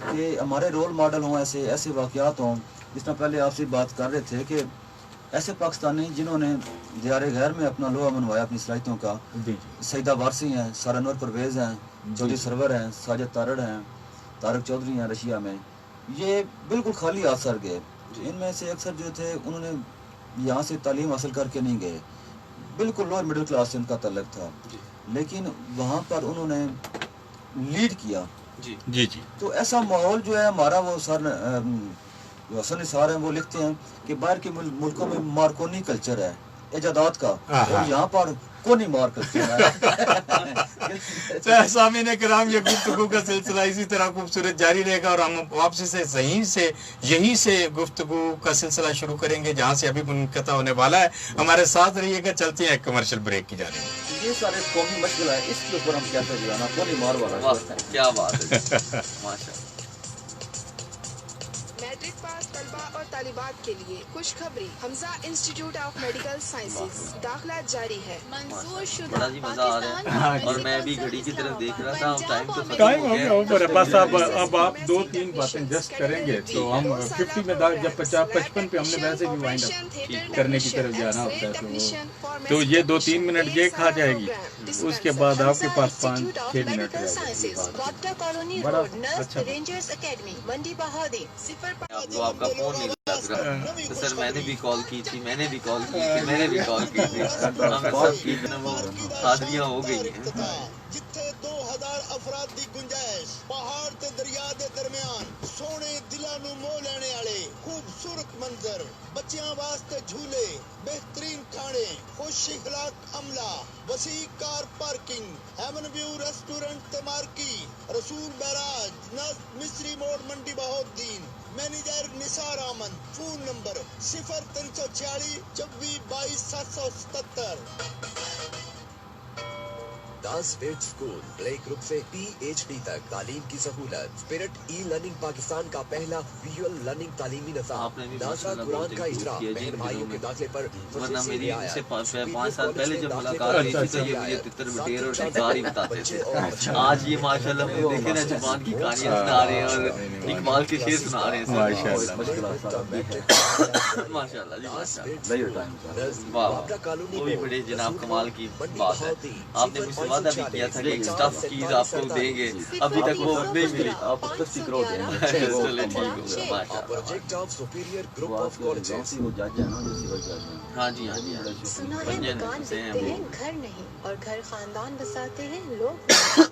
कि हमारे रोल मॉडल हों, ऐसे ऐसे वाक़यात हों। जिस तरह पहले आपसे बात कर रहे थे कि ऐसे पाकिस्तानी जिन्होंने दियार गैर में अपना लोहा मनवाया अपनी सलाहियतों का, सईदा वारसी हैं, सारानवर परवेज़ हैं, चौधरी सरवर हैं, साजिद तारड़ हैं, तारक चौधरी हैं रशिया में, ये बिल्कुल खाली हाथ सर गए। इनमें से अक्सर जो थे उन्होंने यहाँ से तालीम हासिल करके नहीं गए, बिल्कुल लोअर मिडिल क्लास से उनका तल्लक था, लेकिन वहाँ पर उन्होंने लीड किया। जी। तो ऐसा माहौल जो है हमारा, वो सर हसन निसार हैं, वो लिखते हैं कि बाहर के मुल्कों में मार्कोनी कल्चर है इजादात का, और यहाँ पर कोनी मार कल्चर है। सामीन कराम, ये गुफ्तगू का सिलसिला इसी तरह खूबसूरत जारी रहेगा और हम वापसी से यहीं से गुफ्तगू का सिलसिला शुरू करेंगे जहाँ से अभी मुनक़ता होने वाला है। हमारे साथ रहिएगा, चलते हैं एक कमर्शियल ब्रेक की जानिब। ये सारे कौमी मसला है, इसके ऊपर हम क्या जाना, कोनी मार वाला। क्या बात है माशाअल्लाह। मैट्रिक पास तलबा और तालिबात के लिए खुशखबरी, Hamza institute of medical sciences दाखिला जारी है। मंजूर शुदा बड़ा जी मजा आ रहा है, और मैं भी घड़ी की तरफ देख रहा था, टाइम तो टाइम हो गया ऊपर है, बस अब आप 2-3 बातें जस्ट करेंगे तो हम 50 में जब 50-55 पे हमने वैसे भी वाइंड अप करने की तरफ जाना होता है, तो ये 2-3 मिनट ये खा जाएगी, उसके बाद आपके पास 5-6 मिनट बड़ा अच्छा। रेंजर्स एकेडमी मंडी बहादी आपको आपका फोन नहीं लग रहा, तो सर मैंने भी कॉल की थी, मैंने भी कॉल की थी, मैंने भी कॉल की थी, हमें सब की वो हाजिरियां हो गई हैं। जिथे 2000 अफराद दी गुंजाइश, पहाड़ ते दरिया दे दरमियान, सोने दिलां नू मोह लेने वाले खूबसूरत मंजर, बच्चियां वास्ते झूले, बेहतरीन खाने, खुश इखलाक अमला, वसी car parking, haven view restaurant ते marquee, Rasool barrage, Misri Mor Mandi Bahauddin, manager Nisar Ahmad, phone number 0346 26 22 777। दास स्पिरिट स्कूल प्ले ग्रुप से PhD तक तालीम की सहूलत। स्पिरिट ई-लर्निंग पाकिस्तान का पहला विजुअल लर्निंग तालीमी निज़ाम। दासरा कुरान का इजरा बहन भाइयों के दाखिले पर वरना मेरी इनसे 5 साल पहले जब मुलाकात हुई थी तो ये मुझे तितर बटेर और शिकार ही बताते थे। आज ये माशाल्लाह मुझे देखे ना जुबान की कहानियां सुना रहे हैं और इकबाल के शेर सुना रहे हैं माशाल्लाह जी माशाल्लाह। वाह, वो भी बड़े जनाब कमाल की बात है। आपने मुझसे वादा भी किया था कि एक स्टफ चीज आपको देंगे, अभी तक वो नहीं मिली। आप उसका सीक्रेट चले ठीक होगा माशाल्लाह। Project of superior group of colleges. वो जज है ना, जो सिविल जज है। हाँ जी हाँ जी। सुना है मकान बिकते हैं घर नहीं, और घर खानदान बसाते हैं लोग,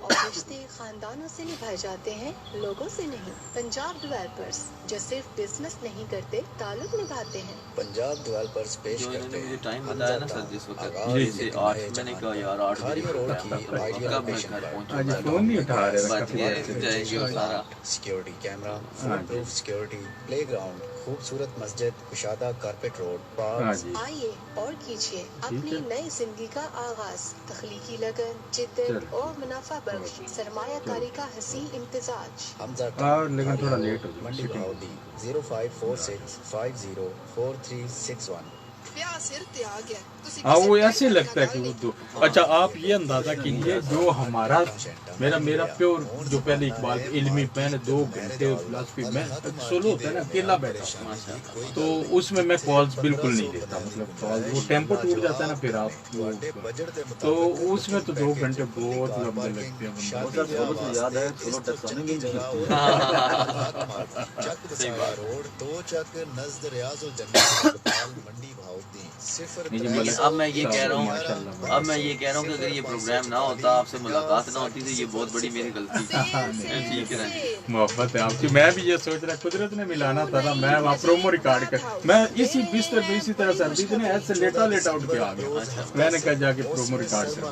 और रिश्ते खानदानों से निभाए जाते हैं लोगों से नहीं। पंजाब डेवलपर्स जो सिर्फ बिजनेस नहीं करते, ताल्लुक निभाते हैं। पंजाब डेवलपर्स पेश जो करते इन्होंने मुझे हैं टाइम बताया ना सर, जिस वक्त जैसे 8, मैंने कहा यार 8 बजे कब मैं घर आज फोन नहीं उठा रहे, बच गए जाएंगे और सारा security camera, full proof security, playground, खूबसूरत मस्जिद, कुशादा कारपेट रोड, पार्क। आइए और कीजिए अपनी नई जिंदगी का आगाज। तख्लीकी लगन, जिद्दत और मुनाफा बख्श सरमायाकारी का हसीन इम्तिजाज। हमजा लेकिन थोड़ा लेट हो मंडी बहाउद्दीन 0546 50 4361। हाँ, वो ऐसे लगता है कि वो दो। अच्छा, आप ये अंदाजा कीजिए जो हमारा मेरा प्योर जो पहले इकबाल इल्मी मैंने 2 घंटे फिलॉसफी में सोलो होता है ना, अकेला बैठा, तो उसमें मैं कॉल्स बिल्कुल नहीं देता, मतलब कॉल वो टेम्पो टूट जाता है ना, फिर आप तो उसमें तो 2 घंटे बहुत लंबे लगते हैं। याद है सोलो टक्साने में रोड 2 चक नज़द रियाजुल जन्नत अस्पताल मंडी बहाउद्दीन। अब मैं ये कह रहा हूँ कि अगर ये प्रोग्राम ना होता, आपसे मुलाकात ना होती, तो ये बहुत बड़ी मेरी गलती थी। ठीक है, मोहब्बत है आपकी। मैं भी ये सोच रहा, कुदरत ने मिलाना था ना, मैं वहाँ प्रोमो रिकॉर्ड कर, मैं इसी बिस्तर में इसी तरह सर्दी दिन ऐसे लेटा उठ के आ गया। मैंने कहा जाके प्रोमो रिकॉर्ड करवा,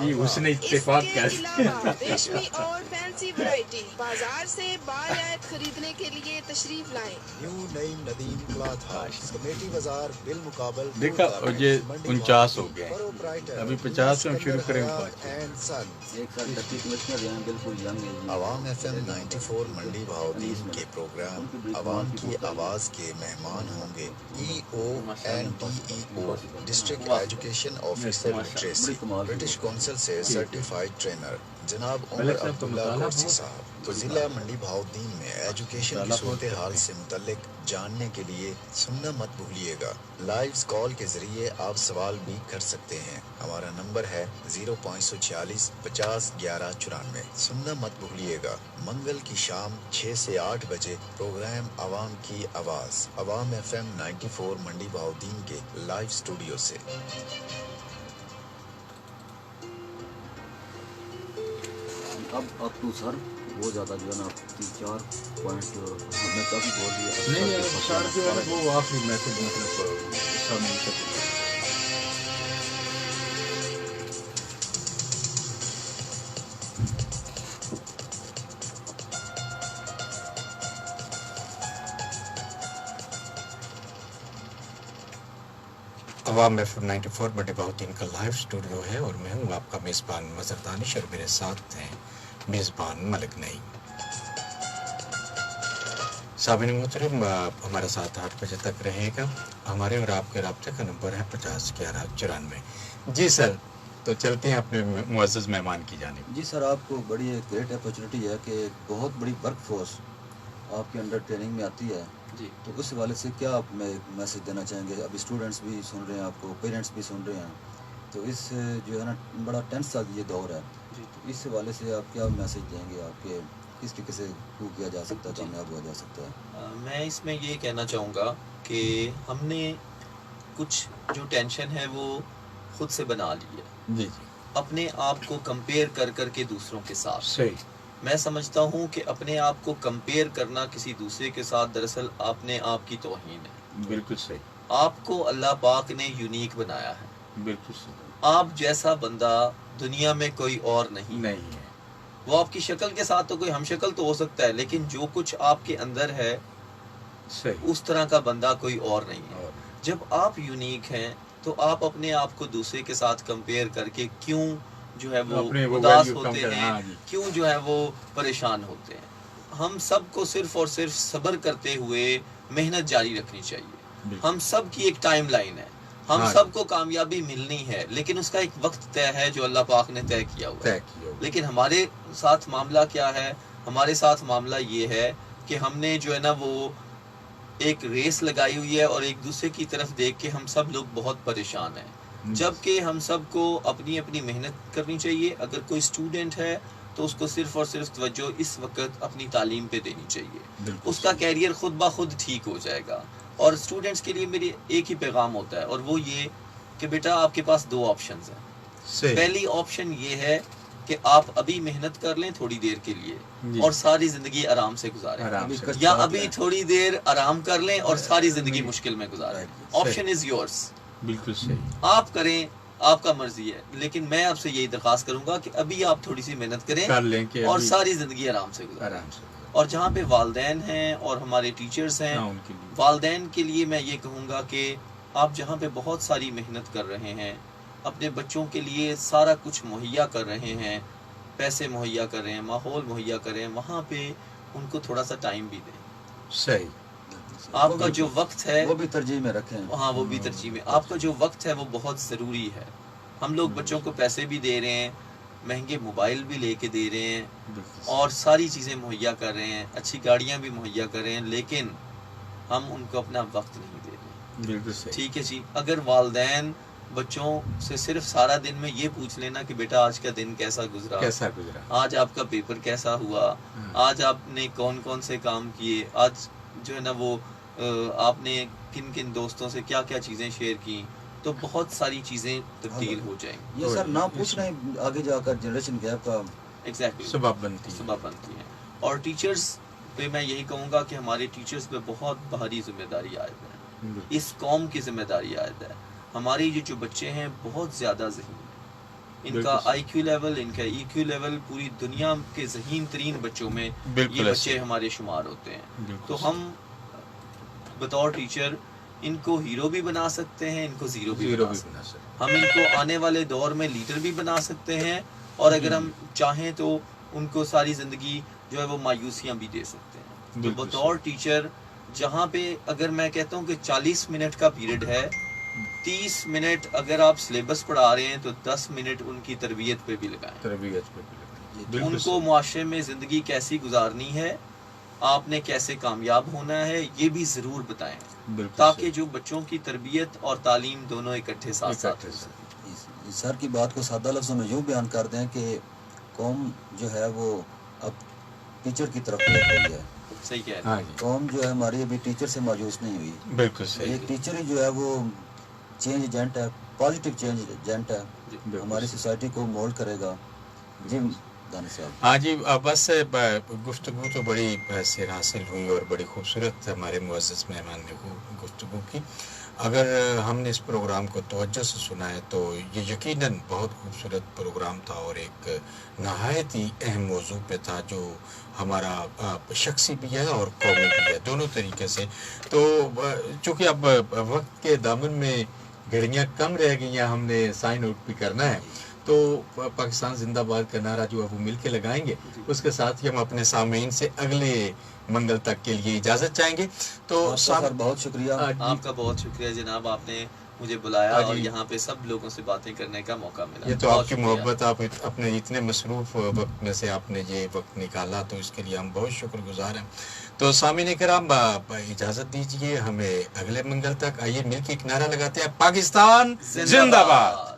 ये उसने इत्तेफाक रेशमी और फैंसी वैरायटी बाजार से बारियात खरीदने के लिए तशरीफ लाएं। New Naeem Nadeem cloth house committee बाजार बिल मुकाबल। देखा ये 49 हो गए, अभी 50 में शुरू करेंगे। अवाम FM 94 मंडी बहाउद्दीन के प्रोग्राम अवाम की आवाज के मेहमान होंगे EONDEO district education officer literacy, British council से सर्टिफाइड ट्रेनर जनाब उमर अब्दुल्ला गौरसी साहब। तो जिला मंडी बहाउद्दीन में एजुकेशन की सूरत हाल से मुतल्लिक जानने के लिए सुनना मत भूलिएगा। लाइव कॉल के जरिए आप सवाल भी कर सकते हैं। हमारा नंबर है 046 50 11 94। सुनना मत भूलिएगा। मंगल की शाम 6 से 8 बजे प्रोग्राम आवाम की आवाज़ आवाम FM 94 मंडी बहाउद्दीन के लाइव स्टूडियो से। अब तो सर वो ज़्यादा जो है ना 3-4 पॉइंट हमने काफ़ी बोल दिया। नहीं सर जो है वो आखिरी मैसेज मतलब सब मिल सकते। अवाम FM 94 मंडी बहाउद्दीन का लाइव स्टूडियो है और मैं हूँ आपका मेज़बान मज़हर दानिश और मेरे साथ हैं मेज़बान मलिक नईम। साबिन मोहतरम हमारे साथ 8 बजे तक रहेगा। हमारे और आपके राब्ते का नंबर है 50 11 94। जी सर, तो चलते हैं अपने मुअज़्ज़ज़ मेहमान की जानिब। जी सर, आपको बड़ी एक ग्रेट अपॉर्चुनिटी है कि एक बहुत बड़ी वर्क फोर्स आपके अंडर ट्रेनिंग में आती है जी। तो उस हवाले से क्या आप मैसेज देना चाहेंगे? अभी स्टूडेंट्स भी सुन रहे हैं आपको, पेरेंट्स भी सुन रहे हैं, तो इस जो है ना बड़ा टेंस सा ये दौर है जी। तो इस हवाले से आप क्या मैसेज देंगे? आपके किस तरीके से प्रूव किया जा सकता है, कामयाब हुआ जा सकता है? मैं इसमें ये कहना चाहूँगा कि हमने कुछ जो टेंशन है वो खुद से बना ली है जी। अपने आप को कंपेयर कर करके दूसरों के साथ। सही। मैं समझता हूँ कि अपने आप को कंपेयर करना किसी दूसरे के साथ दरअसल अपने आप की तौहीन है। बिल्कुल सही। आपको अल्लाह पाक ने यूनिक बनाया है। बिल्कुल सही। आप जैसा बंदा दुनिया में कोई और नहीं है। वो आपकी शक्ल के साथ तो कोई हम शक्ल तो हो सकता है, लेकिन जो कुछ आपके अंदर है सही। उस तरह का बंदा कोई और नहीं है। जब आप यूनिक हैं तो आप अपने आप को दूसरे के साथ कंपेयर करके क्यों जो है वो उदास होते हैं, क्यों जो है वो परेशान होते हैं? हम सबको सिर्फ और सिर्फ सब्र करते हुए मेहनत जारी रखनी चाहिए। हम सब की एक टाइम लाइन है, हम सबको कामयाबी मिलनी है, लेकिन उसका एक वक्त तय है जो अल्लाह पाक ने तय किया हुआ है। लेकिन हमारे साथ मामला क्या है? हमारे साथ मामला ये है कि हमने जो है ना वो एक रेस लगाई हुई है और एक दूसरे की तरफ देख के हम सब लोग बहुत परेशान हैं, जबकि हम सबको अपनी अपनी मेहनत करनी चाहिए। अगर कोई स्टूडेंट है तो उसको सिर्फ और सिर्फ तवज्जो इस वक्त अपनी तालीम पे देनी चाहिए, उसका कैरियर खुद ब खुद ठीक हो जाएगा। और स्टूडेंट्स के लिए मेरी एक ही पैगाम होता है और वो ये कि बेटा आपके पास 2 ऑप्शंस हैं। पहली ऑप्शन ये है कि आप अभी मेहनत कर लें थोड़ी देर के लिए और सारी जिंदगी आराम से गुजारें, या अभी थोड़ी देर आराम कर लें और सारी जिंदगी मुश्किल में गुजारें। Option is yours. बिल्कुल सही। आप करें, आपका मर्जी है, लेकिन मैं आपसे यही दरख्वास्त करूंगा कि अभी आप थोड़ी सी मेहनत करें और सारी जिंदगी आराम से गुजारें। और जहाँ पे वालदैन हैं और हमारे टीचर्स हैं, वालदैन के लिए मैं ये कहूँगा कि आप जहाँ पे बहुत सारी मेहनत कर रहे हैं, अपने बच्चों के लिए सारा कुछ मुहैया कर रहे हैं, पैसे मुहैया कर रहे हैं, माहौल मुहैया कर रहे हैं, वहाँ पे उनको थोड़ा सा टाइम भी दें। सही। आपका जो वक्त है वो भी तरजीह में रखें। हाँ, वो भी तरजीह में। आपका जो वक्त है वो बहुत ज़रूरी है। हम लोग बच्चों को पैसे भी दे रहे हैं, महंगे मोबाइल भी लेके दे रहे हैं और सारी चीज़ें मुहैया कर रहे हैं, अच्छी गाड़ियाँ भी मुहैया कर रहे हैं, लेकिन हम उनको अपना वक्त नहीं दे रहे। बिल्कुल सही। ठीक है जी। अगर वालदैन बच्चों से सिर्फ सारा दिन में ये पूछ लेना कि बेटा आज का दिन कैसा गुजरा, आज आपका पेपर कैसा हुआ, आज आपने कौन कौन से काम किए, आज जो है ना वो आपने किन किन दोस्तों से क्या क्या चीज़ें शेयर की, तो बहुत सारी चीज़ें तब्दील हो जाएंगी। ये सर ना पूछना ही आगे जाकर जनरेशन गैप का एग्जैक्टली सबब बनती है। और टीचर्स पे मैं यही कहूँगा कि हमारे टीचर्स पे बहुत भारी जिम्मेदारी आयद है, इस कौम की जिम्मेदारी आयद है। हमारे ये जो बच्चे हैं बहुत ज़्यादा ज़हीन हैं, इनका IQ लेवल, इनका EQ लेवल पूरी दुनिया के ज़हीन तरीन बच्चों में ये बच्चे हमारे शुमार होते हैं। तो हम बतौर टीचर इनको हीरो भी बना सकते हैं, इनको ज़ीरो भी बना सकते हैं। हम इनको आने वाले दौर में लीडर भी बना सकते हैं और अगर हम चाहें तो उनको सारी ज़िंदगी जो है वो मायूसियाँ भी दे सकते हैं। तो बतौर टीचर जहाँ पे अगर मैं कहता हूँ कि 40 मिनट का पीरियड है, 30 मिनट अगर आप सिलेबस पढ़ा रहे हैं तो 10 मिनट उनकी तरबियत पे भी लगाएं। उनको मुआशरे में ज़िंदगी कैसी गुजारनी है, आपने कैसे कामयाब होना है, ये भी ज़रूर बताएं, ताकि जो बच्चों की तरबियत और तालीम दोनों इकट्ठे साथ साथ हो सकें। सर की बात को सादा लफ्ज़ों में यूँ बयान कर दें कि कौम जो है वो अब टीचर की तरफ देख रही है। सही कह रहे हैं। कौम जो है हमारी अभी टीचर से मायूस नहीं हुई। बिल्कुल सही। एक टीचर ही जो है वो चेंज एजेंट है, पॉजिटिव चेंज एजेंट है, हमारी सोसाइटी को मोल्ड करेगा। जी दानिश साहब। हाँ जी, बस गुफ्तगू तो बड़ी सिर हासिल हुई और बड़ी खूबसूरत हमारे मुअज़्ज़ज़ मेहमान ने गुफ्तगू की। अगर हमने इस प्रोग्राम को तवज्जो से सुना है तो ये यकीनन बहुत खूबसूरत प्रोग्राम था और एक नहायत ही अहम मौजू पे था, जो हमारा शख्सी भी है और कौमी भी है, दोनों तरीके से। तो चूँकि अब वक्त के दामन में घड़ियाँ कम रह गई हैं, हमने साइन आउट भी करना है, तो पाकिस्तान जिंदाबाद का नारा जो है वो मिल के लगाएंगे। उसके साथ ही हम अपने सामीन से अगले मंगल तक के लिए इजाज़त चाहेंगे। तो सर बहुत शुक्रिया, आपका बहुत शुक्रिया जनाब, आपने मुझे बुलाया और यहाँ पे सब लोगों से बातें करने का मौका मिला। ये तो आपकी मोहब्बत, आप अपने इतने मसरूफ़ वक्त में से आपने ये वक्त निकाला, तो इसके लिए हम बहुत शुक्रगुजार हैं। तो सामीन किराम इजाज़त दीजिए हमें अगले मंगल तक। आइए मिल के एक नारा लगाते हैं, पाकिस्तान जिंदाबाद।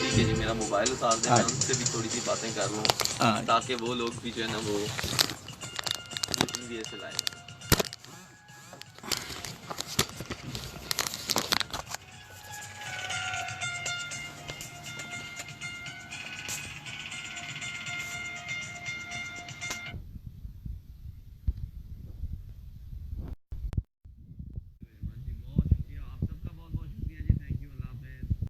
ठीक है जी, मेरा मोबाइल उतार दें, मैं उनसे भी थोड़ी सी बातें कर लूँ ताकि वो लोग भी जो है ना वो से लाएं।